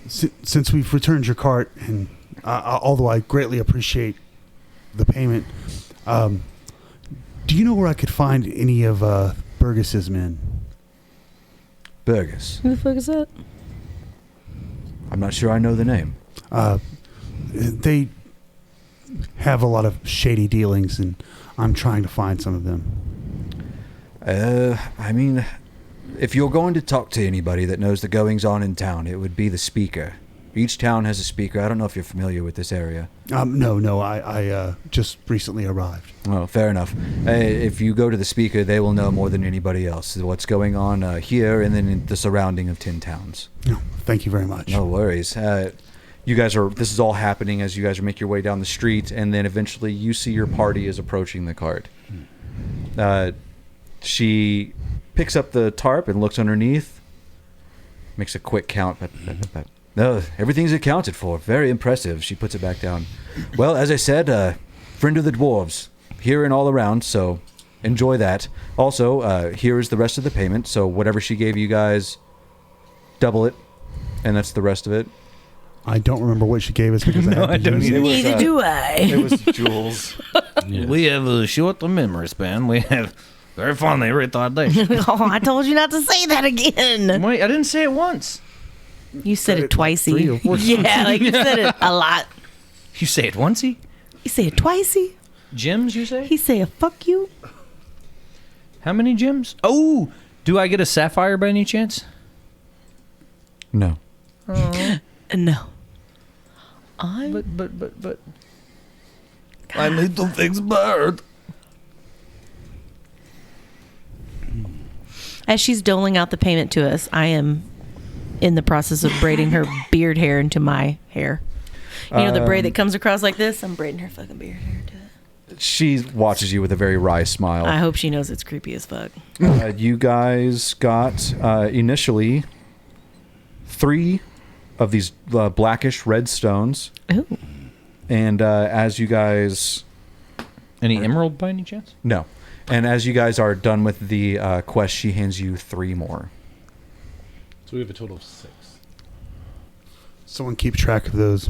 [SPEAKER 3] since we've returned your cart, and although I greatly appreciate the payment, do you know where I could find any of Burgess's men?
[SPEAKER 5] Burgess.
[SPEAKER 2] Who the fuck is that?
[SPEAKER 5] I'm not sure I know the name.
[SPEAKER 3] They have a lot of shady dealings, and I'm trying to find some of them.
[SPEAKER 5] I mean, if you're going to talk to anybody that knows the goings on in town, it would be the speaker. Each town has a speaker. I don't know if you're familiar with this area.
[SPEAKER 3] No, I just recently arrived.
[SPEAKER 5] Oh, fair enough. If you go to the speaker, they will know more than anybody else what's going on here and then in the surrounding of 10 towns.
[SPEAKER 3] No, thank you very much.
[SPEAKER 5] No worries. You guys this is all happening as you guys make your way down the street, and then eventually you see your party is approaching the cart. She picks up the tarp and looks underneath, makes a quick count. No, everything's accounted for. Very impressive. She puts it back down. Well, as I said, friend of the dwarves, here and all around, so enjoy that. Also, here is the rest of the payment. So whatever she gave you guys, double it, and that's the rest of it.
[SPEAKER 3] I don't remember what she gave us because I don't use it.
[SPEAKER 2] Neither do I.
[SPEAKER 5] It was jewels.
[SPEAKER 4] Yes.
[SPEAKER 7] We have a short memory span. We have very fondly retardation.
[SPEAKER 2] Oh, I told you not to say that again.
[SPEAKER 1] Wait, I didn't say it once.
[SPEAKER 2] You said it twicey.
[SPEAKER 3] 3 or 4 times.
[SPEAKER 2] Yeah, like you said it a lot.
[SPEAKER 1] You say it oncey?
[SPEAKER 2] You say it twicey.
[SPEAKER 1] Gyms, you say?
[SPEAKER 2] He say a fuck you.
[SPEAKER 1] How many gyms? Oh, do I get a sapphire by any chance?
[SPEAKER 5] No.
[SPEAKER 2] No.
[SPEAKER 1] But.
[SPEAKER 7] I need to fix bird.
[SPEAKER 2] As she's doling out the payment to us, I am in the process of braiding her beard hair into my hair. You know the braid that comes across like this? I'm braiding her fucking beard hair into it.
[SPEAKER 5] She watches you with a very wry smile.
[SPEAKER 2] I hope she knows it's creepy as fuck.
[SPEAKER 5] You guys got initially 3 of these blackish red stones.
[SPEAKER 2] Ooh.
[SPEAKER 5] And as you guys...
[SPEAKER 1] Any emerald by any chance?
[SPEAKER 5] No. And as you guys are done with the quest, she hands you 3 more.
[SPEAKER 4] So we have a total of 6.
[SPEAKER 3] Someone keep track of those.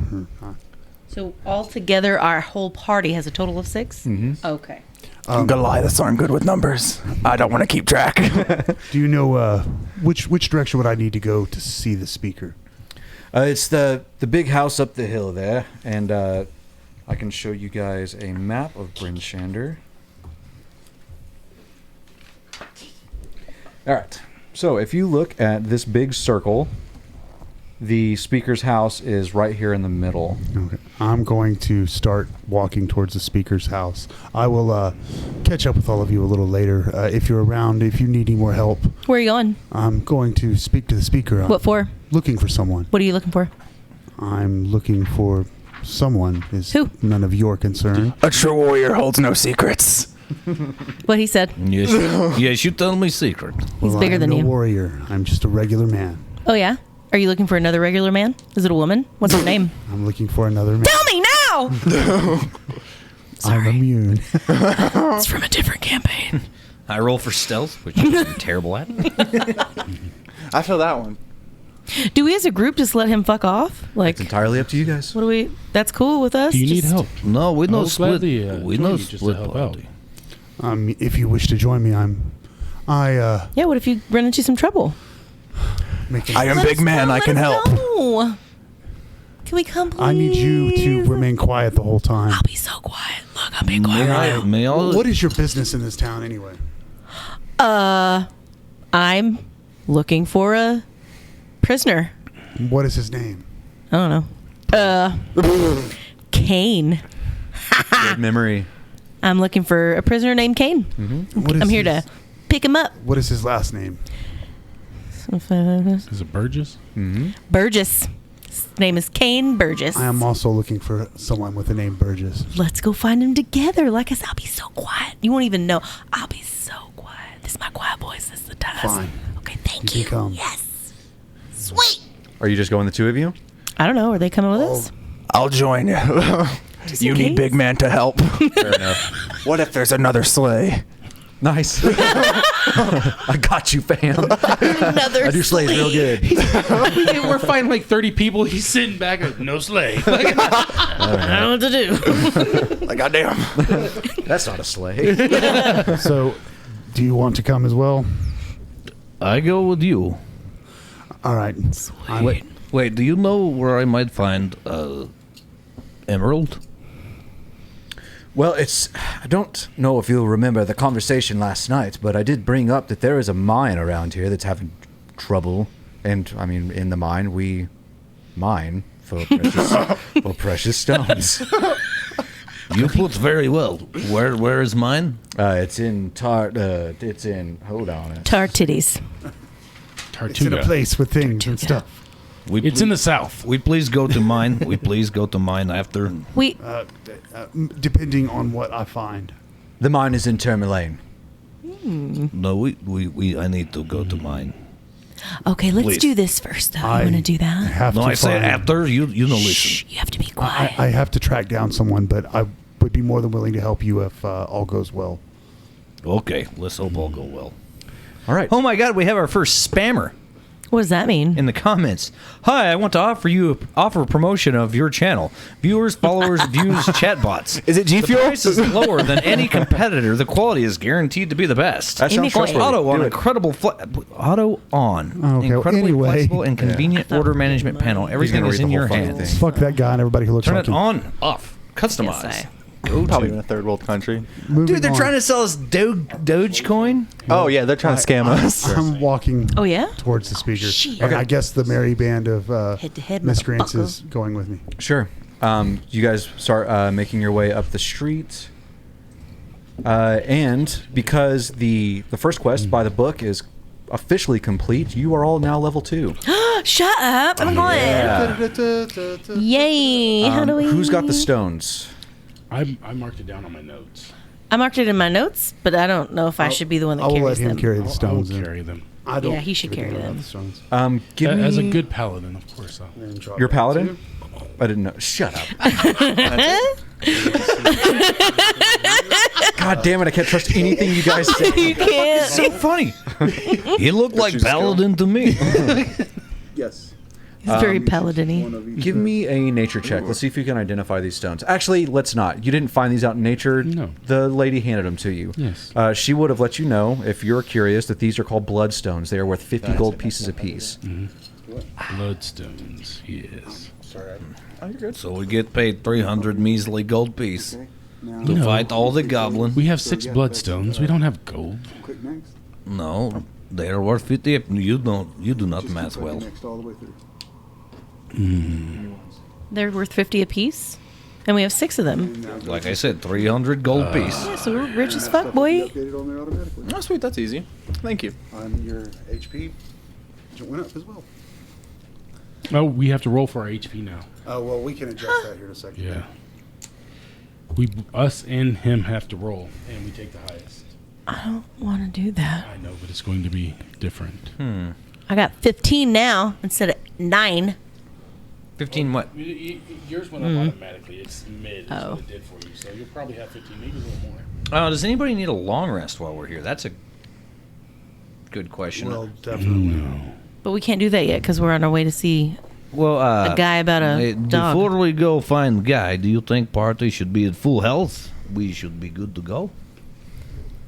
[SPEAKER 2] So altogether, our whole party has a total of 6?
[SPEAKER 5] Mm-hmm.
[SPEAKER 2] Okay.
[SPEAKER 6] Goliaths aren't good with numbers. I don't want to keep track.
[SPEAKER 3] Do you know which direction would I need to go to see the speaker?
[SPEAKER 5] It's the big house up the hill there, and I can show you guys a map of Bryn Shander. All right. So if you look at this big circle, the speaker's house is right here in the middle.
[SPEAKER 3] Okay. I'm going to start walking towards the speaker's house. I will catch up with all of you a little later. If you're around, if you need any more help,
[SPEAKER 2] Where are you going?
[SPEAKER 3] I'm going to speak to the speaker. I'm
[SPEAKER 2] What for?
[SPEAKER 3] looking for someone.
[SPEAKER 2] What are you looking for?
[SPEAKER 3] I'm looking for someone. Is
[SPEAKER 2] Who?
[SPEAKER 3] none of your concern.
[SPEAKER 6] A true warrior holds no secrets.
[SPEAKER 2] What he said.
[SPEAKER 7] Yes, you tell me secret.
[SPEAKER 2] He's
[SPEAKER 3] Well,
[SPEAKER 2] bigger
[SPEAKER 3] I am
[SPEAKER 2] than
[SPEAKER 3] no
[SPEAKER 2] you.
[SPEAKER 3] warrior. I'm just a regular man.
[SPEAKER 2] Oh, yeah? Are you looking for another regular man? Is it a woman? What's her name?
[SPEAKER 3] I'm looking for another man.
[SPEAKER 2] Tell me now!
[SPEAKER 3] I'm immune.
[SPEAKER 2] It's from a different campaign.
[SPEAKER 1] I roll for stealth, which I'm terrible at.
[SPEAKER 6] I feel that one.
[SPEAKER 2] Do we as a group just let him fuck off? Like,
[SPEAKER 5] It's entirely up to you guys.
[SPEAKER 2] what do we... That's cool with us?
[SPEAKER 4] Do you need
[SPEAKER 2] Just-
[SPEAKER 4] help?
[SPEAKER 7] No, we
[SPEAKER 4] I'll
[SPEAKER 7] know split.
[SPEAKER 4] gladly,
[SPEAKER 7] We
[SPEAKER 4] join
[SPEAKER 7] know
[SPEAKER 4] you just to
[SPEAKER 7] split
[SPEAKER 4] help out.
[SPEAKER 7] party.
[SPEAKER 3] If you wish to join me,
[SPEAKER 2] Yeah, what if you run into some trouble?
[SPEAKER 6] I am big man. I can help.
[SPEAKER 2] Know. Can we come, please?
[SPEAKER 3] I need you to remain quiet the whole time.
[SPEAKER 2] I'll be so quiet. Look, I'm being quiet.
[SPEAKER 7] May I?
[SPEAKER 3] What is your business in this town anyway?
[SPEAKER 2] I'm looking for a prisoner.
[SPEAKER 3] What is his name?
[SPEAKER 2] I don't know. Kane.
[SPEAKER 5] Good memory.
[SPEAKER 2] I'm looking for a prisoner named Kane.
[SPEAKER 3] What is
[SPEAKER 2] I'm here to
[SPEAKER 3] his-
[SPEAKER 2] pick him up.
[SPEAKER 3] What is his last name?
[SPEAKER 4] Is it Burgess?
[SPEAKER 5] Mm-hmm.
[SPEAKER 2] Burgess. His name is Kane Burgess.
[SPEAKER 3] I am also looking for someone with the name Burgess.
[SPEAKER 2] Let's go find him together. Like I said, I'll be so quiet. You won't even know. I'll be so quiet. This is my quiet voice. This is the task.
[SPEAKER 3] Fine.
[SPEAKER 2] Okay, thank
[SPEAKER 3] You
[SPEAKER 2] you.
[SPEAKER 3] can come.
[SPEAKER 2] Yes. Sweet.
[SPEAKER 5] Are you just going the 2 of you?
[SPEAKER 2] I don't know. Are they coming with us?
[SPEAKER 6] I'll join you.
[SPEAKER 2] Just
[SPEAKER 6] You
[SPEAKER 2] in
[SPEAKER 6] need
[SPEAKER 2] case.
[SPEAKER 6] big man to help.
[SPEAKER 5] Fair enough.
[SPEAKER 6] What if there's another sleigh?
[SPEAKER 5] Nice. I got you, fam.
[SPEAKER 2] Another
[SPEAKER 5] I do slays real good.
[SPEAKER 4] We're fighting like 30 people. He's sitting back like, no sleigh.
[SPEAKER 2] I don't know what to do.
[SPEAKER 6] Like, goddamn.
[SPEAKER 5] That's not a sleigh.
[SPEAKER 3] So, do you want to come as well?
[SPEAKER 7] I go with you.
[SPEAKER 3] All right.
[SPEAKER 7] Wait, do you know where I might find emerald?
[SPEAKER 5] Well, I don't know if you'll remember the conversation last night, but I did bring up that there is a mine around here that's having trouble. And, I mean, in the mine, we mine for precious stones.
[SPEAKER 7] You put very well. Where is mine?
[SPEAKER 5] It's in hold on.
[SPEAKER 2] Tar titties.
[SPEAKER 3] It's in a
[SPEAKER 4] Tartuga.
[SPEAKER 3] place with things and stuff.
[SPEAKER 4] It's in the south.
[SPEAKER 7] We please go to mine. We please go to mine after.
[SPEAKER 2] We
[SPEAKER 3] Depending on what I find.
[SPEAKER 5] The mine is in Tourmaline.
[SPEAKER 7] No, we. I need to go to mine.
[SPEAKER 2] okay. Let's
[SPEAKER 7] Please.
[SPEAKER 2] do this first, though.
[SPEAKER 3] I
[SPEAKER 2] You want to do that?
[SPEAKER 3] have
[SPEAKER 7] No,
[SPEAKER 3] to
[SPEAKER 7] I say
[SPEAKER 3] find-
[SPEAKER 7] after. You know, listen.
[SPEAKER 2] Shh. You have to be quiet.
[SPEAKER 3] I have to track down someone, but I would be more than willing to help you if all goes well.
[SPEAKER 7] Okay, let's hope all go well.
[SPEAKER 5] All right.
[SPEAKER 1] Oh my God, we have our first spammer
[SPEAKER 2] What does that mean?
[SPEAKER 1] in the comments. Hi, I want to offer a promotion of your channel. Viewers, followers, views, chatbots.
[SPEAKER 6] Is it G
[SPEAKER 1] The
[SPEAKER 6] Fuel?
[SPEAKER 1] price is lower than any competitor. The quality is guaranteed to be the best.
[SPEAKER 5] That sounds
[SPEAKER 2] Amy Coy.
[SPEAKER 5] trustworthy.
[SPEAKER 1] Auto on,
[SPEAKER 5] Do it.
[SPEAKER 1] auto on.
[SPEAKER 3] Okay, well,
[SPEAKER 1] Incredibly
[SPEAKER 3] anyway.
[SPEAKER 1] flexible and convenient
[SPEAKER 2] thought
[SPEAKER 1] order
[SPEAKER 2] we
[SPEAKER 1] management
[SPEAKER 2] might.
[SPEAKER 1] panel. Everything
[SPEAKER 5] gonna
[SPEAKER 1] is
[SPEAKER 5] read
[SPEAKER 1] in
[SPEAKER 5] the
[SPEAKER 1] your
[SPEAKER 5] whole fucking
[SPEAKER 1] hands.
[SPEAKER 5] thing.
[SPEAKER 3] Fuck that guy and everybody who looks
[SPEAKER 1] Turn
[SPEAKER 3] like
[SPEAKER 1] it
[SPEAKER 3] him.
[SPEAKER 1] on, off, customize.
[SPEAKER 2] Yes,
[SPEAKER 6] Probably in a third world country.
[SPEAKER 3] Moving
[SPEAKER 1] Dude, they're
[SPEAKER 3] on.
[SPEAKER 1] trying to sell us Dogecoin.
[SPEAKER 6] Oh yeah, they're trying to scam us.
[SPEAKER 3] I'm walking
[SPEAKER 2] Oh yeah.
[SPEAKER 3] towards the speaker.
[SPEAKER 2] Shit.
[SPEAKER 3] And I guess the merry band of
[SPEAKER 2] Head-to-head,
[SPEAKER 3] miscreants
[SPEAKER 2] motherfucker.
[SPEAKER 3] is going with me.
[SPEAKER 5] Sure. You guys start making your way up the street. And because the first quest by the book is officially complete, you are all now level 2.
[SPEAKER 2] Shut up! I'm going. Yay! How do we?
[SPEAKER 5] Who's got the stones?
[SPEAKER 4] I marked it down on my notes.
[SPEAKER 2] I marked it in my notes, but I don't know if I should be the one that
[SPEAKER 3] I'll
[SPEAKER 2] carries
[SPEAKER 3] let him
[SPEAKER 2] them.
[SPEAKER 3] carry the
[SPEAKER 4] I'll
[SPEAKER 3] stones. in.
[SPEAKER 4] carry them.
[SPEAKER 3] I don't
[SPEAKER 2] Yeah, he should
[SPEAKER 3] give a
[SPEAKER 2] carry
[SPEAKER 3] damn about
[SPEAKER 2] them.
[SPEAKER 3] the stones.
[SPEAKER 5] Give me
[SPEAKER 4] As a good paladin, of course.
[SPEAKER 5] You're paladin? I didn't know. Shut up. God damn it! I can't trust anything you guys say.
[SPEAKER 2] You can't.
[SPEAKER 1] So funny. He looked like Paladin to me.
[SPEAKER 3] Yes.
[SPEAKER 2] It's very paladin-y.
[SPEAKER 5] Give me a nature check. Let's see if you can identify these stones. Actually, let's not. You didn't find these out in nature.
[SPEAKER 4] No.
[SPEAKER 5] The lady handed them to you.
[SPEAKER 4] Yes.
[SPEAKER 5] She would have let you know, if you're curious, that these are called bloodstones. They are worth 50 gold pieces apiece.
[SPEAKER 4] Bloodstones. Yes.
[SPEAKER 7] So we get paid 300 measly gold piece to
[SPEAKER 4] No.
[SPEAKER 7] fight all the goblin.
[SPEAKER 4] We have 6 bloodstones. We don't have gold.
[SPEAKER 7] No, they are worth 50. You do not math well.
[SPEAKER 2] They're worth 50 apiece, and we have 6 of them.
[SPEAKER 7] Like I said, 300 gold piece.
[SPEAKER 2] Yeah, so we're rich as fuck, boy.
[SPEAKER 6] Oh sweet, that's easy. Thank you.
[SPEAKER 3] Your HP went up as well.
[SPEAKER 4] Oh, we have to roll for our HP now.
[SPEAKER 3] Oh, well, we can adjust that here in a second.
[SPEAKER 4] Yeah. Us and him have to roll, and we take the highest.
[SPEAKER 2] I don't want to do that.
[SPEAKER 4] I know, but it's going to be different.
[SPEAKER 2] I got 15 now instead of 9.
[SPEAKER 1] 15 what?
[SPEAKER 4] Yours went up automatically. It's mid.
[SPEAKER 2] Oh.
[SPEAKER 4] What it did for you. So you'll probably have 15, maybe a little more.
[SPEAKER 1] Oh, does anybody need a long rest while we're here? That's a good question.
[SPEAKER 3] Well, definitely.
[SPEAKER 2] But we can't do that yet because we're on our way to see
[SPEAKER 7] Well,
[SPEAKER 2] a guy about a dog.
[SPEAKER 7] before we go find the guy, do you think party should be at full health? We should be good to go.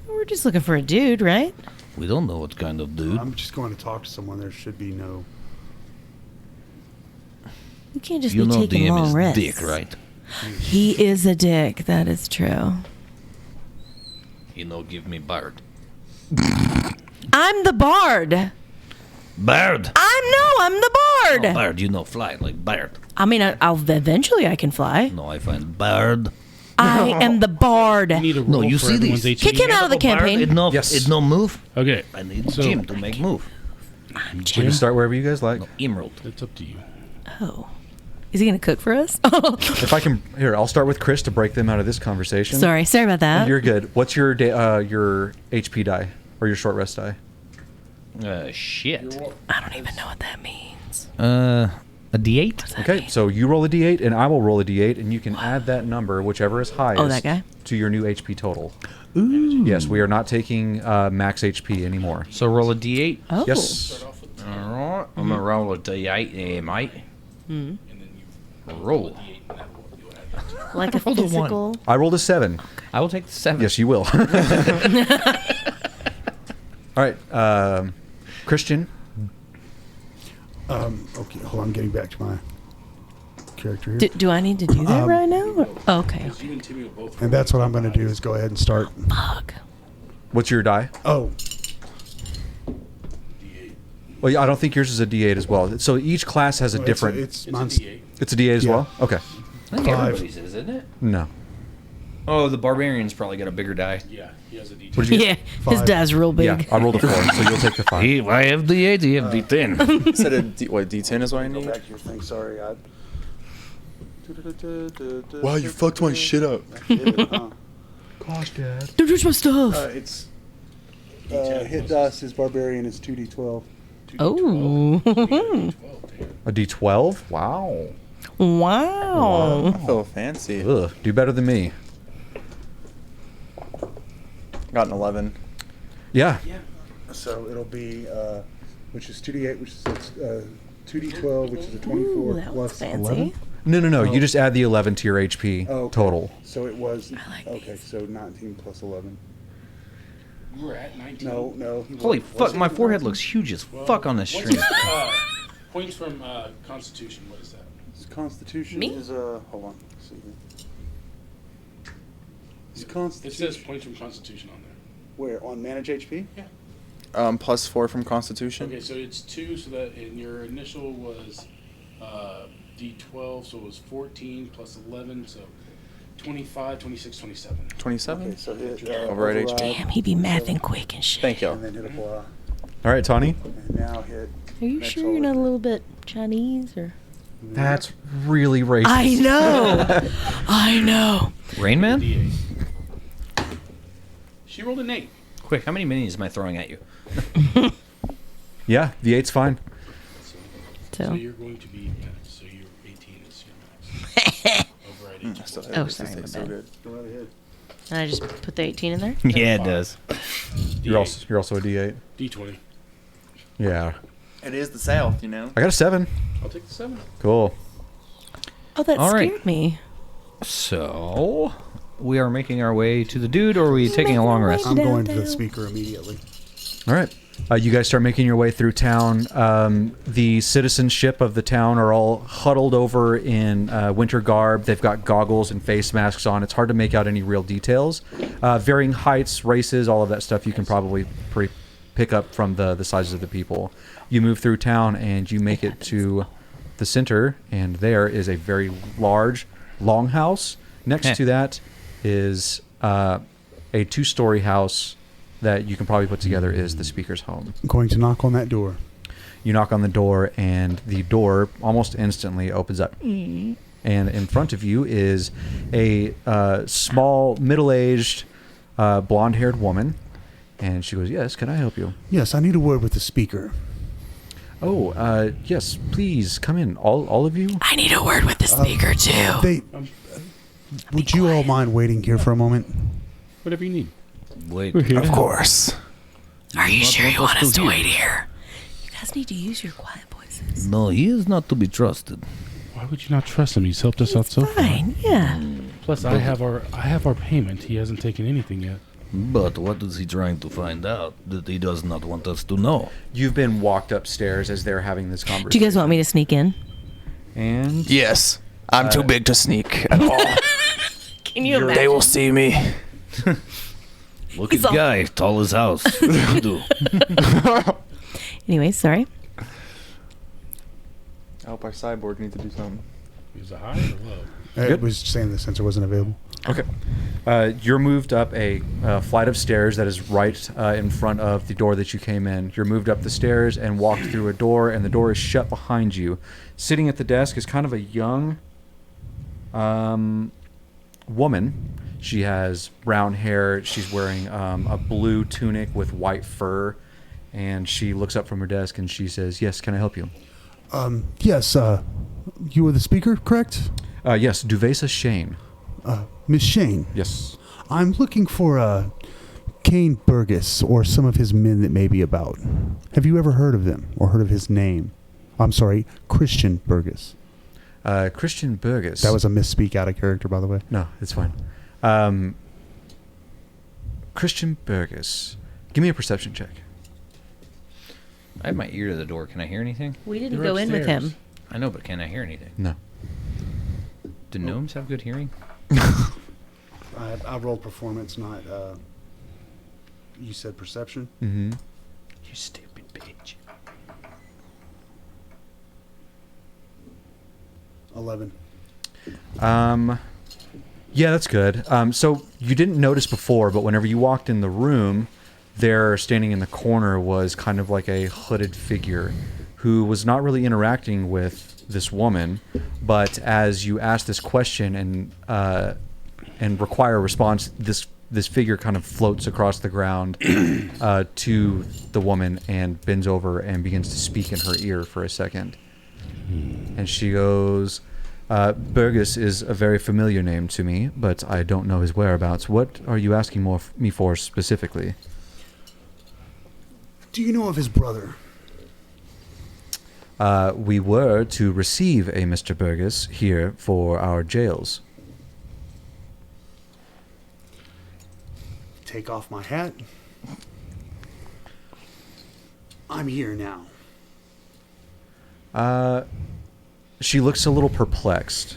[SPEAKER 2] We're just looking for a dude, right?
[SPEAKER 7] We don't know what kind of dude.
[SPEAKER 3] I'm just going to talk to someone. There should be no.
[SPEAKER 2] We can't just
[SPEAKER 7] You
[SPEAKER 2] be
[SPEAKER 7] know
[SPEAKER 2] taking
[SPEAKER 7] DM
[SPEAKER 2] long
[SPEAKER 7] is
[SPEAKER 2] rests.
[SPEAKER 7] dick, right?
[SPEAKER 2] He is a dick. That is true.
[SPEAKER 7] You know, give me Bard.
[SPEAKER 2] I'm the bard.
[SPEAKER 7] Bard!
[SPEAKER 2] I'm the bard.
[SPEAKER 7] Oh, Bard, you know, fly like Bard.
[SPEAKER 2] I mean, I'll eventually I can fly.
[SPEAKER 7] No, I find Bard.
[SPEAKER 2] I am the bard.
[SPEAKER 4] We need a
[SPEAKER 7] No,
[SPEAKER 4] roll
[SPEAKER 7] you
[SPEAKER 4] for
[SPEAKER 7] see
[SPEAKER 4] everyone's
[SPEAKER 7] these?
[SPEAKER 4] HP.
[SPEAKER 2] Kick him out of the campaign.
[SPEAKER 7] It no,
[SPEAKER 5] Yes.
[SPEAKER 7] it no move.
[SPEAKER 4] Okay.
[SPEAKER 7] I need
[SPEAKER 4] So-
[SPEAKER 7] Jim to make move.
[SPEAKER 5] We can start wherever you guys like.
[SPEAKER 7] No, Emerald.
[SPEAKER 4] It's up to you.
[SPEAKER 2] Oh, is he gonna cook for us?
[SPEAKER 5] If I can, here, I'll start with Chris to break them out of this conversation.
[SPEAKER 2] sorry about that.
[SPEAKER 5] You're good. What's your your HP die or your short rest die?
[SPEAKER 1] Shit.
[SPEAKER 2] I don't even know what that means.
[SPEAKER 7] A D8?
[SPEAKER 5] Okay, so you roll a d8 and I will roll a d8, and you can add that number, whichever is highest,
[SPEAKER 2] Oh, that guy?
[SPEAKER 5] to your new HP total. Ooh. Yes, we are not taking max HP anymore.
[SPEAKER 1] So roll a d8.
[SPEAKER 2] Oh,
[SPEAKER 5] Yes.
[SPEAKER 1] All right. I'm going to roll a d8, mate. Roll.
[SPEAKER 2] like a
[SPEAKER 1] Rolled a one.
[SPEAKER 2] physical.
[SPEAKER 5] I rolled a 7.
[SPEAKER 1] I will take the 7.
[SPEAKER 5] Yes, you will. All right, Christian.
[SPEAKER 3] Okay, hold on. I'm getting back to my character here.
[SPEAKER 2] Do I need to do that right now? Oh, okay.
[SPEAKER 3] And that's what I'm going to do is go ahead and start.
[SPEAKER 2] Fuck.
[SPEAKER 5] What's your die?
[SPEAKER 3] Oh,
[SPEAKER 5] Well, yeah, I don't think yours is a d8 as well. So each class has a different.
[SPEAKER 3] It's mine's
[SPEAKER 5] It's a d8 as
[SPEAKER 3] Yeah.
[SPEAKER 5] well. Okay.
[SPEAKER 1] I think
[SPEAKER 3] 5.
[SPEAKER 1] everybody's is, isn't it?
[SPEAKER 5] No.
[SPEAKER 1] Oh, the barbarian's probably got a bigger die.
[SPEAKER 4] Yeah, he has a D10.
[SPEAKER 5] What did you
[SPEAKER 2] Yeah, his
[SPEAKER 3] 5.
[SPEAKER 2] die's real big.
[SPEAKER 5] Yeah, I rolled a 4, so you'll take the 5.
[SPEAKER 7] I have D8, you have D10.
[SPEAKER 6] Instead of D10 is what I need.
[SPEAKER 3] back to your thing. Sorry, I.
[SPEAKER 6] Wow, you fucked my shit up.
[SPEAKER 5] Gosh, Dad.
[SPEAKER 2] Don't touch my stuff.
[SPEAKER 3] It's hit dust is barbarian is 2d12.
[SPEAKER 2] Oh.
[SPEAKER 5] A d12? Wow.
[SPEAKER 2] Wow.
[SPEAKER 6] I feel fancy.
[SPEAKER 5] Ugh, do better than me.
[SPEAKER 6] Got an 11.
[SPEAKER 5] Yeah.
[SPEAKER 3] So it'll be, which is 2d8, which is 2d12, which is a 24
[SPEAKER 2] Ooh, that one's
[SPEAKER 3] plus
[SPEAKER 2] fancy.
[SPEAKER 3] 11.
[SPEAKER 5] No.
[SPEAKER 3] Oh.
[SPEAKER 5] You just add the 11 to your HP
[SPEAKER 3] Oh, okay.
[SPEAKER 5] total.
[SPEAKER 3] So it was,
[SPEAKER 2] I like
[SPEAKER 3] okay,
[SPEAKER 2] these.
[SPEAKER 3] so 19 plus 11.
[SPEAKER 4] You were at 19.
[SPEAKER 3] No.
[SPEAKER 1] Holy fuck, my forehead looks huge as fuck on this
[SPEAKER 4] What's
[SPEAKER 1] stream.
[SPEAKER 4] points from Constitution? What is that?
[SPEAKER 3] Constitution
[SPEAKER 2] Me?
[SPEAKER 3] is, hold on. Let's see here. It's
[SPEAKER 4] It
[SPEAKER 3] Constitution.
[SPEAKER 4] says points from Constitution on there.
[SPEAKER 3] Where? On manage HP?
[SPEAKER 6] Plus 4 from Constitution.
[SPEAKER 4] Okay, so it's 2, so that and your initial was D12, so it was 14 plus 11, so 25, 26, 27.
[SPEAKER 6] 27.
[SPEAKER 3] Okay, so hit
[SPEAKER 6] Override
[SPEAKER 3] override,
[SPEAKER 2] Damn, he be mathing quick and shit.
[SPEAKER 6] Thank
[SPEAKER 3] and
[SPEAKER 6] you.
[SPEAKER 3] then hit a blah.
[SPEAKER 5] All right, Tawny.
[SPEAKER 3] And now hit.
[SPEAKER 2] Are you
[SPEAKER 3] next
[SPEAKER 2] sure you're
[SPEAKER 3] roll.
[SPEAKER 2] not a little bit Chinese or?
[SPEAKER 5] That's really racist.
[SPEAKER 2] I know. I know.
[SPEAKER 1] Rain Man?
[SPEAKER 4] D8. She rolled an 8.
[SPEAKER 1] Quick, how many minis am I throwing at you?
[SPEAKER 5] Yeah, the 8's fine.
[SPEAKER 4] So
[SPEAKER 2] So.
[SPEAKER 4] you're going to be max. So you're 18 is your max. Override
[SPEAKER 6] I
[SPEAKER 4] 18.
[SPEAKER 6] still hit.
[SPEAKER 2] Oh,
[SPEAKER 6] This
[SPEAKER 2] sorry,
[SPEAKER 6] is
[SPEAKER 2] my
[SPEAKER 6] so
[SPEAKER 2] bad.
[SPEAKER 6] good.
[SPEAKER 3] Go right ahead.
[SPEAKER 2] And I just put the 18 in there.
[SPEAKER 1] Yeah, it does.
[SPEAKER 5] You're
[SPEAKER 4] D8.
[SPEAKER 5] also a D8.
[SPEAKER 4] D20.
[SPEAKER 5] Yeah.
[SPEAKER 6] It is the South, you know.
[SPEAKER 5] I got a 7.
[SPEAKER 4] I'll take the 7.
[SPEAKER 5] Cool.
[SPEAKER 2] Oh, that
[SPEAKER 1] All right.
[SPEAKER 2] scared me.
[SPEAKER 1] So, we are making our way to the dude, or are we taking a long rest?
[SPEAKER 3] I'm going to
[SPEAKER 2] Down.
[SPEAKER 3] the speaker immediately.
[SPEAKER 5] All right. You guys start making your way through town. The citizenship of the town are all huddled over in winter garb. They've got goggles and face masks on. It's hard to make out any real details. Varying heights, races, all of that stuff you can probably pick up from the sizes of the people. You move through town and you make it to the center, and there is a very large longhouse. Next to that is a 2-story house that you can probably put together is the speaker's home.
[SPEAKER 3] I'm going to knock on that door.
[SPEAKER 5] You knock on the door, and the door almost instantly opens up. And in front of you is a small, middle-aged, blonde-haired woman. And she goes, "Yes, can I help you?"
[SPEAKER 3] Yes, I need a word with the speaker.
[SPEAKER 5] "Oh, yes, please, come in. All of you?"
[SPEAKER 2] I need a word with the speaker too.
[SPEAKER 3] They. Would you all mind waiting here for a moment?
[SPEAKER 4] Whatever you need.
[SPEAKER 7] Wait.
[SPEAKER 4] We're here.
[SPEAKER 6] Of course.
[SPEAKER 2] Are you
[SPEAKER 7] not
[SPEAKER 2] sure you
[SPEAKER 7] want
[SPEAKER 2] want
[SPEAKER 7] us
[SPEAKER 2] us
[SPEAKER 7] to
[SPEAKER 2] to
[SPEAKER 7] hear.
[SPEAKER 2] wait here? You guys need to use your quiet voices.
[SPEAKER 7] No, he is not to be trusted.
[SPEAKER 4] Why would you not trust him? He's helped us out so far.
[SPEAKER 2] Fine, yeah.
[SPEAKER 4] Plus, I have our payment. He hasn't taken anything yet.
[SPEAKER 7] But what is he trying to find out that he does not want us to know?
[SPEAKER 5] You've been walked upstairs as they're having this conversation.
[SPEAKER 2] Do you guys want me to sneak in?
[SPEAKER 5] And
[SPEAKER 6] Yes. I'm too big to sneak at all.
[SPEAKER 2] Can you imagine?
[SPEAKER 6] They will see me.
[SPEAKER 7] Look
[SPEAKER 2] He's
[SPEAKER 7] at
[SPEAKER 2] all-
[SPEAKER 7] guy, tall as house. What you do?
[SPEAKER 2] Anyway, sorry.
[SPEAKER 6] I hope our cyborg needs to do something.
[SPEAKER 4] Is it high or low?
[SPEAKER 3] It
[SPEAKER 5] Good.
[SPEAKER 3] was saying the sensor wasn't available.
[SPEAKER 5] Okay. You're moved up a flight of stairs that is right in front of the door that you came in. You're moved up the stairs and walked through a door, and the door is shut behind you. Sitting at the desk is kind of a young woman. She has brown hair. She's wearing a blue tunic with white fur, and she looks up from her desk and she says, "Yes, can I help you?"
[SPEAKER 3] Yes, you were the speaker, correct?
[SPEAKER 5] Yes, Duvesa Shane.
[SPEAKER 3] Miss Shane.
[SPEAKER 5] Yes.
[SPEAKER 3] I'm looking for Kane Burgess or some of his men that may be about. Have you ever heard of them or heard of his name? I'm sorry, Christian Burgess.
[SPEAKER 5] Christian Burgess.
[SPEAKER 3] That was a misspeak out of character, by the way.
[SPEAKER 5] No, it's fine. Christian Burgess. Give me a perception check.
[SPEAKER 1] I have my ear to the door. Can I hear anything?
[SPEAKER 2] We didn't
[SPEAKER 4] They're
[SPEAKER 2] go in with
[SPEAKER 4] upstairs.
[SPEAKER 2] him.
[SPEAKER 1] I know, but can I hear anything?
[SPEAKER 5] No.
[SPEAKER 1] Do gnomes have good hearing?
[SPEAKER 3] I rolled performance, not. You said perception?
[SPEAKER 5] Mm-hmm.
[SPEAKER 1] You stupid bitch.
[SPEAKER 3] 11.
[SPEAKER 5] Yeah, that's good. So you didn't notice before, but whenever you walked in the room, there, standing in the corner, was kind of like a hooded figure who was not really interacting with this woman, but as you ask this question and require a response, this figure kind of floats across the ground to the woman and bends over and begins to speak in her ear for a second. And she goes, Burgess is a very familiar name to me, but I don't know his whereabouts. What are you asking me for specifically?
[SPEAKER 3] Do you know of his brother?
[SPEAKER 5] We were to receive a Mr. Burgess here for our jails.
[SPEAKER 3] Take off my hat. I'm here now.
[SPEAKER 5] She looks a little perplexed.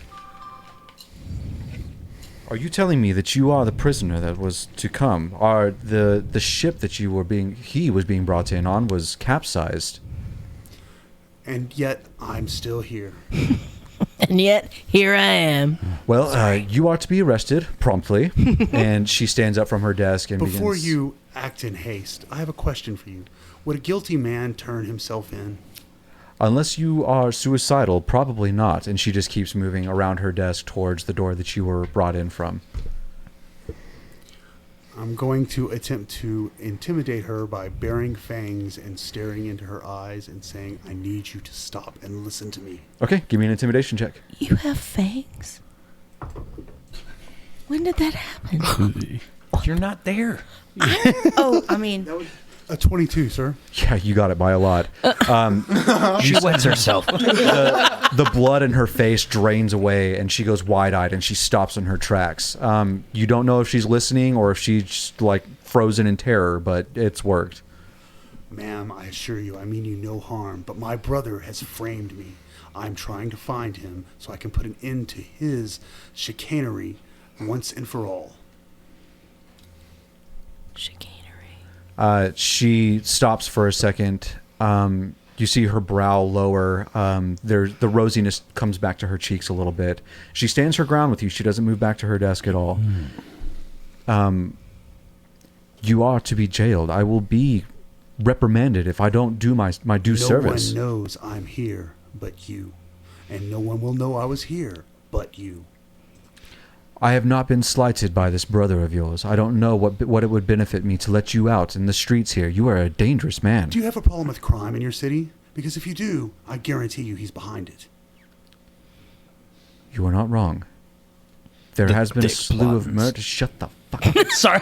[SPEAKER 5] Are you telling me that you are the prisoner that was to come? Are the ship that he was being brought in on was capsized?
[SPEAKER 3] And yet, I'm still here.
[SPEAKER 2] And yet, here I am.
[SPEAKER 5] Well, you are to be arrested promptly. And she stands up from her desk and
[SPEAKER 3] Before
[SPEAKER 5] begins...
[SPEAKER 3] you act in haste, I have a question for you. Would a guilty man turn himself in?
[SPEAKER 5] Unless you are suicidal, probably not. And she just keeps moving around her desk towards the door that you were brought in from.
[SPEAKER 3] I'm going to attempt to intimidate her by baring fangs and staring into her eyes and saying, I need you to stop and listen to me.
[SPEAKER 5] Okay, give me an intimidation check.
[SPEAKER 2] You have fangs? When did that happen?
[SPEAKER 1] You're not there.
[SPEAKER 2] I mean...
[SPEAKER 3] A 22, sir.
[SPEAKER 5] Yeah, you got it by a lot.
[SPEAKER 1] She wets herself.
[SPEAKER 5] The blood in her face drains away, and she goes wide-eyed, and she stops in her tracks. You don't know if she's listening or if she's just, like, frozen in terror, but it's worked.
[SPEAKER 3] Ma'am, I assure you, I mean you no harm, but my brother has framed me. I'm trying to find him so I can put an end to his chicanery once and for all.
[SPEAKER 2] Chicanery.
[SPEAKER 5] She stops for a second. You see her brow lower. The rosiness comes back to her cheeks a little bit. She stands her ground with you. She doesn't move back to her desk at all. You are to be jailed. I will be reprimanded if I don't do my due service.
[SPEAKER 3] No one knows I'm here but you. And no one will know I was here but you.
[SPEAKER 5] I have not been slighted by this brother of yours. I don't know what it would benefit me to let you out in the streets here. You are a dangerous man.
[SPEAKER 3] Do you have a problem with crime in your city? Because if you do, I guarantee you he's behind it.
[SPEAKER 5] You are not wrong. There has been a slew of murders. Shut the fuck up.
[SPEAKER 1] Sorry.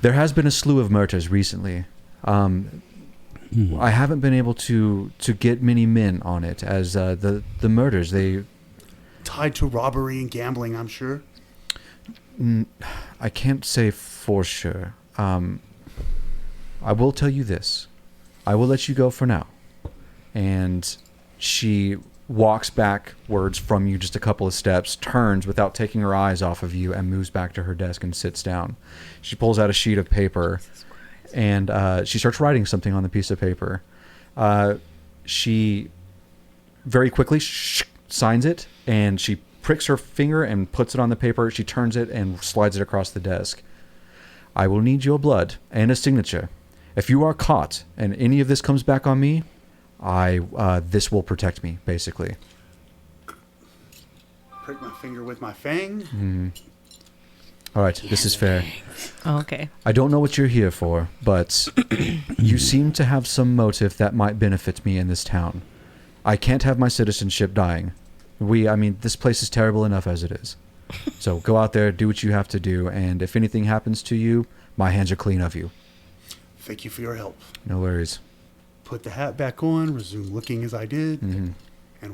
[SPEAKER 5] There has been a slew of murders recently. I haven't been able to get many men on it, as the murders, they...
[SPEAKER 3] Tied to robbery and gambling, I'm sure.
[SPEAKER 5] I can't say for sure. I will tell you this. I will let you go for now. And she walks backwards from you just a couple of steps, turns without taking her eyes off of you, and moves back to her desk and sits down. She pulls out a sheet of paper, and she starts writing something on the piece of paper. She very quickly signs it, and she pricks her finger and puts it on the paper. She turns it and slides it across the desk. I will need your blood and a signature. If you are caught and any of this comes back on me, this will protect me, basically.
[SPEAKER 3] Prick my finger with my fang.
[SPEAKER 5] Mm-hmm. All right, this is fair.
[SPEAKER 2] Oh, okay.
[SPEAKER 5] I don't know what you're here for, but you seem to have some motive that might benefit me in this town. I can't have my citizenship dying. This place is terrible enough as it is. So go out there, do what you have to do, and if anything happens to you, my hands are clean of you.
[SPEAKER 3] Thank you for your help.
[SPEAKER 5] No worries.
[SPEAKER 3] Put the hat back on, resume looking as I did, and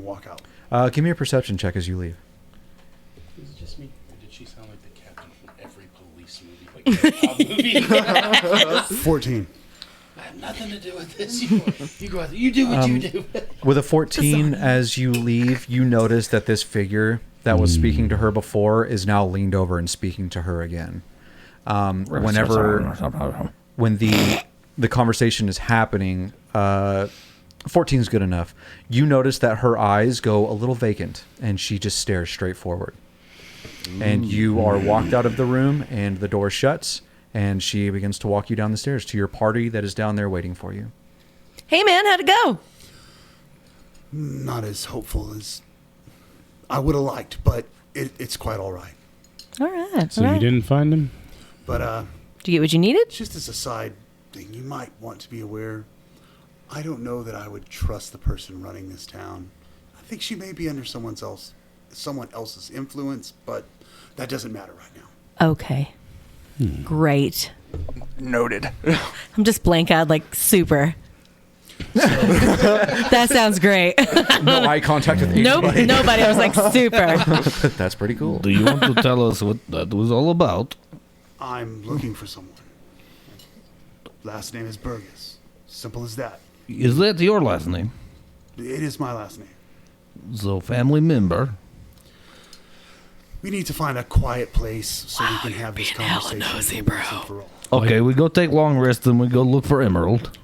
[SPEAKER 3] walk out.
[SPEAKER 5] Give me a perception check as you leave.
[SPEAKER 4] Is it just me? Or did she sound like the captain from every police movie? Like every movie?
[SPEAKER 3] 14.
[SPEAKER 4] I have nothing to do with this. You go out there. You do what you do.
[SPEAKER 5] With a 14, as you leave, you notice that this figure that was speaking to her before is now leaned over and speaking to her again. When the conversation is happening, 14 is good enough. You notice that her eyes go a little vacant, and she just stares straight forward. And you are walked out of the room, and the door shuts, and she begins to walk you down the stairs to your party that is down there waiting for you.
[SPEAKER 2] Hey, man, how'd it go?
[SPEAKER 3] Not as hopeful as I would have liked, but it's quite all right.
[SPEAKER 2] All right.
[SPEAKER 4] So you didn't find him?
[SPEAKER 3] But
[SPEAKER 2] Did you get what you needed?
[SPEAKER 3] just as a side thing, you might want to be aware, I don't know that I would trust the person running this town. I think she may be under someone else's someone else's influence, but that doesn't matter right now.
[SPEAKER 2] Okay. Great.
[SPEAKER 6] Noted.
[SPEAKER 2] I'm just blank eyed, like super. That sounds great.
[SPEAKER 5] No eye contact with
[SPEAKER 2] Nope,
[SPEAKER 5] anybody.
[SPEAKER 2] nobody. I was like super.
[SPEAKER 5] That's pretty cool.
[SPEAKER 7] Do you want to tell us what that was all about?
[SPEAKER 3] I'm looking for someone. Last name is Burgess. Simple as that.
[SPEAKER 7] Is that your last name?
[SPEAKER 3] It is my last name.
[SPEAKER 7] So, family member.
[SPEAKER 3] We need to find a quiet place so we can have this conversation. Once and for all.
[SPEAKER 7] Okay, we go take long rest and we go look for Emerald.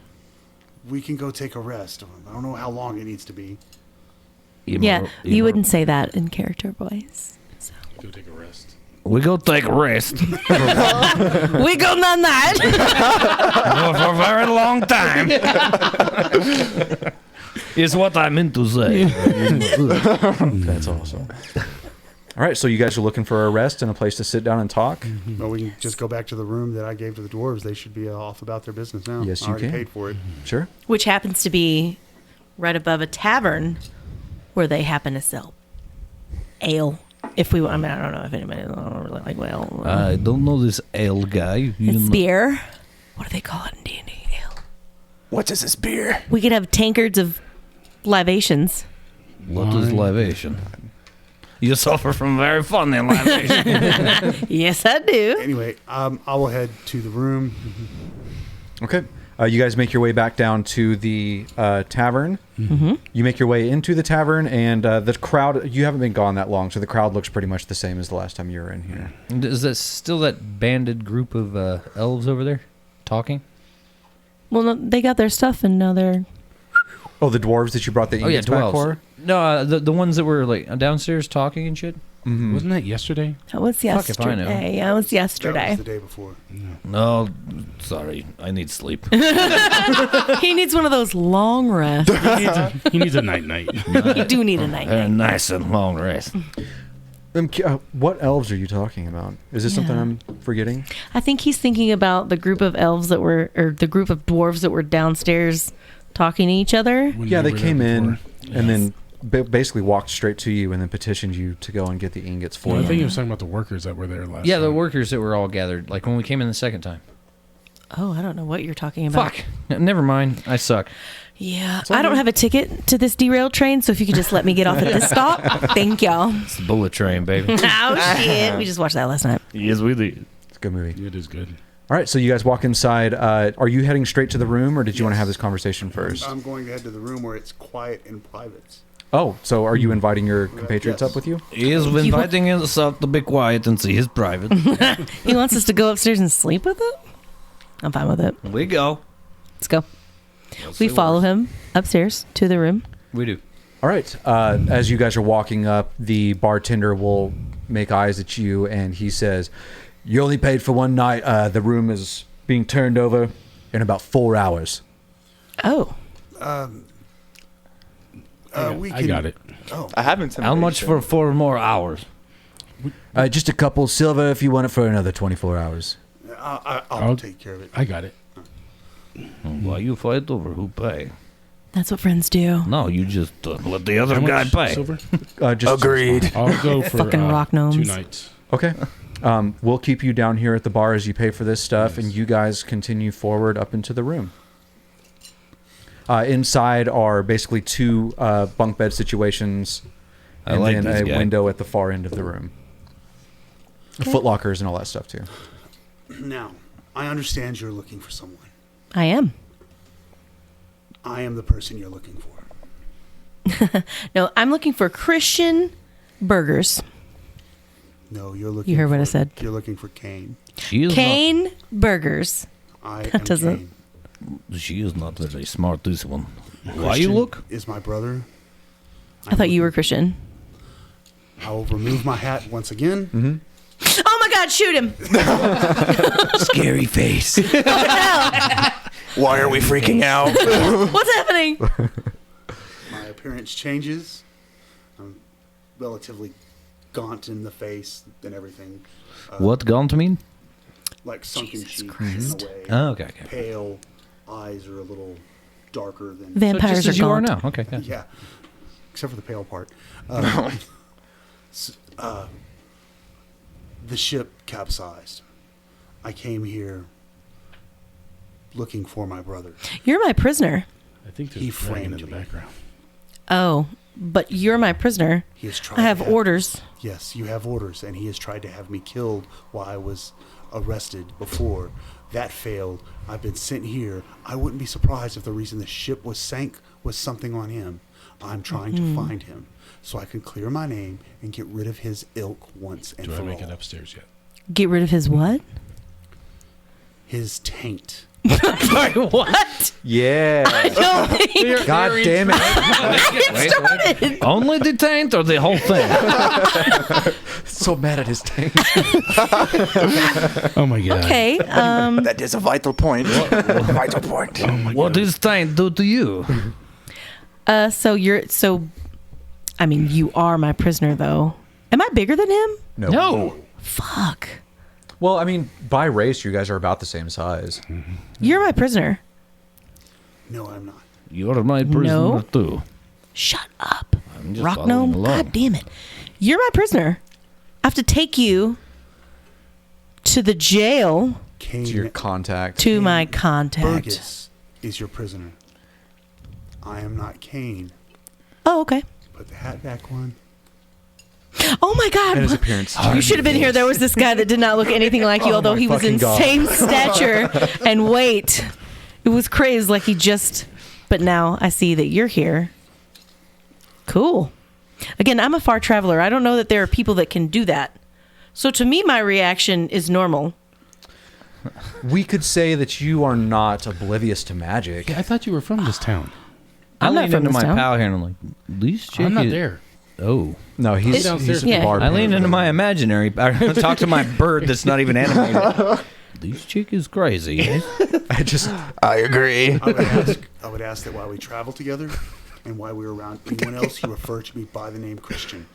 [SPEAKER 3] We can go take a rest. I don't know how long it needs to be.
[SPEAKER 2] Yeah, you wouldn't say that in character voice. So.
[SPEAKER 4] Go take a rest.
[SPEAKER 7] We go take a rest.
[SPEAKER 2] We go on that.
[SPEAKER 7] For a very long time. Is what I meant to say.
[SPEAKER 5] That's awesome. All right, so you guys are looking for a rest and a place to sit down and talk?
[SPEAKER 3] Well, we can just go back to the room that I gave to the dwarves. They should be off about their business now.
[SPEAKER 5] Yes,
[SPEAKER 3] I
[SPEAKER 5] you
[SPEAKER 3] already
[SPEAKER 5] can.
[SPEAKER 3] paid for it.
[SPEAKER 5] Sure.
[SPEAKER 2] Which happens to be right above a tavern where they happen to sell ale. If we, I mean, I don't know if anybody really like well.
[SPEAKER 7] I don't know this ale guy.
[SPEAKER 2] It's beer. What do they call it in D&D? Ale.
[SPEAKER 6] What is this beer?
[SPEAKER 2] We could have tankards of libations.
[SPEAKER 7] What is libation? You suffer from very funny libation.
[SPEAKER 2] Yes, I do.
[SPEAKER 3] Anyway, I will head to the room.
[SPEAKER 5] Okay. You guys make your way back down to the tavern.
[SPEAKER 2] Mm-hmm.
[SPEAKER 5] You make your way into the tavern, and the crowd, you haven't been gone that long, so the crowd looks pretty much the same as the last time you were in here.
[SPEAKER 1] Is that still that banded group of elves over there talking?
[SPEAKER 2] Well, no, they got their stuff, and now they're...
[SPEAKER 5] Oh, the dwarves that you brought the ingots back for?
[SPEAKER 1] No, the ones that were like downstairs talking and shit.
[SPEAKER 5] Mm-hmm.
[SPEAKER 4] Wasn't that yesterday?
[SPEAKER 2] That was
[SPEAKER 1] Fuck if I know.
[SPEAKER 2] yesterday. Yeah, it was
[SPEAKER 3] That
[SPEAKER 2] yesterday.
[SPEAKER 3] was the day before.
[SPEAKER 7] No, sorry. I need sleep.
[SPEAKER 2] He needs one of those long rests.
[SPEAKER 4] He needs a night.
[SPEAKER 2] You do need a night.
[SPEAKER 7] A nice and long rest.
[SPEAKER 5] What elves are you talking about? Is this something
[SPEAKER 2] Yeah.
[SPEAKER 5] I'm forgetting?
[SPEAKER 2] I think he's thinking about the group of elves that were, or the group of dwarves that were downstairs talking to each other.
[SPEAKER 4] When
[SPEAKER 5] Yeah,
[SPEAKER 4] you
[SPEAKER 5] they
[SPEAKER 4] were
[SPEAKER 5] came
[SPEAKER 4] there
[SPEAKER 5] in
[SPEAKER 4] before.
[SPEAKER 5] and then basically walked straight to you and then petitioned you to go and get the ingots for
[SPEAKER 4] I
[SPEAKER 5] them.
[SPEAKER 4] think he was talking about the workers that were there last
[SPEAKER 1] Yeah, the
[SPEAKER 4] time.
[SPEAKER 1] workers that were all gathered, like when we came in the second time.
[SPEAKER 2] Oh, I don't know what you're talking about.
[SPEAKER 1] Fuck. Never mind. I suck.
[SPEAKER 2] Yeah, I don't have a ticket to this derailed train, so if you could just let me get off at this stop, thank y'all.
[SPEAKER 1] It's the bullet train, baby.
[SPEAKER 2] Oh shit, we just watched that last night.
[SPEAKER 7] Yes, we did.
[SPEAKER 5] It's a good movie.
[SPEAKER 4] It is good.
[SPEAKER 5] All right, so you guys walk inside. Are you heading straight to the room, or did you want to have this conversation first?
[SPEAKER 3] I'm going to head to the room where it's quiet and private.
[SPEAKER 5] Oh, so are you inviting your compatriots
[SPEAKER 3] Yes.
[SPEAKER 5] up with you?
[SPEAKER 7] He is inviting us out to be quiet and see his private.
[SPEAKER 2] He wants us to go upstairs and sleep with him? I'm fine with it.
[SPEAKER 7] We go.
[SPEAKER 2] Let's go. We follow him upstairs to the room.
[SPEAKER 1] We do.
[SPEAKER 5] All right. As you guys are walking up, the bartender will make eyes at you, and he says, "You only paid for one night. The room is being turned over in about 4 hours."
[SPEAKER 2] Oh.
[SPEAKER 3] We
[SPEAKER 4] I
[SPEAKER 3] can,
[SPEAKER 4] got it.
[SPEAKER 3] Oh,
[SPEAKER 6] I haven't.
[SPEAKER 7] How much for 4 more hours?
[SPEAKER 5] Just a couple silver if you want it for another 24 hours.
[SPEAKER 3] I'll take care of it.
[SPEAKER 4] I got it.
[SPEAKER 7] Why you fight over who pay?
[SPEAKER 2] That's what friends do.
[SPEAKER 7] No, you just let the other
[SPEAKER 4] How
[SPEAKER 7] guy
[SPEAKER 4] much
[SPEAKER 7] pay.
[SPEAKER 4] silver?
[SPEAKER 5] Just
[SPEAKER 6] Agreed.
[SPEAKER 4] I'll go for
[SPEAKER 2] Fucking rock gnomes.
[SPEAKER 4] 2 nights.
[SPEAKER 5] Okay. We'll keep you down here at the bar as you pay for this stuff, and you guys continue forward up into the room. Inside are basically 2 bunk bed situations,
[SPEAKER 7] I
[SPEAKER 5] and
[SPEAKER 7] like
[SPEAKER 5] then
[SPEAKER 7] this
[SPEAKER 5] a
[SPEAKER 7] guy.
[SPEAKER 5] window at the far end of the room. Foot lockers and all that stuff too.
[SPEAKER 3] Now, I understand you're looking for someone.
[SPEAKER 2] I am.
[SPEAKER 3] I am the person you're looking for.
[SPEAKER 2] No, I'm looking for Christian burgers.
[SPEAKER 3] No, you're looking.
[SPEAKER 2] You heard
[SPEAKER 3] for,
[SPEAKER 2] what I said.
[SPEAKER 3] You're looking for Kane.
[SPEAKER 7] She is
[SPEAKER 2] Kane burgers.
[SPEAKER 3] I
[SPEAKER 2] That
[SPEAKER 3] am
[SPEAKER 2] doesn't-
[SPEAKER 3] Kane.
[SPEAKER 7] not. She is not very smart. This one. Why you
[SPEAKER 3] Christian
[SPEAKER 7] look?
[SPEAKER 3] Is my brother.
[SPEAKER 2] I thought you were Christian.
[SPEAKER 3] I will remove my hat once again.
[SPEAKER 5] Mm-hmm.
[SPEAKER 2] Oh my God, shoot him.
[SPEAKER 7] Scary face.
[SPEAKER 6] Why are we freaking out?
[SPEAKER 2] What's happening?
[SPEAKER 3] My appearance changes. I'm relatively gaunt in the face and everything.
[SPEAKER 7] What gaunt mean?
[SPEAKER 3] Like sunken
[SPEAKER 2] Jesus
[SPEAKER 3] cheeks
[SPEAKER 2] Christ.
[SPEAKER 3] in a way.
[SPEAKER 1] Oh, okay.
[SPEAKER 3] Pale eyes are a little darker than.
[SPEAKER 2] Vampires
[SPEAKER 1] so just
[SPEAKER 2] are
[SPEAKER 1] as you are
[SPEAKER 2] gaunt.
[SPEAKER 1] now. Okay. Yeah.
[SPEAKER 3] Yeah, except for the pale part. The ship capsized. I came here looking for my brother.
[SPEAKER 2] You're my prisoner.
[SPEAKER 4] I think
[SPEAKER 3] He
[SPEAKER 4] there's a dragon in
[SPEAKER 3] framed
[SPEAKER 4] the
[SPEAKER 3] me.
[SPEAKER 4] background.
[SPEAKER 2] Oh, but you're my prisoner.
[SPEAKER 3] He has tried.
[SPEAKER 2] I have orders.
[SPEAKER 3] Yes, you have orders, and he has tried to have me killed while I was arrested before. That failed. I've been sent here. I wouldn't be surprised if the reason the ship was sank was something on him. I'm trying to find him so I can clear my name and get rid of his ilk once and
[SPEAKER 4] Do I
[SPEAKER 3] for
[SPEAKER 4] make
[SPEAKER 3] all.
[SPEAKER 4] it upstairs yet?
[SPEAKER 2] Get rid of his what?
[SPEAKER 3] His
[SPEAKER 2] Sorry, what?
[SPEAKER 5] Yeah.
[SPEAKER 2] don't think
[SPEAKER 5] God damn it.
[SPEAKER 1] Wait. Only the taint or the whole thing?
[SPEAKER 5] So mad at his tank.
[SPEAKER 4] Oh my god.
[SPEAKER 2] Okay.
[SPEAKER 6] That is a vital point. Vital point.
[SPEAKER 4] Oh my
[SPEAKER 1] What
[SPEAKER 4] god.
[SPEAKER 1] does taint do to you?
[SPEAKER 2] I mean, you are my prisoner, though. Am I bigger than him?
[SPEAKER 1] No.
[SPEAKER 2] Fuck.
[SPEAKER 5] Well, I mean, by race, you guys are about the same size.
[SPEAKER 2] You're my prisoner.
[SPEAKER 3] No, I'm not.
[SPEAKER 1] You're my prisoner
[SPEAKER 2] No.
[SPEAKER 1] too.
[SPEAKER 2] Shut up.
[SPEAKER 1] I'm just
[SPEAKER 2] Rock
[SPEAKER 1] following
[SPEAKER 2] gnome.
[SPEAKER 1] along.
[SPEAKER 2] God damn it. You're my prisoner. I have to take you to the jail
[SPEAKER 3] Kane
[SPEAKER 5] To your contact.
[SPEAKER 2] to my contact.
[SPEAKER 3] Burgess is your prisoner. I am not Kane.
[SPEAKER 2] Oh, okay.
[SPEAKER 3] Put the hat back on.
[SPEAKER 2] Oh my
[SPEAKER 5] And his
[SPEAKER 2] God.
[SPEAKER 5] appearance.
[SPEAKER 2] You should have been here. There was this guy that did not look anything like you, although
[SPEAKER 5] my
[SPEAKER 2] he was
[SPEAKER 5] fucking
[SPEAKER 2] in
[SPEAKER 5] God.
[SPEAKER 2] same stature and weight. It was crazy. Like he just. But now I see that you're here. Cool. Again, I'm a far traveler. I don't know that there are people that can do that. So to me, my reaction is normal.
[SPEAKER 5] We could say that you are not oblivious to magic.
[SPEAKER 4] Yeah, I thought you were from this town.
[SPEAKER 1] I
[SPEAKER 2] I'm not
[SPEAKER 1] leaned
[SPEAKER 2] from
[SPEAKER 1] into
[SPEAKER 2] this
[SPEAKER 1] my
[SPEAKER 2] town.
[SPEAKER 1] pal here and I'm like, these chicks.
[SPEAKER 4] I'm not there.
[SPEAKER 1] Oh.
[SPEAKER 5] No, he's
[SPEAKER 4] downstairs.
[SPEAKER 5] a
[SPEAKER 2] Yeah.
[SPEAKER 5] barbarian.
[SPEAKER 1] I leaned into my imaginary. I talked to my bird that's not even animated. These chick is crazy. Eh?
[SPEAKER 5] I just
[SPEAKER 6] I agree.
[SPEAKER 3] I would ask that while we travel together and while we're around anyone else, you refer to me by the name Christian.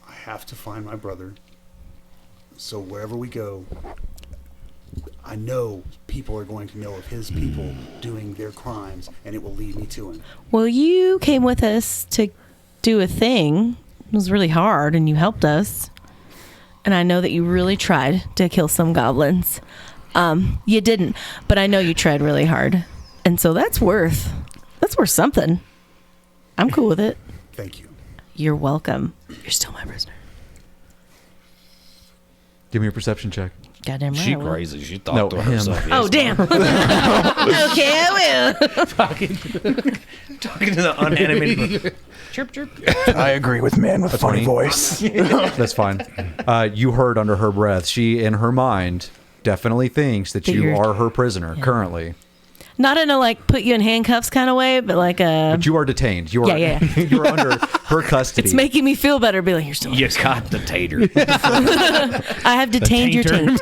[SPEAKER 3] I have to find my brother. So wherever we go, I know people are going to know of his people doing their crimes, and it will lead me to him.
[SPEAKER 2] Well, you came with us to do a thing. It was really hard, and you helped us. And I know that you really tried to kill some goblins. You didn't, but I know you tried really hard, and so that's worth something. I'm cool with it.
[SPEAKER 3] Thank you.
[SPEAKER 2] You're welcome. You're still my prisoner.
[SPEAKER 5] give me a perception check.
[SPEAKER 2] Goddamn right.
[SPEAKER 1] She
[SPEAKER 2] I will.
[SPEAKER 1] crazy. She thought
[SPEAKER 5] No,
[SPEAKER 1] to
[SPEAKER 5] him.
[SPEAKER 1] herself.
[SPEAKER 2] Oh damn. Okay, I will.
[SPEAKER 1] Talking to the unanimated. Chirp, chirp.
[SPEAKER 6] I agree with man with funny
[SPEAKER 5] 20.
[SPEAKER 6] voice.
[SPEAKER 5] That's fine. You heard under her breath. She, in her mind, definitely thinks that you
[SPEAKER 2] Figured.
[SPEAKER 5] are her prisoner currently.
[SPEAKER 2] Not in a like put you in handcuffs kind of way, but like a.
[SPEAKER 5] But you are detained. You are.
[SPEAKER 2] Yeah.
[SPEAKER 5] you are under her custody.
[SPEAKER 2] It's making me feel better. Be like, you're still.
[SPEAKER 1] You got the tater.
[SPEAKER 2] I have detained your taint.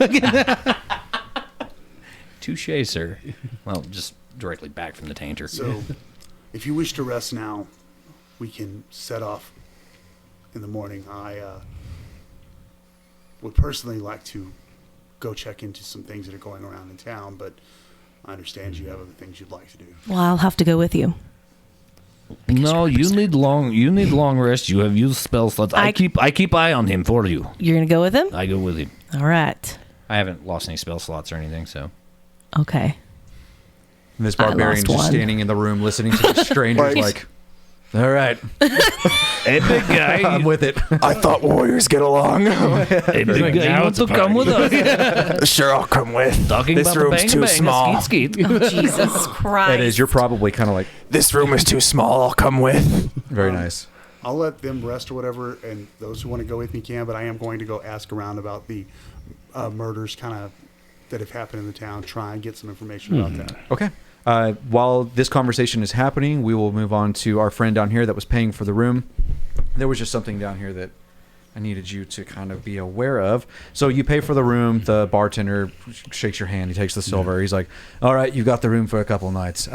[SPEAKER 1] Touche, sir. Well, just directly back from the tainter.
[SPEAKER 3] So, if you wish to rest now, we can set off in the morning. I would personally like to go check into some things that are going around in town, but I understand you have other things you'd like to do.
[SPEAKER 2] Well, I'll have to go with you.
[SPEAKER 1] No, you need long rest. You have used spell slots. I keep eye on him for you.
[SPEAKER 2] You're gonna go with him?
[SPEAKER 1] I go with him.
[SPEAKER 2] All right.
[SPEAKER 1] I haven't lost any spell slots or anything, so.
[SPEAKER 2] Okay.
[SPEAKER 5] And this
[SPEAKER 2] I
[SPEAKER 5] barbarian
[SPEAKER 2] lost
[SPEAKER 5] just
[SPEAKER 2] one.
[SPEAKER 5] standing in the room listening to the strangers like, all right,
[SPEAKER 1] Hey, big guy.
[SPEAKER 5] I'm with it.
[SPEAKER 6] I thought warriors get along.
[SPEAKER 1] Hey, big guy. You
[SPEAKER 4] Now
[SPEAKER 1] want
[SPEAKER 4] it's a
[SPEAKER 1] to come with us?
[SPEAKER 6] Sure, I'll come with.
[SPEAKER 1] Talking
[SPEAKER 6] This
[SPEAKER 1] about
[SPEAKER 6] room's
[SPEAKER 1] bang,
[SPEAKER 6] too
[SPEAKER 1] bang,
[SPEAKER 6] small.
[SPEAKER 1] Skeet, skeet.
[SPEAKER 2] Oh, Jesus Christ.
[SPEAKER 5] It is. You're probably kind of like,
[SPEAKER 6] This room is too small. I'll come with.
[SPEAKER 5] very nice.
[SPEAKER 3] I'll let them rest or whatever, and those who want to go with me can, but I am going to go ask around about the murders kind of that have happened in the town, try and get some information about that.
[SPEAKER 5] Okay. While this conversation is happening, we will move on to our friend down here that was paying for the room. There was just something down here that I needed you to kind of be aware of. So you pay for the room. The bartender shakes your hand. He takes the silver. He's like, all right, you got the room for a couple nights.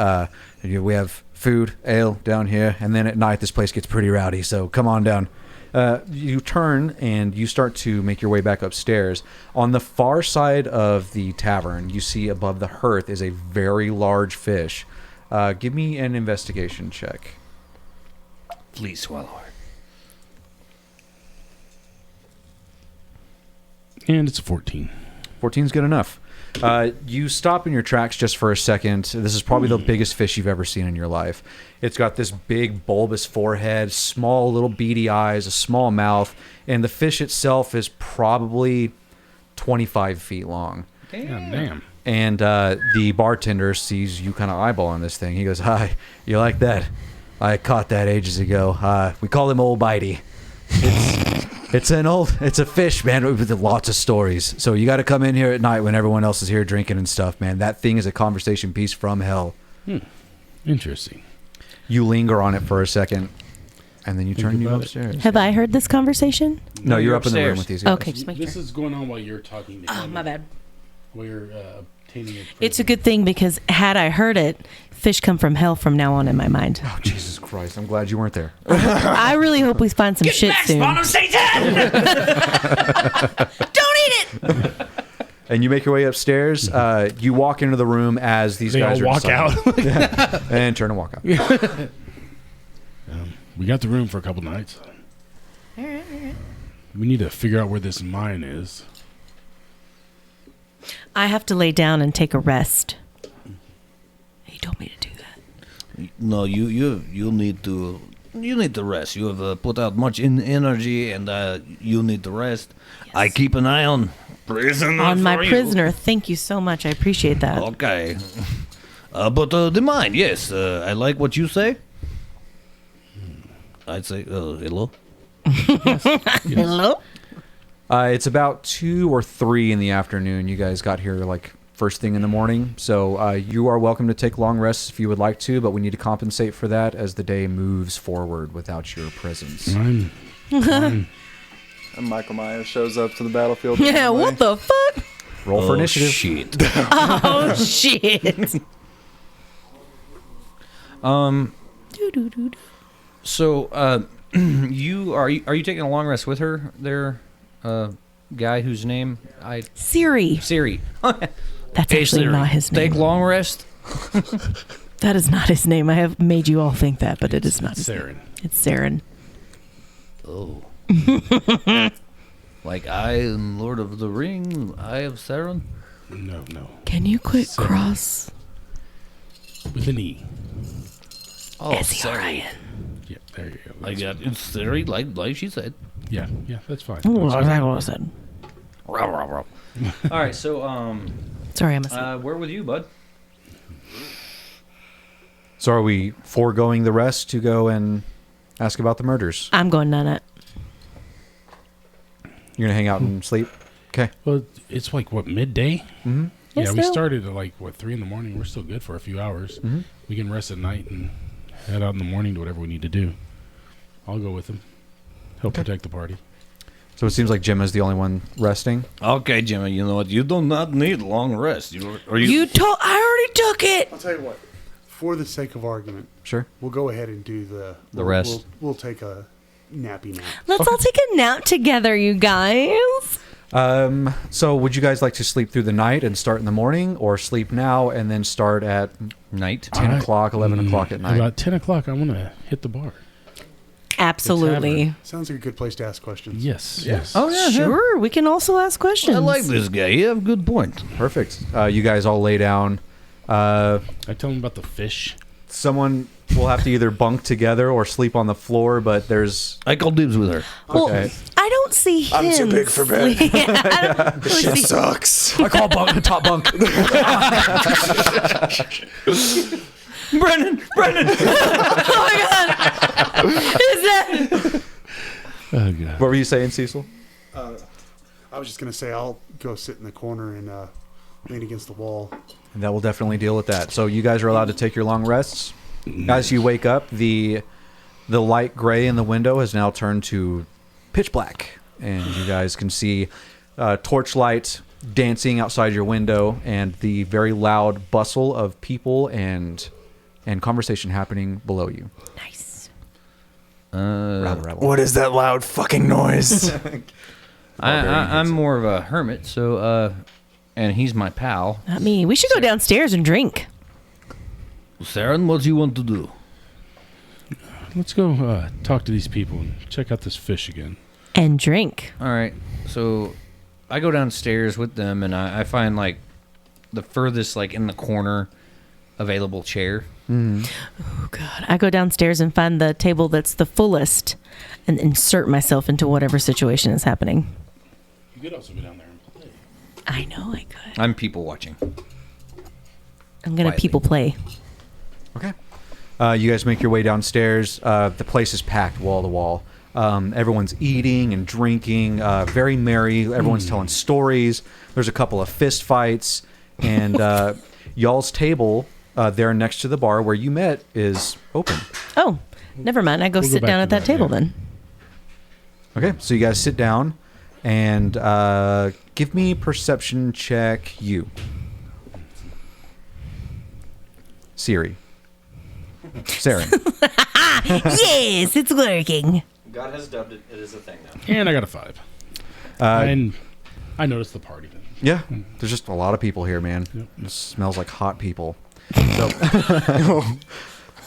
[SPEAKER 5] We have food, ale down here. And then at night, this place gets pretty rowdy. So come on down. You turn and you start to make your way back upstairs. On the far side of the tavern, you see above the hearth is a very large fish. Give me an investigation check.
[SPEAKER 1] Fleet swallower.
[SPEAKER 4] And it's a 14.
[SPEAKER 5] 14's good enough. You stop in your tracks just for a second. This is probably the biggest fish you've ever seen in your life. It's got this big bulbous forehead, small little beady eyes, a small mouth, and the fish itself is probably 25 feet long.
[SPEAKER 4] Damn.
[SPEAKER 5] And the bartender sees you kind of eyeballing this thing. He goes, "Hi, you like that? I caught that ages ago. We call him Old Bitey. It's a fish, man, with lots of stories. So you got to come in here at night when everyone else is here drinking and stuff, man. That thing is a conversation piece from hell."
[SPEAKER 4] Interesting.
[SPEAKER 5] You linger on it for a second, and then you turn you
[SPEAKER 4] about it.
[SPEAKER 5] upstairs.
[SPEAKER 2] Have I heard this conversation?
[SPEAKER 5] No, you're up in the room
[SPEAKER 1] upstairs.
[SPEAKER 5] with these guys.
[SPEAKER 2] Okay, just make
[SPEAKER 4] This
[SPEAKER 2] sure.
[SPEAKER 4] is going on while you're talking to
[SPEAKER 2] Oh,
[SPEAKER 4] him.
[SPEAKER 2] my bad.
[SPEAKER 4] While you're obtaining a
[SPEAKER 2] It's a good thing because had I heard it, fish come from hell from now on in my mind.
[SPEAKER 5] Oh, Jesus Christ. I'm glad you weren't there.
[SPEAKER 2] I really hope we find some shit soon.
[SPEAKER 1] of Satan!
[SPEAKER 2] Don't eat it!
[SPEAKER 5] And you make your way upstairs. You walk into the room as these
[SPEAKER 4] They
[SPEAKER 5] guys
[SPEAKER 4] all
[SPEAKER 5] are
[SPEAKER 4] walk
[SPEAKER 5] deciding.
[SPEAKER 4] out.
[SPEAKER 5] And turn and walk out.
[SPEAKER 4] We got the room for a couple nights. We need to figure out where this mine is.
[SPEAKER 2] I have to lay down and take a rest. He told me to do that.
[SPEAKER 7] No, you need to rest. You have put out much energy, and you need to rest. I keep an eye on prisoner
[SPEAKER 2] On my
[SPEAKER 7] for you.
[SPEAKER 2] prisoner. Thank you so much. I appreciate that.
[SPEAKER 7] Okay, but the mine, yes, I like what you say. I'd say hello.
[SPEAKER 2] Hello?
[SPEAKER 5] It's about 2 or 3 in the afternoon. You guys got here like first thing in the morning. So you are welcome to take long rests if you would like to, but we need to compensate for that as the day moves forward without your presence.
[SPEAKER 4] Fine.
[SPEAKER 6] And Michael Myers shows up to the battlefield.
[SPEAKER 2] Yeah, what the fuck?
[SPEAKER 5] Roll for initiative.
[SPEAKER 7] Shit.
[SPEAKER 2] Oh, shit. Doo-doo-doo-doo.
[SPEAKER 1] So, you taking a long rest with her there, guy whose name
[SPEAKER 2] Siri.
[SPEAKER 1] Siri.
[SPEAKER 2] That's
[SPEAKER 1] Hey,
[SPEAKER 2] actually
[SPEAKER 1] Siri,
[SPEAKER 2] not his name.
[SPEAKER 1] Take long rest.
[SPEAKER 2] That is not his name. I have made you all think that, but it is not his name.
[SPEAKER 4] Saren.
[SPEAKER 2] It's Saren.
[SPEAKER 7] Oh. Like I am Lord of the Ring, Eye of Sauron.
[SPEAKER 4] No.
[SPEAKER 2] Can you quit
[SPEAKER 4] Saren.
[SPEAKER 2] cross?
[SPEAKER 4] With an E.
[SPEAKER 7] Oh,
[SPEAKER 2] S-E-R-I-N.
[SPEAKER 4] Yeah, there you go.
[SPEAKER 7] I got it's Siri, like she said.
[SPEAKER 4] Yeah, that's fine.
[SPEAKER 2] Oh,
[SPEAKER 4] That's
[SPEAKER 2] that's
[SPEAKER 4] fine.
[SPEAKER 2] what I said.
[SPEAKER 1] All right, so
[SPEAKER 2] Sorry, I'm asleep.
[SPEAKER 1] we're with you, bud.
[SPEAKER 5] So are we foregoing the rest to go and ask about the murders?
[SPEAKER 2] I'm going nut.
[SPEAKER 5] You're going to hang out and sleep? Okay.
[SPEAKER 4] Well, it's like, what, midday?
[SPEAKER 5] Mm-hmm.
[SPEAKER 2] Yes,
[SPEAKER 4] Yeah, we
[SPEAKER 2] no.
[SPEAKER 4] started at like, 3 in the morning. We're still good for a few hours.
[SPEAKER 5] Mm-hmm.
[SPEAKER 4] We can rest at night and head out in the morning to whatever we need to do. I'll go with him. He'll protect the party.
[SPEAKER 5] So it seems like Jim is the only one resting.
[SPEAKER 7] Okay, Jimmy, you know what? You do not need long rest.
[SPEAKER 2] I already took it.
[SPEAKER 3] I'll tell you what. For the sake of argument,
[SPEAKER 5] Sure.
[SPEAKER 3] we'll go ahead and do the
[SPEAKER 1] rest.
[SPEAKER 3] We'll take a nappy nap.
[SPEAKER 2] Let's all take a nap together, you guys.
[SPEAKER 5] So would you guys like to sleep through the night and start in the morning, or sleep now and then start at
[SPEAKER 1] Night.
[SPEAKER 5] 10 o'clock, 11 o'clock at night?
[SPEAKER 4] About 10 o'clock, I want to hit the bar.
[SPEAKER 2] Absolutely.
[SPEAKER 3] Sounds like a good place to ask questions.
[SPEAKER 4] Yes.
[SPEAKER 1] Oh yeah,
[SPEAKER 2] Sure, we can also ask questions.
[SPEAKER 7] I like this guy. You have a good point.
[SPEAKER 5] Perfect. You guys all lay down.
[SPEAKER 4] I tell him about the fish.
[SPEAKER 5] Someone will have to either bunk together or sleep on the floor, but there's...
[SPEAKER 7] I call dibs with her.
[SPEAKER 2] Well,
[SPEAKER 5] Okay.
[SPEAKER 2] I don't see him.
[SPEAKER 6] I'm too big for bed.
[SPEAKER 2] Yeah, I don't really
[SPEAKER 6] Shit
[SPEAKER 2] see-
[SPEAKER 6] sucks.
[SPEAKER 5] I call bunk, top bunk.
[SPEAKER 1] Brennan.
[SPEAKER 2] Oh my god! Is that?
[SPEAKER 4] Oh, God.
[SPEAKER 5] What were you saying, Cecil?
[SPEAKER 3] I was just gonna say I'll go sit in the corner and lean against the wall.
[SPEAKER 5] And that will definitely deal with that. So you guys are allowed to take your long rests. As you wake up, the light gray in the window has now turned to pitch black, and you guys can see torchlight dancing outside your window, and the very loud bustle of people and conversation happening below you.
[SPEAKER 2] Nice.
[SPEAKER 5] Rabble, rabble.
[SPEAKER 6] What is that loud fucking noise?
[SPEAKER 1] I'm more of a hermit, so and he's my pal.
[SPEAKER 2] Not me. We should go downstairs and drink.
[SPEAKER 7] Saren, what do you want to do?
[SPEAKER 4] Let's go talk to these people and check out this fish again.
[SPEAKER 2] And drink.
[SPEAKER 1] All right, so I go downstairs with them, and I find like the furthest, like in the corner, available chair.
[SPEAKER 2] Oh God! I go downstairs and find the table that's the fullest, and insert myself into whatever situation is happening.
[SPEAKER 4] You could also go down there and play.
[SPEAKER 2] I know I could.
[SPEAKER 1] I'm people watching.
[SPEAKER 2] I'm gonna
[SPEAKER 1] Quietly.
[SPEAKER 2] people play.
[SPEAKER 5] Okay. You guys make your way downstairs. The place is packed wall to wall. Everyone's eating and drinking, very merry. Everyone's telling stories. There's a couple of fist fights, and y'all's table there next to the bar where you met is open.
[SPEAKER 2] Oh, never mind. I go
[SPEAKER 4] We'll go
[SPEAKER 2] sit
[SPEAKER 4] back
[SPEAKER 2] down
[SPEAKER 4] to
[SPEAKER 2] at that
[SPEAKER 4] that,
[SPEAKER 2] table
[SPEAKER 4] yeah.
[SPEAKER 2] then.
[SPEAKER 5] Okay, so you guys sit down and give me perception check. You, Siri, Saren.
[SPEAKER 2] Yes, it's working.
[SPEAKER 5] God has dubbed it. It is a thing now.
[SPEAKER 4] And I got a 5. And I noticed the party then.
[SPEAKER 5] Yeah, there's just a lot of people here, man.
[SPEAKER 4] Yep.
[SPEAKER 5] It smells like hot people. So,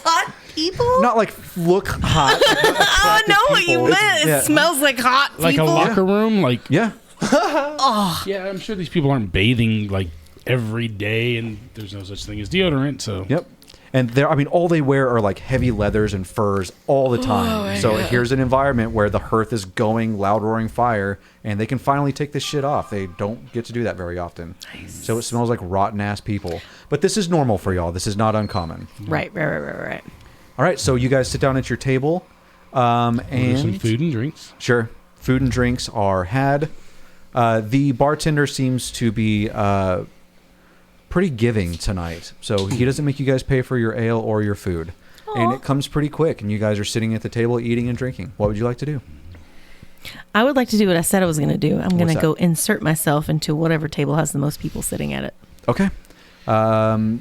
[SPEAKER 2] Hot people?
[SPEAKER 5] not like look hot.
[SPEAKER 2] Oh, I know what you
[SPEAKER 5] people.
[SPEAKER 2] meant. It
[SPEAKER 5] Yeah.
[SPEAKER 2] smells like hot
[SPEAKER 4] Like
[SPEAKER 2] people.
[SPEAKER 4] a locker room? Like,
[SPEAKER 5] Yeah.
[SPEAKER 4] yeah, I'm sure these people aren't bathing like every day, and there's no such thing as deodorant, so.
[SPEAKER 5] Yep. And they're, I mean, all they wear are like heavy leathers and furs all the time. So here's an environment where the hearth is going, loud roaring fire, and they can finally take this shit off. They don't get to do that very often. Nice. So it smells like rotten ass people. But this is normal for y'all. This is not uncommon.
[SPEAKER 2] Right.
[SPEAKER 5] All right. So you guys sit down at your table.
[SPEAKER 4] Order
[SPEAKER 5] And
[SPEAKER 4] some food and drinks.
[SPEAKER 5] Sure. Food and drinks are had. The bartender seems to be pretty giving tonight. So he doesn't make you guys pay for your ale or your food. And it comes pretty quick. And you guys are sitting at the table eating and drinking. What would you like to do?
[SPEAKER 2] I would like to do what I said I was going to do. I'm going to
[SPEAKER 5] that?
[SPEAKER 2] go insert myself into whatever table has the most people sitting at it.
[SPEAKER 5] Okay.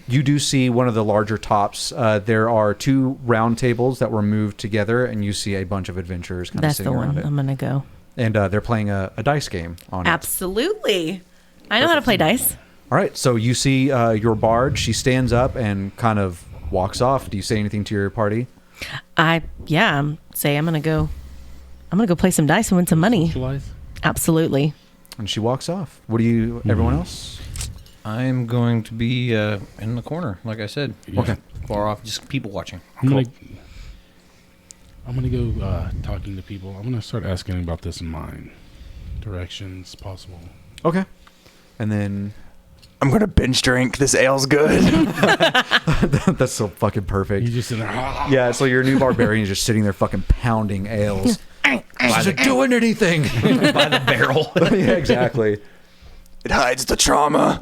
[SPEAKER 5] You do see one of the larger tops. There are 2 round tables that were moved together. And you see a bunch of adventurers kind of
[SPEAKER 2] That's
[SPEAKER 5] sitting
[SPEAKER 2] the
[SPEAKER 5] around
[SPEAKER 2] one
[SPEAKER 5] it.
[SPEAKER 2] I'm going to go.
[SPEAKER 5] And they're playing a dice game on it.
[SPEAKER 2] Absolutely. I know how to play dice.
[SPEAKER 5] All right, so you see your bard. She stands up and kind of walks off. Do you say anything to your party?
[SPEAKER 2] I'm going to go play some dice and win some money.
[SPEAKER 4] Socialize.
[SPEAKER 2] Absolutely.
[SPEAKER 5] And she walks off. What do you? Everyone else?
[SPEAKER 1] I'm going to be in the corner, like I said.
[SPEAKER 4] Yeah.
[SPEAKER 5] Okay.
[SPEAKER 1] Far off, just people watching.
[SPEAKER 4] I'm gonna go talking to people. I'm gonna start asking about this in mine. Directions, possible.
[SPEAKER 5] Okay. And then
[SPEAKER 6] I'm gonna binge drink. This ale's good.
[SPEAKER 5] that's so fucking perfect.
[SPEAKER 4] He's just in there.
[SPEAKER 5] Yeah, so your new barbarian is just sitting there fucking pounding ales. Isn't doing anything.
[SPEAKER 1] By the barrel.
[SPEAKER 5] Yeah, exactly.
[SPEAKER 6] It hides the trauma.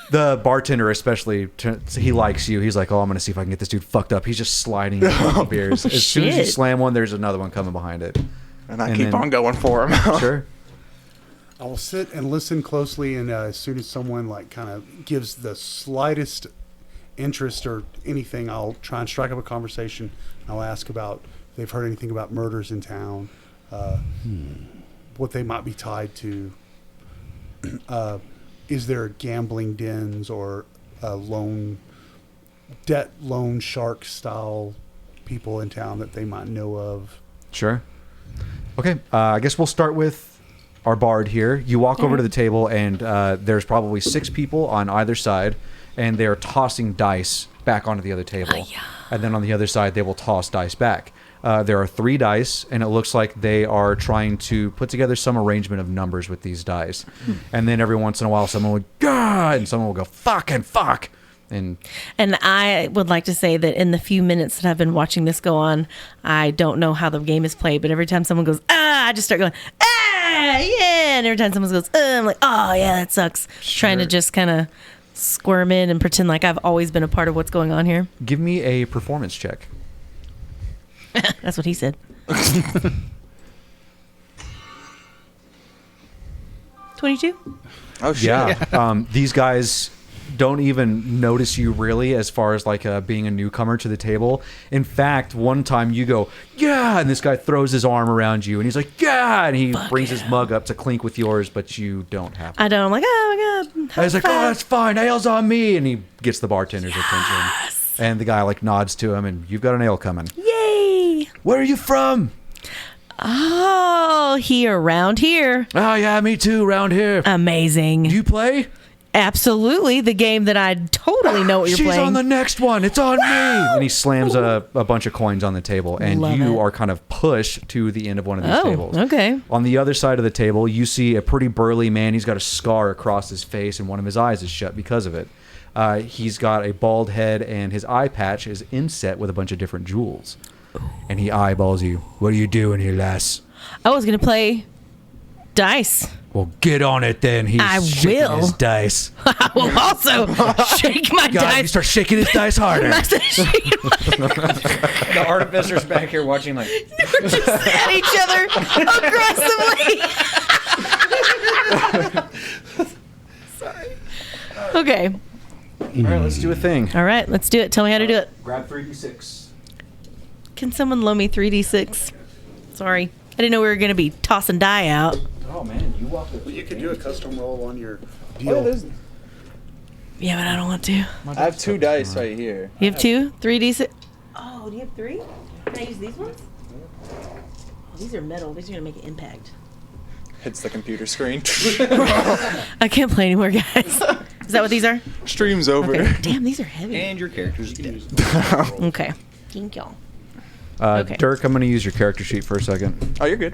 [SPEAKER 5] The bartender especially, he likes you. He's like, oh, I'm going to see if I can get this dude fucked up. He's just sliding fucking beers. As soon as you
[SPEAKER 2] Shit.
[SPEAKER 5] slam one, there's another one coming behind it.
[SPEAKER 6] And I
[SPEAKER 5] And
[SPEAKER 6] keep
[SPEAKER 5] then-
[SPEAKER 6] on going for him.
[SPEAKER 5] Sure.
[SPEAKER 3] I will sit and listen closely, and as soon as someone like kind of gives the slightest interest or anything, I'll try and strike up a conversation. I'll ask about if they've heard anything about murders in town, what they might be tied to. Is there gambling dens or loan shark style people in town that they might know of?
[SPEAKER 5] Sure. Okay, I guess we'll start with our bard here. You walk over to the table, and there's probably 6 people on either side, and they're tossing dice back onto the other table. And then on the other side, they will toss dice back. There are 3 dice, and it looks like they are trying to put together some arrangement of numbers with these dice. And then every once in a while, someone will go, "God," and someone will go, "Fucking fuck." And
[SPEAKER 2] I would like to say that in the few minutes that I've been watching this go on, I don't know how the game is played, but every time someone goes, I just start going, yeah. And every time someone goes, I'm like, oh, yeah, that sucks. Trying to just kind of squirm in and pretend like I've always been a part of what's going on here.
[SPEAKER 5] give me a performance check.
[SPEAKER 2] That's what he said. 22?
[SPEAKER 6] Oh shit!
[SPEAKER 5] Yeah. These guys don't even notice you really as far as like being a newcomer to the table. In fact, one time you go, yeah, and this guy throws his arm around you and he's like, yeah, and he brings his mug up to clink with yours, but you don't have to.
[SPEAKER 2] I don't. I'm like, oh, my God.
[SPEAKER 5] And he's like, oh, that's fine. Ale's on me. And he gets the bartender's attention. And the guy like nods to him and you've got an ale coming.
[SPEAKER 2] Yay.
[SPEAKER 5] Where are you from?
[SPEAKER 2] Oh, here, around here.
[SPEAKER 5] Oh, yeah, me too, around here.
[SPEAKER 2] Amazing.
[SPEAKER 5] You play?
[SPEAKER 2] Absolutely. The game that I totally know what you're
[SPEAKER 5] She's
[SPEAKER 2] playing.
[SPEAKER 5] on the next one. It's on me. And he slams a bunch of coins on the table, and
[SPEAKER 2] Love
[SPEAKER 5] you
[SPEAKER 2] it.
[SPEAKER 5] are kind of pushed to the end of one of these
[SPEAKER 2] Oh,
[SPEAKER 5] tables.
[SPEAKER 2] okay.
[SPEAKER 5] On the other side of the table, you see a pretty burly man. He's got a scar across his face, and one of his eyes is shut because of it. He's got a bald head, and his eye patch is inset with a bunch of different jewels. And he eyeballs you. What are you doing here, lass?
[SPEAKER 2] I was going to play dice.
[SPEAKER 5] Well, get on it then. He's
[SPEAKER 2] I
[SPEAKER 5] shaking
[SPEAKER 2] will.
[SPEAKER 5] his dice.
[SPEAKER 2] I will also shake my
[SPEAKER 5] God, you
[SPEAKER 2] dice.
[SPEAKER 5] start shaking his dice harder.
[SPEAKER 1] The artificer's back here watching like.
[SPEAKER 2] We're just at each other aggressively. Sorry. Okay.
[SPEAKER 5] All right, let's do a thing.
[SPEAKER 2] All right, let's do it. Tell me how to do it.
[SPEAKER 5] Grab 3d6.
[SPEAKER 2] Can someone loan me 3d6? Sorry. I didn't know we were going to be tossing die out.
[SPEAKER 5] Oh, man, you walk
[SPEAKER 3] Well, you can do a custom roll on your
[SPEAKER 6] Oh,
[SPEAKER 3] deal.
[SPEAKER 2] Yeah, but I don't want to.
[SPEAKER 6] I have 2 dice right here.
[SPEAKER 2] You have 2? 3d6? Oh, do you have 3? Can I use these ones? Oh, these are metal. These are going to make an impact.
[SPEAKER 6] Hits the computer screen.
[SPEAKER 2] I can't play anymore, guys. Is that what these are?
[SPEAKER 6] Stream's over.
[SPEAKER 2] Okay. Damn, these are heavy.
[SPEAKER 1] And your character's dead.
[SPEAKER 2] Okay. Thank y'all. Okay.
[SPEAKER 5] Dirk, I'm going to use your character sheet for a second.
[SPEAKER 6] Oh, you're good.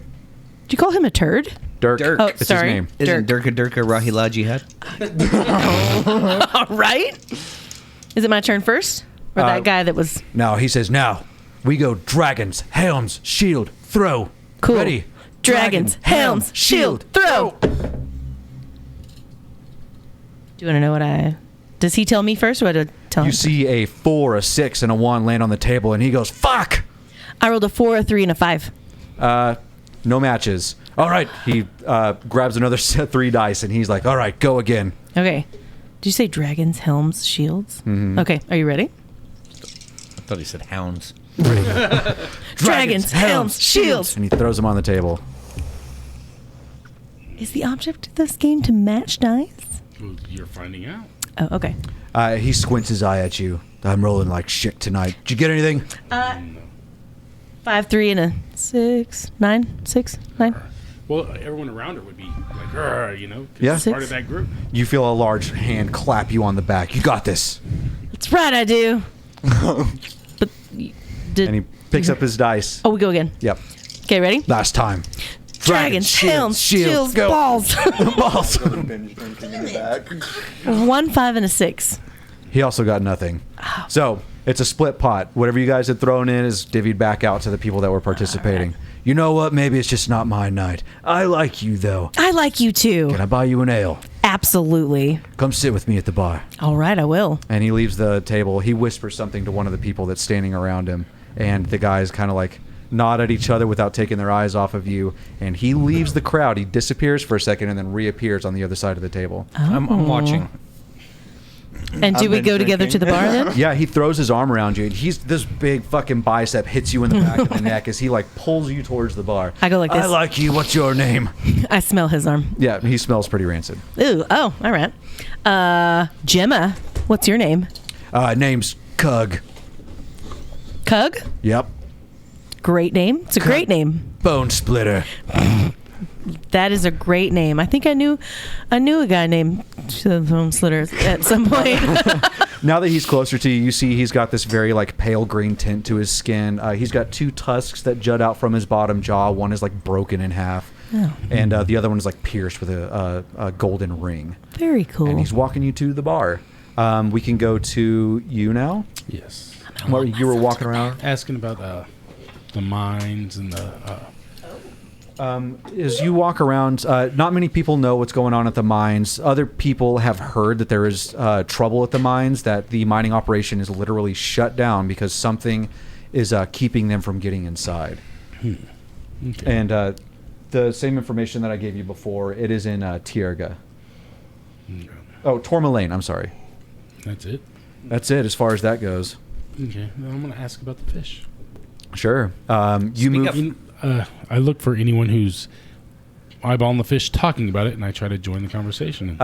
[SPEAKER 2] Did you call him a turd?
[SPEAKER 5] Dirk.
[SPEAKER 1] Dirk.
[SPEAKER 2] Oh,
[SPEAKER 5] It's
[SPEAKER 2] sorry.
[SPEAKER 5] his name.
[SPEAKER 1] Isn't Durka Rahila Jihad?
[SPEAKER 2] All right. Is it my turn first? Or that guy that was
[SPEAKER 5] No, he says, now, we go dragons, helms, shield, throw.
[SPEAKER 2] cool?
[SPEAKER 5] Ready.
[SPEAKER 2] Dragons, helms, shield, throw. Do you want to know what I... Does he tell me first, or do I tell
[SPEAKER 5] You
[SPEAKER 2] him?
[SPEAKER 5] see a 4, a 6, and a 1 land on the table, and he goes, fuck!
[SPEAKER 2] I rolled a 4, a 3, and a 5.
[SPEAKER 5] No matches. All right. He grabs another 3 dice, and he's like, all right, go again.
[SPEAKER 2] Okay. Did you say dragons, helms, shields? Okay. Are you ready?
[SPEAKER 1] I thought he said hounds.
[SPEAKER 2] Dragons, helms, shields.
[SPEAKER 5] And he throws them on the table.
[SPEAKER 2] Is the object of this game to match dice?
[SPEAKER 4] Well, you're finding out.
[SPEAKER 2] Oh, okay.
[SPEAKER 5] He squints his eye at you. I'm rolling like shit tonight. Did you get anything?
[SPEAKER 2] 5, 3, and a 6, 9, 6, 9.
[SPEAKER 4] Well, everyone around her would be like, "Grr," you know, 'cause
[SPEAKER 5] Yeah.
[SPEAKER 4] she's part of that group.
[SPEAKER 5] You feel a large hand clap you on the back. You got this.
[SPEAKER 2] That's right, I do. But did...
[SPEAKER 5] And he picks up his dice.
[SPEAKER 2] Oh, we go again.
[SPEAKER 5] Yep.
[SPEAKER 2] Okay, ready?
[SPEAKER 5] Last time.
[SPEAKER 2] Dragons, helms, shields,
[SPEAKER 5] go.
[SPEAKER 2] balls.
[SPEAKER 5] Balls.
[SPEAKER 6] Binge drinking in the back.
[SPEAKER 2] 1, 5, and a 6.
[SPEAKER 5] He also got nothing. So it's a split pot. Whatever you guys had thrown in is divvied back out to the people that were participating. You know what? Maybe it's just not my night. I like you, though.
[SPEAKER 2] I like you too.
[SPEAKER 5] Can I buy you an ale?
[SPEAKER 2] Absolutely.
[SPEAKER 5] Come sit with me at the bar.
[SPEAKER 2] All right, I will.
[SPEAKER 5] And he leaves the table. He whispers something to one of the people that's standing around him. And the guys kind of like nod at each other without taking their eyes off of you. And he leaves the crowd. He disappears for a second and then reappears on the other side of the table.
[SPEAKER 1] I'm watching.
[SPEAKER 2] And do
[SPEAKER 6] I've
[SPEAKER 2] we
[SPEAKER 6] been
[SPEAKER 2] go together to
[SPEAKER 6] drinking.
[SPEAKER 2] the bar then?
[SPEAKER 5] Yeah, he throws his arm around you. And he's this big fucking bicep hits you in the back of the neck as he like pulls you towards the bar.
[SPEAKER 2] I go like this.
[SPEAKER 5] I like you. What's your name?
[SPEAKER 2] I smell his arm.
[SPEAKER 5] Yeah, he smells pretty rancid.
[SPEAKER 2] Ooh, oh, all right. Gemma, what's your name?
[SPEAKER 5] Name's Cug.
[SPEAKER 2] Cug?
[SPEAKER 5] Yep.
[SPEAKER 2] Great name. It's a great name.
[SPEAKER 5] Bone Splitter.
[SPEAKER 2] That is a great name. I think I knew a guy named Bone Slitter at some point.
[SPEAKER 5] Now that he's closer to you, you see he's got this very like pale green tint to his skin. He's got 2 tusks that jut out from his bottom jaw. One is like broken in half, and the other one is like pierced with a golden ring.
[SPEAKER 2] Very cool.
[SPEAKER 5] And he's walking you to the bar. We can go to you now.
[SPEAKER 4] Yes.
[SPEAKER 5] Where you were walking around.
[SPEAKER 4] Asking about the mines and the.
[SPEAKER 5] As you walk around, not many people know what's going on at the mines. Other people have heard that there is trouble at the mines, that the mining operation is literally shut down because something is keeping them from getting inside.
[SPEAKER 4] Okay.
[SPEAKER 5] And the same information that I gave you before, it is in Tierga.
[SPEAKER 4] Okay.
[SPEAKER 5] Oh, Tourmaline, I'm sorry.
[SPEAKER 4] That's it.
[SPEAKER 5] That's it as far as that goes.
[SPEAKER 4] Okay. Now I'm going to ask about the fish.
[SPEAKER 5] Sure. You move.
[SPEAKER 4] I look for anyone who's eyeballing the fish, talking about it, and I try to join the conversation.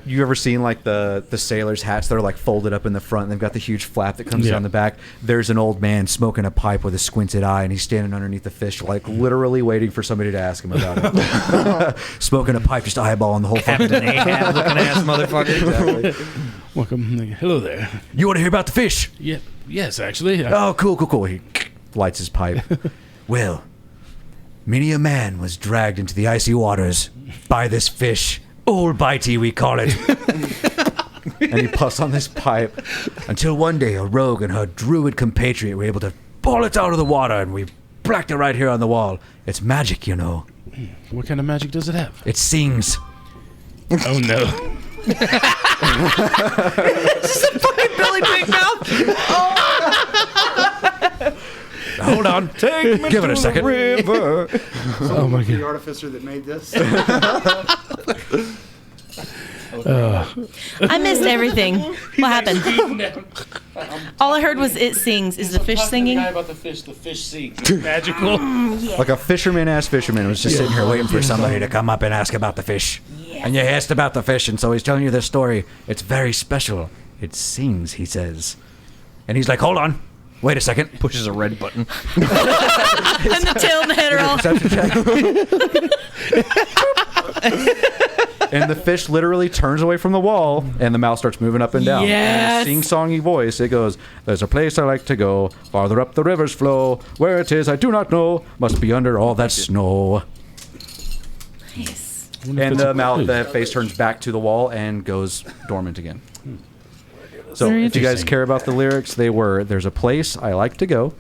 [SPEAKER 5] You ever seen like the sailors' hats that are like folded up in the front and they've got the huge flap that comes down the back? There's an old man smoking a pipe with a squinted eye, and he's standing underneath the fish, like literally waiting for somebody to ask him about it. Smoking a pipe, just eyeballing the whole fucking thing.
[SPEAKER 1] Ahab looking ass motherfucker.
[SPEAKER 5] Exactly.
[SPEAKER 4] Welcome. Hello there.
[SPEAKER 5] You want to hear about the fish?
[SPEAKER 4] Yeah. Yes, actually.
[SPEAKER 5] Oh, cool. He lights his pipe. Well, many a man was dragged into the icy waters by this fish. Old bitey, we call it. And he puffs on this pipe until one day a rogue and her druid compatriot were able to pull it out of the water, and we blacked it right here on the wall. It's magic, you know.
[SPEAKER 4] What kind of magic does it have?
[SPEAKER 5] It sings.
[SPEAKER 4] Oh, no.
[SPEAKER 1] This is a fucking Billy Big Mouth.
[SPEAKER 5] Hold on. Take me Give it a second.
[SPEAKER 3] Oh
[SPEAKER 4] my God.
[SPEAKER 3] The artificer that made this.
[SPEAKER 2] I missed everything. What happened? All I heard was it sings. Is the fish singing?
[SPEAKER 4] About the fish sings. It's magical.
[SPEAKER 5] Like a fisherman-ass fisherman was just sitting here waiting for somebody to come up and ask about the fish.
[SPEAKER 2] Yes.
[SPEAKER 5] And you asked about the fish, and so he's telling you this story. It's very special. It sings, he says. And he's like, hold on. Wait a second.
[SPEAKER 1] Pushes a red button.
[SPEAKER 2] And the tail and the head are all.
[SPEAKER 5] And the fish literally turns away from the wall, and the mouth starts moving up and down.
[SPEAKER 2] Yes.
[SPEAKER 5] And in a sing-songy voice, it goes, "There's a place I like to go, farther up the rivers flow. Where it is I do not know, must be under all that snow."
[SPEAKER 2] Nice.
[SPEAKER 5] And the face turns back to the wall and goes dormant again. So
[SPEAKER 2] Very
[SPEAKER 5] if you guys
[SPEAKER 4] interesting.
[SPEAKER 5] care about the lyrics, they were, "There's a place I like to go,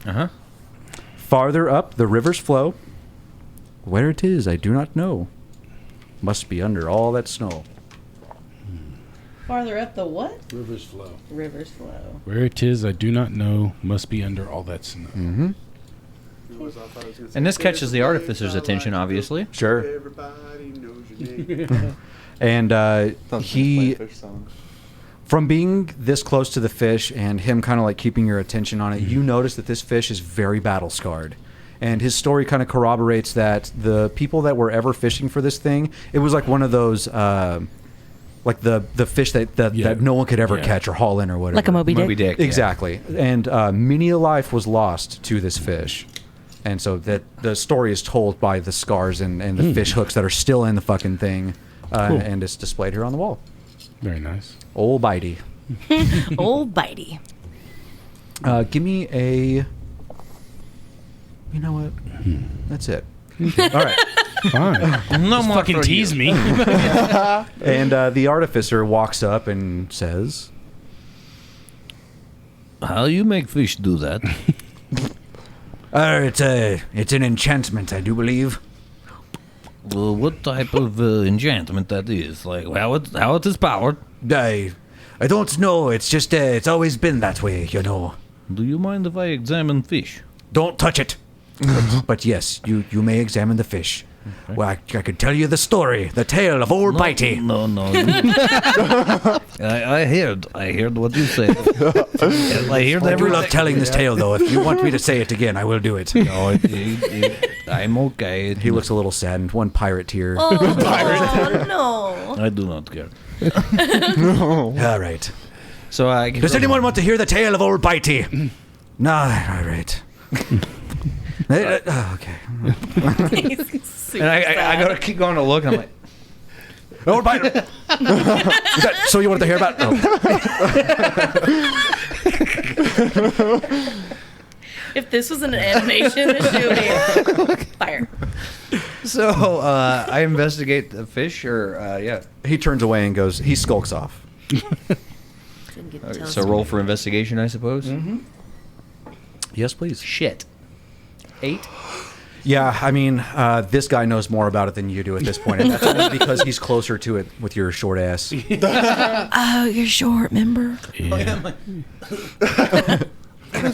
[SPEAKER 1] Uh-huh.
[SPEAKER 5] farther up the rivers flow. Where it is I do not know, must be under all that snow."
[SPEAKER 2] Farther up the what?
[SPEAKER 4] Rivers flow.
[SPEAKER 2] Rivers flow.
[SPEAKER 4] Where it is I do not know, must be under all that snow.
[SPEAKER 5] Mm-hmm.
[SPEAKER 1] And this catches the artificer's attention, obviously.
[SPEAKER 5] Sure.
[SPEAKER 3] Everybody knows your name.
[SPEAKER 5] And he,
[SPEAKER 6] Fish song.
[SPEAKER 5] from being this close to the fish and him kind of like keeping your attention on it, you notice that this fish is very battle scarred. And his story kind of corroborates that the people that were ever fishing for this thing, it was like one of those, like the fish that no one could ever catch or haul in or whatever.
[SPEAKER 2] Like a Moby Dick.
[SPEAKER 1] Moby Dick. Yeah.
[SPEAKER 5] Exactly. And many a life was lost to this fish. And so that the story is told by the scars and the fish hooks that are still in the fucking thing.
[SPEAKER 4] Cool.
[SPEAKER 5] And it's displayed here on the wall.
[SPEAKER 4] Very nice.
[SPEAKER 5] Old bitey.
[SPEAKER 2] Old bitey.
[SPEAKER 5] Give me a... You know what? That's it. All right.
[SPEAKER 4] Fine.
[SPEAKER 1] No more
[SPEAKER 4] Fucking
[SPEAKER 1] for
[SPEAKER 4] tease
[SPEAKER 1] you.
[SPEAKER 4] me.
[SPEAKER 5] And the artificer walks up and says,
[SPEAKER 7] How you make fish do that?
[SPEAKER 5] it's an enchantment, I do believe.
[SPEAKER 7] Well, what type of enchantment that is? Like how it is powered?
[SPEAKER 5] I don't know. It's just, it's always been that way, you know.
[SPEAKER 7] Do you mind if I examine fish?
[SPEAKER 5] Don't touch it. But yes, you may examine the fish. Okay. Well, I could tell you the story, the tale of old Bitey.
[SPEAKER 7] No. I heard what you said. I heard
[SPEAKER 5] I do
[SPEAKER 7] everything.
[SPEAKER 5] love telling this tale, though. If you want me to say it again, I will do it.
[SPEAKER 7] No, I'm okay.
[SPEAKER 5] He looks a little saddened. One pirate tear.
[SPEAKER 2] Oh, no.
[SPEAKER 7] I do not care.
[SPEAKER 5] All right.
[SPEAKER 1] So I
[SPEAKER 5] Does anyone want to hear the tale of old Bitey? No, all right. Okay.
[SPEAKER 1] And I gotta keep going to look, and I'm like,
[SPEAKER 5] Old Bitey. Is that so you wanted to hear about? No.
[SPEAKER 2] If this was an animation, this shit would be fire.
[SPEAKER 1] so I investigate the fish, or yeah.
[SPEAKER 5] He turns away and goes. He skulks off.
[SPEAKER 1] Okay, so roll for investigation, I suppose.
[SPEAKER 5] Mm-hmm. Yes, please.
[SPEAKER 1] Shit. 8.
[SPEAKER 5] Yeah, I mean, this guy knows more about it than you do at this point, and that's only because he's closer to it with your short ass.
[SPEAKER 2] Oh, you're short, remember?
[SPEAKER 4] Yeah.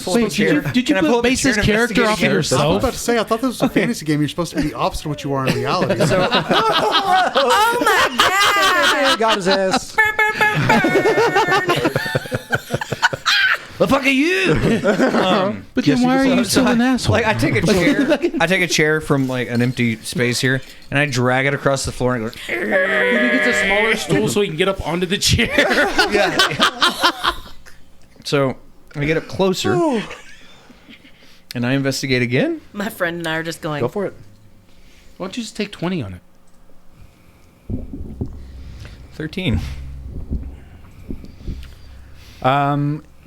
[SPEAKER 1] Wait,
[SPEAKER 4] Did you put base this character off of
[SPEAKER 3] I was
[SPEAKER 4] yourself?
[SPEAKER 3] about to say, I thought this was a fantasy game. You're supposed to be the opposite of what you are in reality.
[SPEAKER 2] Oh my god!
[SPEAKER 5] Got his ass.
[SPEAKER 2] Burn, burn, burn, burn.
[SPEAKER 1] The fuck are you?
[SPEAKER 4] But then why are you still an asshole?
[SPEAKER 1] Like, I take a chair from like an empty space here, and I drag it across the floor and go.
[SPEAKER 4] Then he gets a smaller stool so he can get up onto the chair.
[SPEAKER 1] Yeah. So I get up closer, and I investigate again.
[SPEAKER 2] My friend and I are just going.
[SPEAKER 5] Go for it.
[SPEAKER 4] Why don't you just take 20 on it?
[SPEAKER 1] 13.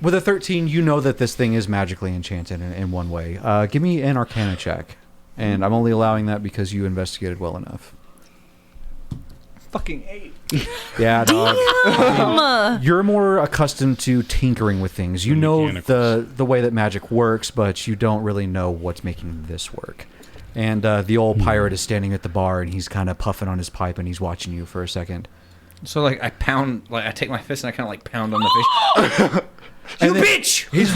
[SPEAKER 5] With a 13, you know that this thing is magically enchanted in one way. Give me an Arcana check. And I'm only allowing that because you investigated well enough.
[SPEAKER 1] Fucking 8.
[SPEAKER 5] Yeah, dog.
[SPEAKER 2] Damn!
[SPEAKER 5] You're more accustomed to tinkering with things. You know
[SPEAKER 4] Mechanicals.
[SPEAKER 5] the way that magic works, but you don't really know what's making this work. And the old pirate is standing at the bar, and he's kind of puffing on his pipe, and he's watching you for a second.
[SPEAKER 1] So like I take my fist and I kind of like pound on the fish. You bitch!
[SPEAKER 5] He's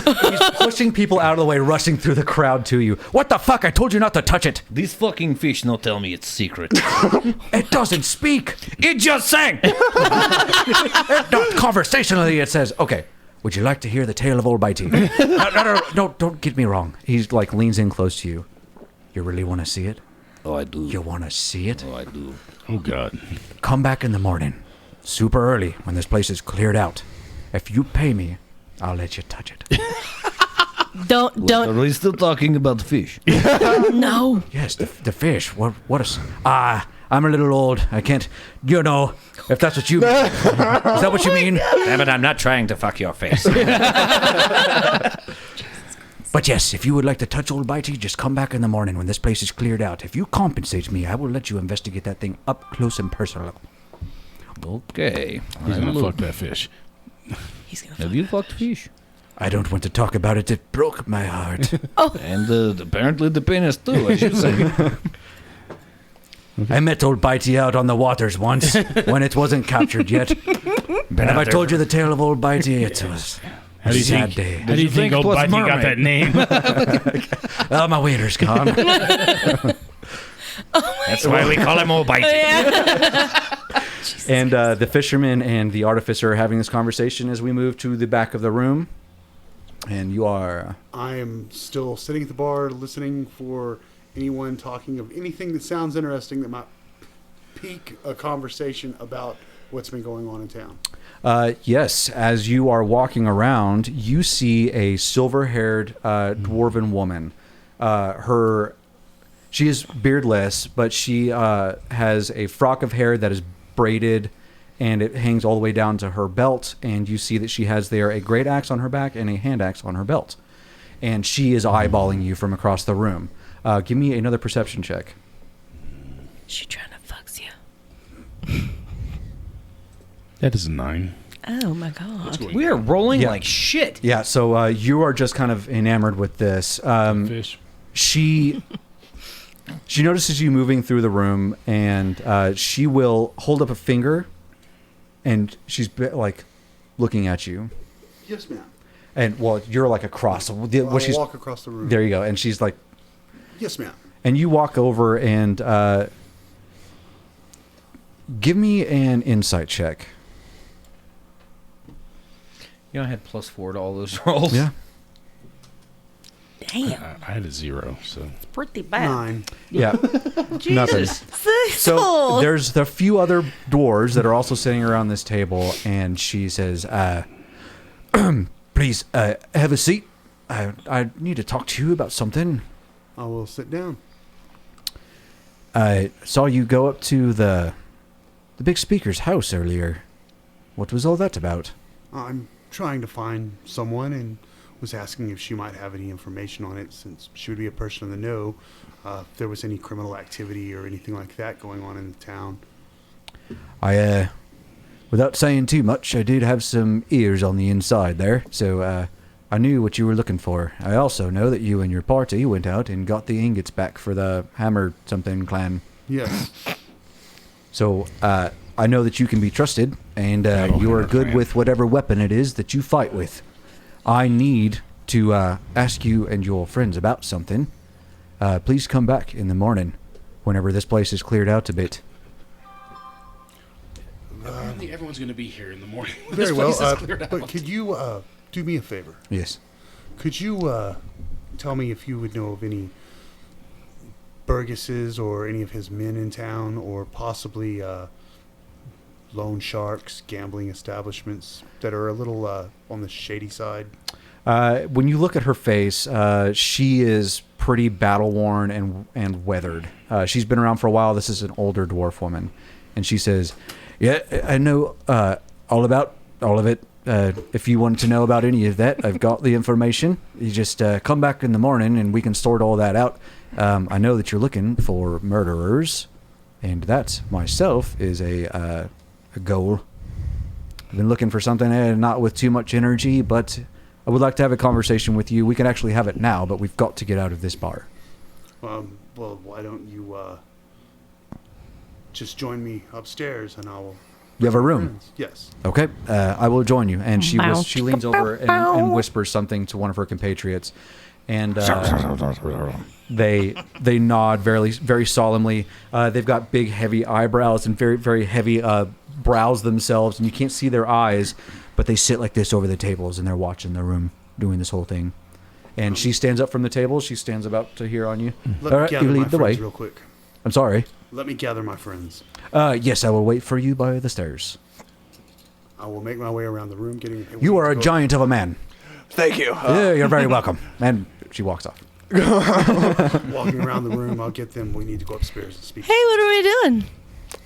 [SPEAKER 5] pushing people out of the way, rushing through the crowd to you. What the fuck? I told you not to touch it.
[SPEAKER 7] These fucking fish no tell me it's secret.
[SPEAKER 5] It doesn't speak.
[SPEAKER 1] It just sang.
[SPEAKER 5] No, conversationally, it says, okay, would you like to hear the tale of Old Bitey? No, don't get me wrong. He's like leans in close to you. You really want to see it?
[SPEAKER 7] Oh, I do.
[SPEAKER 5] You want to see it?
[SPEAKER 7] Oh, I do.
[SPEAKER 4] Oh, God.
[SPEAKER 5] Come back in the morning, super early, when this place is cleared out. If you pay me, I'll let you touch it.
[SPEAKER 2] Don't.
[SPEAKER 7] Are we still talking about fish?
[SPEAKER 2] No.
[SPEAKER 5] Yes, the fish. What is... I'm a little old. I can't... You know, if that's what you mean. Is that what you mean?
[SPEAKER 1] Damn it, I'm not trying to fuck your face.
[SPEAKER 5] But yes, if you would like to touch Old Bitey, just come back in the morning when this place is cleared out. If you compensate me, I will let you investigate that thing up close and personal.
[SPEAKER 1] Okay.
[SPEAKER 4] He's going to fuck that fish.
[SPEAKER 2] He's gonna.
[SPEAKER 7] Have you fucked fish?
[SPEAKER 5] I don't want to talk about it. It broke my heart.
[SPEAKER 7] And apparently the penis too, I should say.
[SPEAKER 5] I met Old Bitey out on the waters once when it wasn't captured yet. Have I told you the tale of Old Bitey? It was
[SPEAKER 4] How do
[SPEAKER 5] a
[SPEAKER 4] you
[SPEAKER 5] sad
[SPEAKER 4] think?
[SPEAKER 5] day.
[SPEAKER 4] How do you think old Bitey got that name?
[SPEAKER 5] Oh, my waiter's gone.
[SPEAKER 1] That's why we call him Old Bitey.
[SPEAKER 5] And the fisherman and the artificer are having this conversation as we move to the back of the room. And you are...
[SPEAKER 3] I am still sitting at the bar listening for anyone talking of anything that sounds interesting that might pique a conversation about what's been going on in town.
[SPEAKER 5] Yes, as you are walking around, you see a silver-haired dwarven woman. She is beardless, but she has a frock of hair that is braided, and it hangs all the way down to her belt. And you see that she has there a great axe on her back and a hand axe on her belt. And she is eyeballing you from across the room. Give me another perception check.
[SPEAKER 2] She trying to fucks you.
[SPEAKER 4] That is a 9.
[SPEAKER 2] Oh my god.
[SPEAKER 1] We are rolling
[SPEAKER 5] Yeah.
[SPEAKER 1] like shit.
[SPEAKER 5] Yeah, so you are just kind of enamored with this.
[SPEAKER 4] Fish.
[SPEAKER 5] She notices you moving through the room, and she will hold up a finger, and she's like looking at you.
[SPEAKER 3] Yes, ma'am.
[SPEAKER 5] And well, you're like across.
[SPEAKER 3] I'll
[SPEAKER 5] She's
[SPEAKER 3] walk across the room.
[SPEAKER 5] there. You go. And she's like,
[SPEAKER 3] Yes, ma'am.
[SPEAKER 5] and you walk over and give me an insight check.
[SPEAKER 1] You know, I had +4 to all those rolls.
[SPEAKER 5] Yeah.
[SPEAKER 2] Damn.
[SPEAKER 4] I had a 0, so.
[SPEAKER 2] Pretty bad.
[SPEAKER 3] 9.
[SPEAKER 5] Yeah. Nothing.
[SPEAKER 2] Jesus.
[SPEAKER 5] So there's a few other dwarves that are also sitting around this table, and she says, please, have a seat. I need to talk to you about something.
[SPEAKER 3] I will sit down.
[SPEAKER 5] I saw you go up to the big speaker's house earlier. What was all that about?
[SPEAKER 3] I'm trying to find someone and was asking if she might have any information on it, since she would be a person in the know, if there was any criminal activity or anything like that going on in the town.
[SPEAKER 5] I, without saying too much, I did have some ears on the inside there, so I knew what you were looking for. I also know that you and your party went out and got the ingots back for the Hammer something clan.
[SPEAKER 3] Yes.
[SPEAKER 5] So I know that you can be trusted, and you are good with whatever weapon it is that you fight with. I need to ask you and your friends about something. Please come back in the morning, whenever this place is cleared out a bit.
[SPEAKER 4] Apparently everyone's going to be here in the morning.
[SPEAKER 3] Very
[SPEAKER 4] This
[SPEAKER 3] well.
[SPEAKER 4] place is cleared
[SPEAKER 3] But
[SPEAKER 4] out.
[SPEAKER 3] could you do me a favor?
[SPEAKER 5] Yes.
[SPEAKER 3] Could you tell me if you would know of any Burgesses or any of his men in town, or possibly loan sharks, gambling establishments that are a little on the shady side?
[SPEAKER 5] When you look at her face, she is pretty battle-worn and weathered. She's been around for a while. This is an older dwarf woman. And she says, yeah, I know all of it. If you want to know about any of that, I've got the information. You just come back in the morning and we can sort all that out. I know that you're looking for murderers, and that myself is a goal. I've been looking for something not with too much energy, but I would like to have a conversation with you. We can actually have it now, but we've got to get out of this bar.
[SPEAKER 3] Well, why don't you just join me upstairs, and I'll...
[SPEAKER 5] You have a room?
[SPEAKER 3] Yes.
[SPEAKER 5] Okay, I will join you. And she leans over and whispers something to one of her compatriots, and they nod very solemnly. They've got big, heavy eyebrows and very, very heavy brows themselves, and you can't see their eyes, but they sit like this over the tables, and they're watching the room, doing this whole thing. And she stands up from the table. She stands about to here on you.
[SPEAKER 3] Let me gather my friends real quick.
[SPEAKER 5] I'm sorry.
[SPEAKER 3] Let me gather my friends.
[SPEAKER 5] Yes, I will wait for you by the stairs.
[SPEAKER 3] I will make my way around the room, getting...
[SPEAKER 5] You are a giant of a man.
[SPEAKER 6] Thank you.
[SPEAKER 5] Yeah, you're very welcome. And she walks off.
[SPEAKER 3] Walking around the room, I'll get them. We need to go upstairs and speak.
[SPEAKER 2] Hey, what are we doing?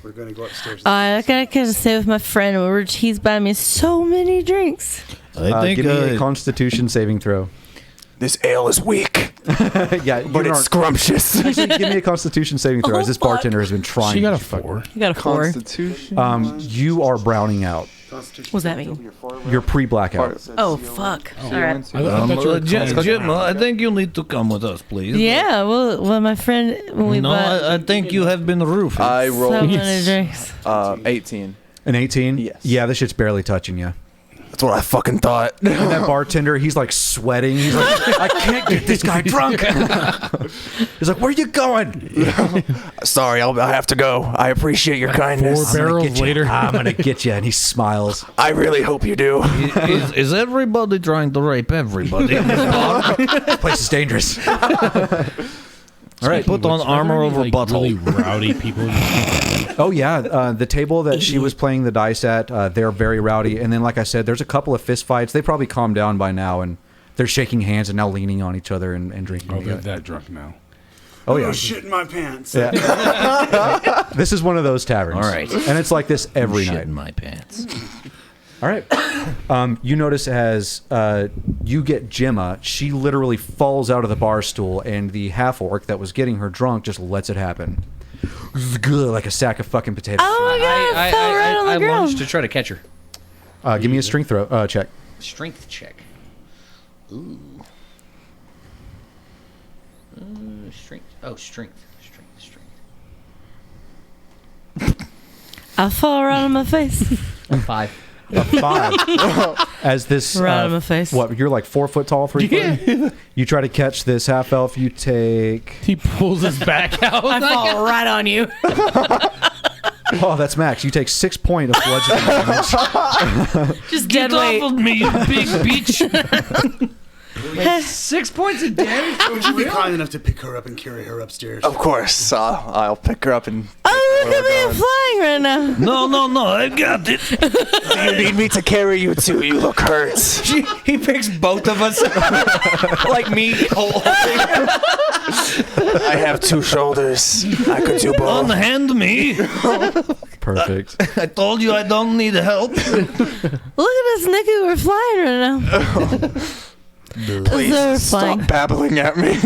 [SPEAKER 3] We're going to go upstairs.
[SPEAKER 2] I gotta stay with my friend. He's buying me so many drinks.
[SPEAKER 7] I think
[SPEAKER 5] give me a Constitution saving throw.
[SPEAKER 6] This ale is weak,
[SPEAKER 5] Yeah,
[SPEAKER 6] but it's scrumptious.
[SPEAKER 5] Actually, give me a Constitution saving throw. As this bartender has been trying.
[SPEAKER 4] She got a
[SPEAKER 5] to fuck
[SPEAKER 4] 4.
[SPEAKER 2] You got a 4.
[SPEAKER 6] Constitution.
[SPEAKER 5] You are browning out.
[SPEAKER 2] What does that mean?
[SPEAKER 5] You're pre-blackout.
[SPEAKER 2] Oh, fuck. All right.
[SPEAKER 7] Jim, I think you need to come with us, please.
[SPEAKER 2] Yeah, well, my friend, when we
[SPEAKER 7] No,
[SPEAKER 2] bought
[SPEAKER 7] I think you have been roofied.
[SPEAKER 6] I
[SPEAKER 2] so
[SPEAKER 6] rolled
[SPEAKER 2] many drinks.
[SPEAKER 6] 18.
[SPEAKER 5] An 18?
[SPEAKER 6] Yes.
[SPEAKER 5] Yeah, this shit's barely touching you.
[SPEAKER 6] That's what I fucking thought.
[SPEAKER 5] And that bartender, he's like sweating. He's like, I can't get this guy drunk. He's like, where are you going?
[SPEAKER 6] Sorry, I have to go. I appreciate your kindness.
[SPEAKER 4] 4 barrels later.
[SPEAKER 5] I'm going to get you. And he smiles.
[SPEAKER 6] I really hope you do.
[SPEAKER 7] Is everybody trying to rape everybody in this bar?
[SPEAKER 5] This place is dangerous.
[SPEAKER 7] All right, put on armor over butthole.
[SPEAKER 4] Really rowdy people.
[SPEAKER 5] Oh, yeah. The table that she was playing the dice at, they're very rowdy. And then, like I said, there's a couple of fist fights. They probably calmed down by now, and they're shaking hands and now leaning on each other and drinking
[SPEAKER 4] Oh, they're
[SPEAKER 5] together.
[SPEAKER 4] that drunk now.
[SPEAKER 5] Oh, yeah.
[SPEAKER 3] Oh, shit in my pants.
[SPEAKER 5] Yeah. This is one of those taverns.
[SPEAKER 7] All right.
[SPEAKER 5] And it's like this every
[SPEAKER 7] Shit
[SPEAKER 5] night.
[SPEAKER 7] in my pants.
[SPEAKER 5] All right. You notice as you get Gemma, she literally falls out of the bar stool, and the half-orc that was getting her drunk just lets it happen. Like a sack of fucking potatoes.
[SPEAKER 2] Oh my god, I fell right on the
[SPEAKER 1] I
[SPEAKER 2] ground.
[SPEAKER 1] lunged to try to catch her.
[SPEAKER 5] Give me a strength throw check.
[SPEAKER 1] Strength check. Ooh. Strength. Oh, strength.
[SPEAKER 2] I fall right on my face.
[SPEAKER 1] 5.
[SPEAKER 5] A 5. As this
[SPEAKER 2] Right on my face.
[SPEAKER 5] What, you're like 4 foot tall, 3 foot? You try to catch this half elf, you take
[SPEAKER 4] He pulls his back out.
[SPEAKER 2] I fall right on you.
[SPEAKER 5] oh, that's max. You take 6 points of bludgeoning damage.
[SPEAKER 2] Just dead weight.
[SPEAKER 7] Off of me, you big bitch.
[SPEAKER 1] 6 points of damage?
[SPEAKER 3] Would you be kind enough to pick her up and carry her upstairs?
[SPEAKER 6] Of course, I'll pick her up and...
[SPEAKER 2] Oh, look at me, I'm flying right now.
[SPEAKER 7] No, I got it.
[SPEAKER 6] You need me to carry you too. You look hurt.
[SPEAKER 1] He picks both of us like me.
[SPEAKER 6] I have 2 shoulders. I could do both.
[SPEAKER 7] Unhand me.
[SPEAKER 5] Perfect.
[SPEAKER 7] I told you I don't need help.
[SPEAKER 2] Look at us, Nicky. We're flying right now.
[SPEAKER 6] Please
[SPEAKER 2] They're
[SPEAKER 6] stop
[SPEAKER 2] flying.
[SPEAKER 6] babbling at me.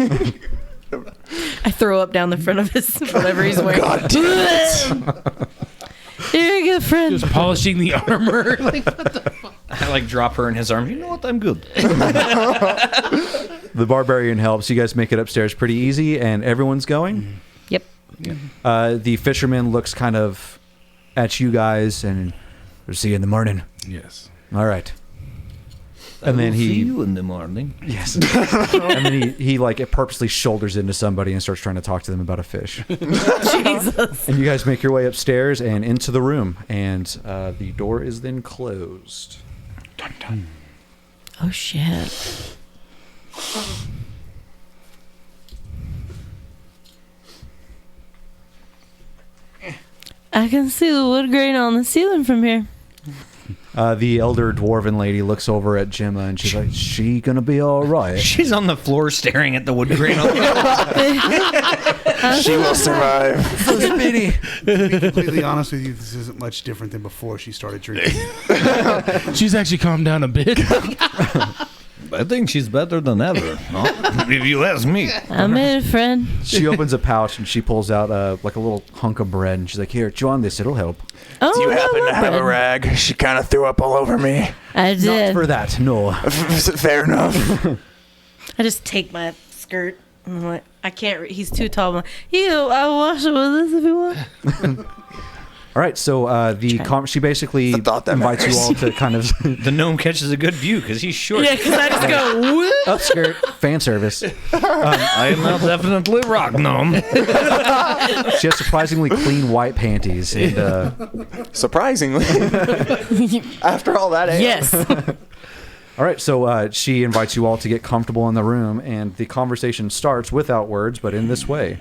[SPEAKER 2] I throw up down the front of his whatever he's wearing.
[SPEAKER 6] God damn it.
[SPEAKER 2] You're a good friend.
[SPEAKER 4] Just polishing the armor. Like, what the fuck?
[SPEAKER 1] I like drop her in his arms. You know what? I'm good.
[SPEAKER 5] The barbarian helps. You guys make it upstairs pretty easy, and everyone's going.
[SPEAKER 2] Yep.
[SPEAKER 5] The fisherman looks kind of at you guys, and we'll see you in the morning.
[SPEAKER 4] Yes.
[SPEAKER 5] All right. And then
[SPEAKER 7] See
[SPEAKER 5] he,
[SPEAKER 7] you in the morning.
[SPEAKER 5] yes, and then he like it purposely shoulders into somebody and starts trying to talk to them about a fish.
[SPEAKER 2] Jesus.
[SPEAKER 5] And you guys make your way upstairs and into the room, and the door is then closed.
[SPEAKER 2] Oh, Oh, shit. I can see the wood grain on the ceiling from here.
[SPEAKER 5] The elder dwarven lady looks over at Gemma and she's like, "She gonna be all right?"
[SPEAKER 1] She's on the floor staring at the wood grain.
[SPEAKER 6] She will survive.
[SPEAKER 5] So spitty.
[SPEAKER 3] To be completely honest with you, this isn't much different than before she started drinking.
[SPEAKER 4] She's actually calmed down a bit.
[SPEAKER 7] I think she's better than ever. No? If you ask me.
[SPEAKER 2] I made a friend.
[SPEAKER 5] She opens a pouch and she pulls out like a little hunk of bread and she's like, "Here, chew on this. It'll help."
[SPEAKER 2] Oh,
[SPEAKER 6] Do you
[SPEAKER 2] I
[SPEAKER 6] happen to
[SPEAKER 2] love
[SPEAKER 6] have a
[SPEAKER 2] bread.
[SPEAKER 6] rag? She kind of threw up all over me.
[SPEAKER 2] I
[SPEAKER 5] Not
[SPEAKER 2] did.
[SPEAKER 5] for that, no.
[SPEAKER 6] Fair enough.
[SPEAKER 2] I just take my skirt. And I'm like, I can't. He's too tall. I'm like, I'll wash it with this if you want.
[SPEAKER 5] All right, so she basically
[SPEAKER 6] The thought that
[SPEAKER 5] invites you
[SPEAKER 6] matters.
[SPEAKER 5] all to kind of
[SPEAKER 1] The gnome catches a good view because he's short.
[SPEAKER 2] Yeah, because I just go, whoop.
[SPEAKER 5] upskirt fan service.
[SPEAKER 7] I am now definitely rock gnome.
[SPEAKER 5] She has surprisingly clean white panties. And,
[SPEAKER 6] Surprisingly. After all that,
[SPEAKER 2] Yes.
[SPEAKER 5] all right, so she invites you all to get comfortable in the room, and the conversation starts without words, but in this way.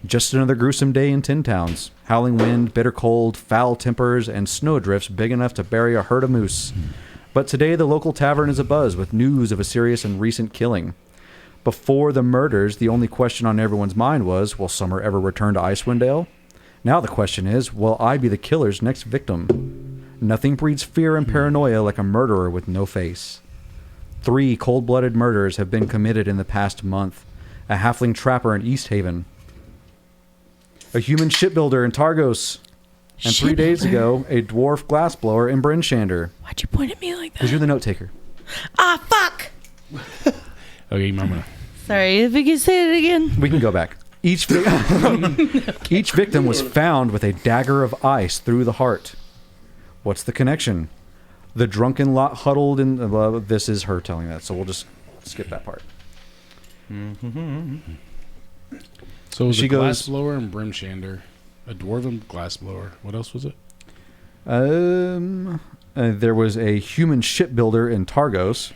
[SPEAKER 5] Just another gruesome day in Tin Towns. Howling wind, bitter cold, foul tempers, and snowdrifts big enough to bury a herd of moose. But today the local tavern is abuzz with news of a serious and recent killing. Before the murders, the only question on everyone's mind was, will Summer ever return to Icewind Dale? Now the question is, will I be the killer's next victim? Nothing breeds fear and paranoia like a murderer with no face. 3 cold-blooded murders have been committed in the past month. A halfling trapper in East Haven, a human shipbuilder in Targos, and 3 days ago, a dwarf glassblower in Bryn-Shander.
[SPEAKER 2] Why'd you point at me like
[SPEAKER 5] Because
[SPEAKER 2] that?
[SPEAKER 5] you're the note taker.
[SPEAKER 2] Ah, fuck.
[SPEAKER 4] Okay, Mama.
[SPEAKER 2] Sorry, if you could say it again.
[SPEAKER 5] We can go back. Each victim was found with a dagger of ice through the heart. What's the connection? The drunken lot huddled in... this is her telling that, so we'll just skip that part.
[SPEAKER 4] So it was
[SPEAKER 5] She
[SPEAKER 4] a
[SPEAKER 5] goes-
[SPEAKER 4] glassblower and brimshander, a dwarven glassblower. What else was it?
[SPEAKER 5] There was a human shipbuilder in Targos.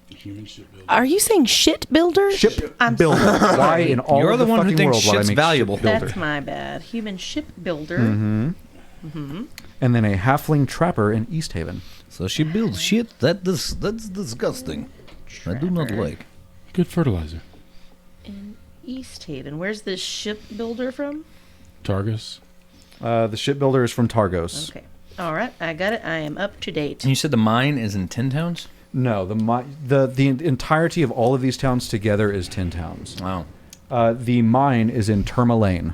[SPEAKER 4] Human shipbuilder.
[SPEAKER 2] Are you saying shit builder? I'm
[SPEAKER 5] Shipbuilder.
[SPEAKER 2] sorry.
[SPEAKER 5] Why in all
[SPEAKER 1] You're
[SPEAKER 5] of
[SPEAKER 1] the one who
[SPEAKER 5] fucking
[SPEAKER 1] thinks
[SPEAKER 5] world would I
[SPEAKER 1] shit's
[SPEAKER 5] make
[SPEAKER 1] valuable.
[SPEAKER 5] shipbuilder?
[SPEAKER 2] That's my bad. Human ship builder.
[SPEAKER 5] And then a halfling trapper in East Haven.
[SPEAKER 7] So she builds shit. That's disgusting. I do not like.
[SPEAKER 4] Good fertilizer.
[SPEAKER 2] In East Haven. Where's this ship builder from?
[SPEAKER 4] Targus.
[SPEAKER 5] The shipbuilder is from Targos.
[SPEAKER 2] Okay. All right. I got it. I am up to date.
[SPEAKER 1] And you said the mine is in Tin Towns?
[SPEAKER 5] No, the entirety of all of these towns together is 10 towns.
[SPEAKER 1] Wow.
[SPEAKER 5] The mine is in Tourmaline.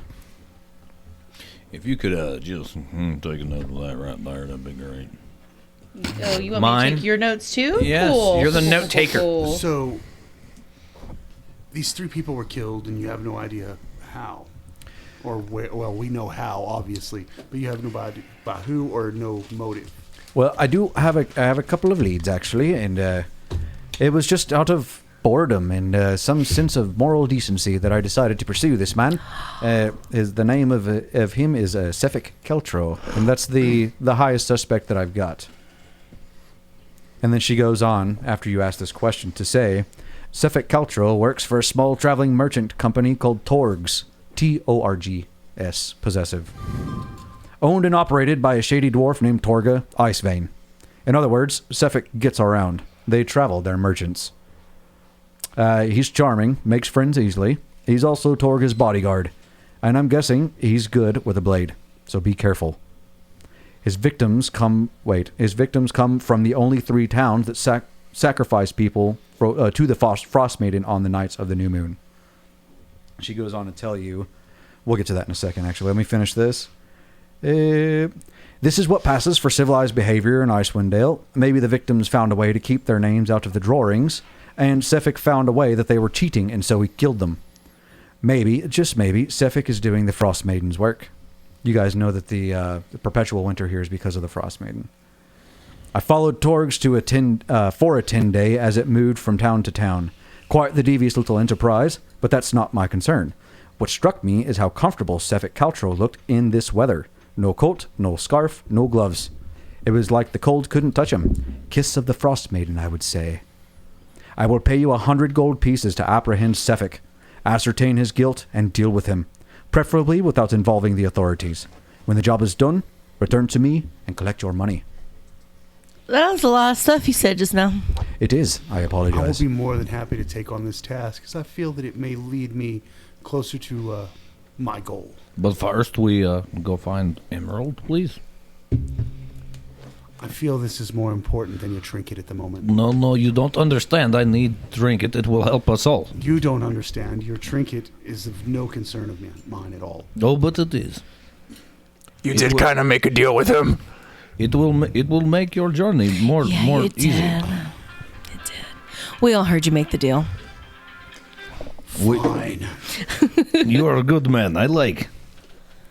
[SPEAKER 7] If you could just take a note of that right there, that'd be great.
[SPEAKER 2] Oh, you want me
[SPEAKER 1] Mine?
[SPEAKER 2] to take your notes too?
[SPEAKER 1] Yes,
[SPEAKER 2] Cool.
[SPEAKER 1] you're the
[SPEAKER 2] Cool,
[SPEAKER 1] note
[SPEAKER 2] cool,
[SPEAKER 1] taker.
[SPEAKER 2] cool.
[SPEAKER 3] So, these 3 people were killed, and you have no idea how. Or where. Well, we know how, obviously, but you have no idea by who or no motive.
[SPEAKER 5] Well, I have a couple of leads actually, and it was just out of boredom and some sense of moral decency that I decided to pursue this man. The name of him is Sefik Keltro, and that's the highest suspect that I've got. And then she goes on, after you ask this question, to say, Sefik Keltro works for a small traveling merchant company called Torgs, Torgs, possessive. Owned and operated by a shady dwarf named Torga Icewind. In other words, Sefik gets around. They travel, they're merchants. He's charming, makes friends easily. He's also Torga's bodyguard. And I'm guessing he's good with a blade, so be careful. His victims come from the only 3 towns that sacrifice people to the Frost Maiden on the nights of the new moon. She goes on to tell you, we'll get to that in a second actually, let me finish this. This is what passes for civilized behavior in Icewind Dale. Maybe the victims found a way to keep their names out of the drawings, and Sefik found a way that they were cheating, and so he killed them. Maybe, just maybe, Sefik is doing the Frost Maiden's work. You guys know that the perpetual winter here is because of the Frost Maiden. I followed Torgs for a 10-day as it moved from town to town. Quite the devious little enterprise, but that's not my concern. What struck me is how comfortable Sefik Caltro looked in this weather. No coat, no scarf, no gloves. It was like the cold couldn't touch him. Kiss of the Frost Maiden, I would say. I will pay you 100 gold pieces to apprehend Sefik, ascertain his guilt, and deal with him, preferably without involving the authorities. When the job is done, return to me and collect your money.
[SPEAKER 2] That was a lot of stuff you said just now.
[SPEAKER 5] It is. I
[SPEAKER 3] I will
[SPEAKER 5] apologize.
[SPEAKER 3] be more than happy to take on this task, because I feel that it may lead me closer to my goal.
[SPEAKER 7] But first, we go find Emerald, please.
[SPEAKER 3] I feel this is more important than your trinket at the moment.
[SPEAKER 7] No, you don't understand. I need trinket. It will help us all.
[SPEAKER 3] You don't understand. Your trinket is of no concern of mine at all.
[SPEAKER 7] Oh, but it is.
[SPEAKER 6] You
[SPEAKER 7] It
[SPEAKER 6] did
[SPEAKER 7] will-
[SPEAKER 6] kind of make a deal with him.
[SPEAKER 7] It will make your journey more
[SPEAKER 2] You
[SPEAKER 7] easy.
[SPEAKER 2] did. It did. We all heard you make the deal.
[SPEAKER 3] Fine.
[SPEAKER 7] You are a good man. I like.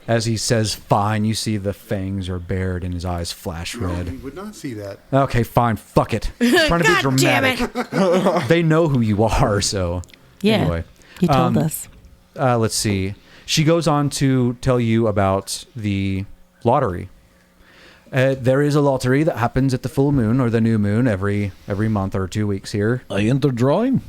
[SPEAKER 5] As he says fine, you see the fangs are bared and his eyes flash
[SPEAKER 3] No,
[SPEAKER 5] red.
[SPEAKER 3] you would not see that.
[SPEAKER 5] Okay, fine, fuck it. I'm trying to be
[SPEAKER 2] God damn
[SPEAKER 5] dramatic. They know who you are, so...
[SPEAKER 2] Yeah.
[SPEAKER 5] Anyway.
[SPEAKER 2] You told us.
[SPEAKER 5] Let's see. She goes on to tell you about the lottery. There is a lottery that happens at the full moon or the new moon every month or 2 weeks here.
[SPEAKER 7] I enter drawing.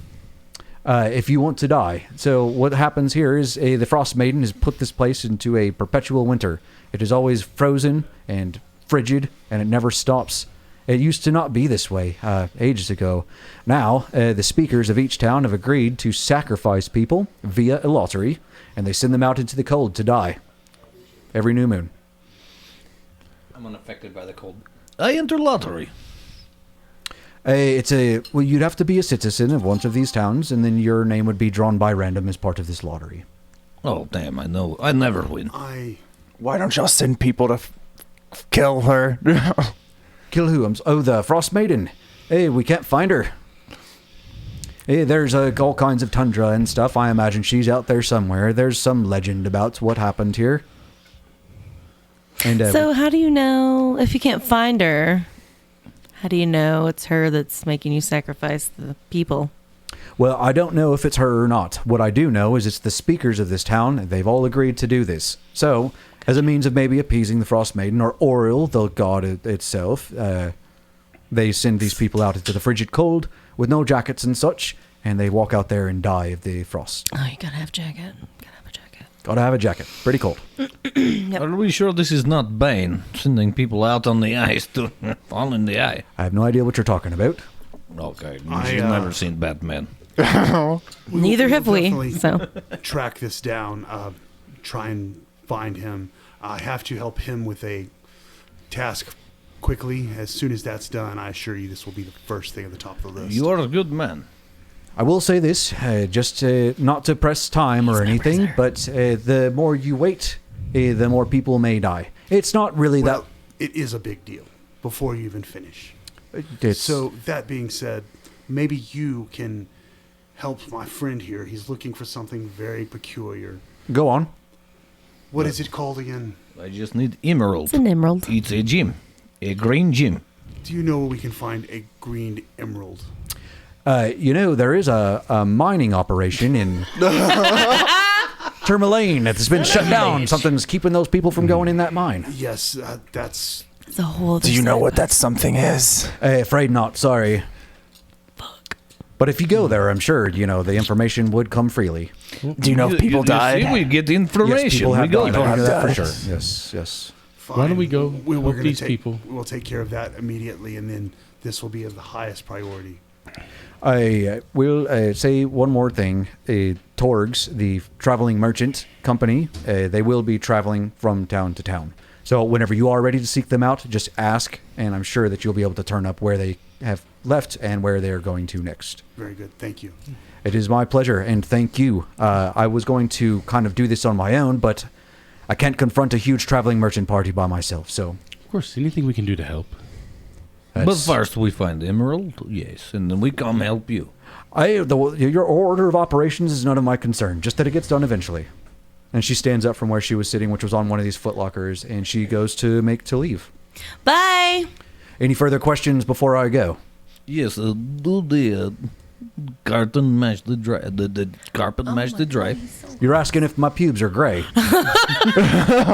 [SPEAKER 5] If you want to die. So what happens here is the Frost Maiden has put this place into a perpetual winter. It is always frozen and frigid, and it never stops. It used to not be this way ages ago. Now, the speakers of each town have agreed to sacrifice people via a lottery, and they send them out into the cold to die every new moon.
[SPEAKER 1] I'm unaffected by the cold.
[SPEAKER 7] I enter lottery.
[SPEAKER 5] You'd have to be a citizen of one of these towns, and then your name would be drawn by random as part of this lottery.
[SPEAKER 7] Oh, damn, I know. I never win.
[SPEAKER 6] Why don't y'all send people to kill her?
[SPEAKER 5] Kill who? The Frost Maiden. Hey, we can't find her. Hey, there's all kinds of tundra and stuff. I imagine she's out there somewhere. There's some legend about what happened here. And
[SPEAKER 2] So how do you know if you can't find her? How do you know it's her that's making you sacrifice the people?
[SPEAKER 5] well, I don't know if it's her or not. What I do know is it's the speakers of this town, and they've all agreed to do this. So, as a means of maybe appeasing the Frost Maiden or Oriel, the god itself, they send these people out into the frigid cold with no jackets and such, and they walk out there and die of the frost.
[SPEAKER 2] Oh, you gotta have jacket. Gotta have a jacket.
[SPEAKER 5] Gotta have a jacket. Pretty cold.
[SPEAKER 7] Are we sure this is not Bane sending people out on the ice to fall in the eye?
[SPEAKER 5] I have no idea what you're talking about.
[SPEAKER 7] Okay,
[SPEAKER 3] I,
[SPEAKER 7] you've never seen Batman.
[SPEAKER 2] Neither have we.
[SPEAKER 3] Definitely
[SPEAKER 2] So
[SPEAKER 3] track this down, try and find him. I have to help him with a task quickly. As soon as that's done, I assure you this will be the first thing at the top of the list.
[SPEAKER 7] You are a good man.
[SPEAKER 5] I will say this, just not to press time or anything, but the more you wait, the more people may die. It's not really
[SPEAKER 3] Well, it is a big deal before you even finish.
[SPEAKER 5] that...
[SPEAKER 3] So, that being said, maybe you can help my friend here. He's looking for something very peculiar.
[SPEAKER 5] Go on.
[SPEAKER 3] What is it called again?
[SPEAKER 7] I just need emerald.
[SPEAKER 2] it's an emerald.
[SPEAKER 7] It's a gem. A green gem.
[SPEAKER 3] Do you know where we can find a green emerald?
[SPEAKER 5] There is a mining operation in Tourmaline that's been shut down. Something's keeping those people from going in that mine.
[SPEAKER 3] Yes, that's...
[SPEAKER 2] It's a whole other
[SPEAKER 6] Do you know
[SPEAKER 2] side
[SPEAKER 6] what
[SPEAKER 2] of
[SPEAKER 6] that something is?
[SPEAKER 5] Afraid not, sorry. But if you go there, I'm sure, the information would come freely.
[SPEAKER 6] Do you know if people died?
[SPEAKER 7] See, we get information.
[SPEAKER 5] Yes, people
[SPEAKER 7] we
[SPEAKER 5] have
[SPEAKER 7] go
[SPEAKER 5] died.
[SPEAKER 7] there.
[SPEAKER 5] I know that for
[SPEAKER 6] died.
[SPEAKER 5] sure. Yes.
[SPEAKER 3] Fine.
[SPEAKER 4] Why don't we go
[SPEAKER 3] We're
[SPEAKER 4] help
[SPEAKER 3] gonna
[SPEAKER 4] these
[SPEAKER 3] take,
[SPEAKER 4] people?
[SPEAKER 3] We'll take care of that immediately, and then this will be of the highest priority.
[SPEAKER 5] I will say one more thing. Torgs, the traveling merchant company, they will be traveling from town to town. So whenever you are ready to seek them out, just ask, and I'm sure that you'll be able to turn up where they have left and where they are going to next.
[SPEAKER 3] Very good. Thank you.
[SPEAKER 5] It is my pleasure, and thank you. I was going to kind of do this on my own, but I can't confront a huge traveling merchant party by myself, so...
[SPEAKER 4] Of course, anything we can do to help.
[SPEAKER 7] But
[SPEAKER 5] that's-
[SPEAKER 7] first we find emerald, yes, and then we come help you.
[SPEAKER 5] Your order of operations is none of my concern, just that it gets done eventually. And she stands up from where she was sitting, which was on one of these footlockers, and she goes to leave.
[SPEAKER 2] Bye.
[SPEAKER 5] Any further questions before I go?
[SPEAKER 7] Yes, do the carton match the dry, the carpet match the dry.
[SPEAKER 5] You're asking if my pubes are gray.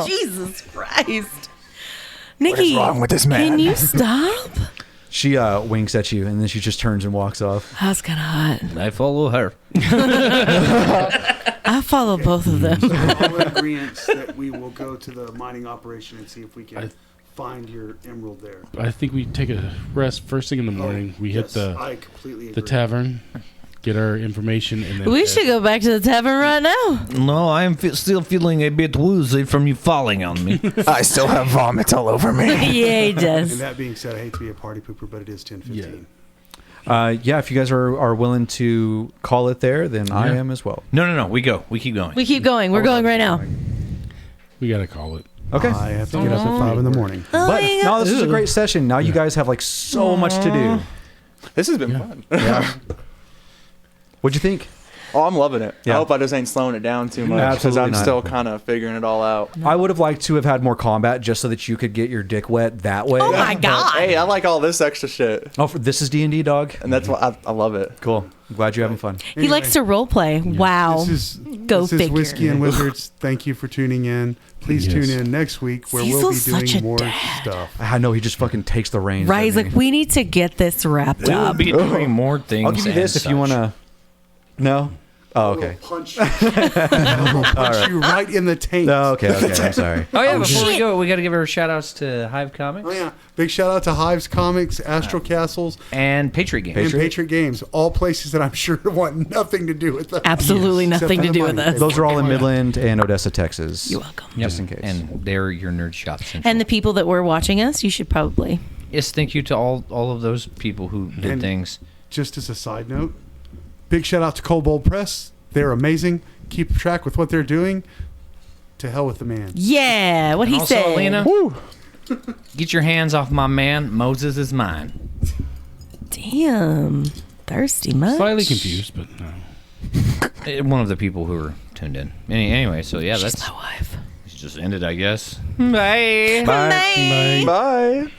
[SPEAKER 2] Jesus Christ. Nikki,
[SPEAKER 6] wrong with this man?
[SPEAKER 2] Can you stop?
[SPEAKER 5] She winks at you, and then she just turns and walks off.
[SPEAKER 2] That's kind of hot.
[SPEAKER 1] I follow her.
[SPEAKER 2] I follow both of them.
[SPEAKER 3] We're all in agreement that we will go to the mining operation and see if we can find your emerald there.
[SPEAKER 4] I think we take a rest first thing in the morning. We hit
[SPEAKER 3] I completely agree.
[SPEAKER 4] the tavern, get our information, and then
[SPEAKER 2] We should go back to the tavern right now.
[SPEAKER 7] No, I'm still feeling a bit woozy from you falling on me.
[SPEAKER 6] I still have vomit all over me.
[SPEAKER 2] Yeah, he
[SPEAKER 3] And
[SPEAKER 2] does.
[SPEAKER 3] that being said, I hate to be a party pooper, but it is 10:15.
[SPEAKER 5] Yeah, if you guys are willing to call it there, then I
[SPEAKER 1] Yeah.
[SPEAKER 5] am as well.
[SPEAKER 1] No. We go. We keep going.
[SPEAKER 2] We keep going. We're going right now.
[SPEAKER 4] we gotta call it.
[SPEAKER 5] Okay.
[SPEAKER 3] I have to get up at 5 in the morning.
[SPEAKER 2] Oh,
[SPEAKER 5] But
[SPEAKER 2] my
[SPEAKER 5] no,
[SPEAKER 2] God.
[SPEAKER 5] this is a great session. Now you guys have like so much to do.
[SPEAKER 6] This has been fun.
[SPEAKER 5] Yeah. What'd you think?
[SPEAKER 6] Oh, I'm loving it.
[SPEAKER 5] Yeah.
[SPEAKER 6] I hope I just ain't slowing it down too much because
[SPEAKER 5] Absolutely
[SPEAKER 6] I'm
[SPEAKER 5] not.
[SPEAKER 6] still kind of figuring it all out.
[SPEAKER 5] I would have liked to have had more combat just so that you could get your dick wet that way.
[SPEAKER 2] Oh my God.
[SPEAKER 6] Hey, I like all this extra shit,
[SPEAKER 5] Oh, this is D&D, dog.
[SPEAKER 6] and that's what I love it.
[SPEAKER 5] Cool. I'm glad you're having fun.
[SPEAKER 2] He likes to role play. Wow.
[SPEAKER 3] This
[SPEAKER 2] Go
[SPEAKER 3] is
[SPEAKER 2] figure.
[SPEAKER 3] Whiskey and Wizards. Thank you for tuning in. Please
[SPEAKER 4] Yes.
[SPEAKER 3] tune in next week where we'll be
[SPEAKER 2] Cecil's such
[SPEAKER 3] doing
[SPEAKER 2] a
[SPEAKER 3] more
[SPEAKER 2] dad.
[SPEAKER 3] stuff.
[SPEAKER 5] I know he just fucking takes the reins.
[SPEAKER 2] Right, he's
[SPEAKER 5] doesn't
[SPEAKER 2] like,
[SPEAKER 5] he?
[SPEAKER 2] we need to get this wrapped
[SPEAKER 1] We will
[SPEAKER 2] up.
[SPEAKER 1] be doing more things.
[SPEAKER 5] I'll give you this
[SPEAKER 1] and
[SPEAKER 5] if you want to. No? Oh, okay.
[SPEAKER 3] Punch you. Punch you right in the taint.
[SPEAKER 5] Oh, okay. I'm sorry.
[SPEAKER 1] Oh yeah, before we
[SPEAKER 2] shit.
[SPEAKER 1] go, we got to give our shout outs to Hive Comics
[SPEAKER 3] Oh yeah! Big shout out to Hives Comics, Astral Castles,
[SPEAKER 1] and Patriot Games.
[SPEAKER 3] and Patriot Games. All places that I'm sure want nothing to do with us.
[SPEAKER 2] Absolutely
[SPEAKER 3] Except
[SPEAKER 2] nothing
[SPEAKER 3] for
[SPEAKER 2] to
[SPEAKER 3] the
[SPEAKER 2] do with
[SPEAKER 3] money.
[SPEAKER 2] us.
[SPEAKER 5] Those are all in Midland and Odessa, Texas.
[SPEAKER 2] You're welcome.
[SPEAKER 5] Just in case.
[SPEAKER 1] And they're your nerd shop central.
[SPEAKER 2] And the people that were watching us, you should probably.
[SPEAKER 1] yes, thank you to all of those people who did
[SPEAKER 3] And-
[SPEAKER 1] things.
[SPEAKER 3] Just as a side note, big shout out to Kobold Press. They're amazing. Keep track with what they're doing. To hell with the man.
[SPEAKER 2] Yeah, what he
[SPEAKER 1] also,
[SPEAKER 2] said.
[SPEAKER 1] Alina, get your hands off my man. Moses is mine.
[SPEAKER 2] Damn. Thirsty much?
[SPEAKER 4] Slightly confused, but no.
[SPEAKER 1] One of the people who were tuned in. Anyway, so yeah,
[SPEAKER 2] She's
[SPEAKER 1] that's
[SPEAKER 2] my wife.
[SPEAKER 1] just ended, I guess. Bye.
[SPEAKER 2] Bye.
[SPEAKER 6] Bye.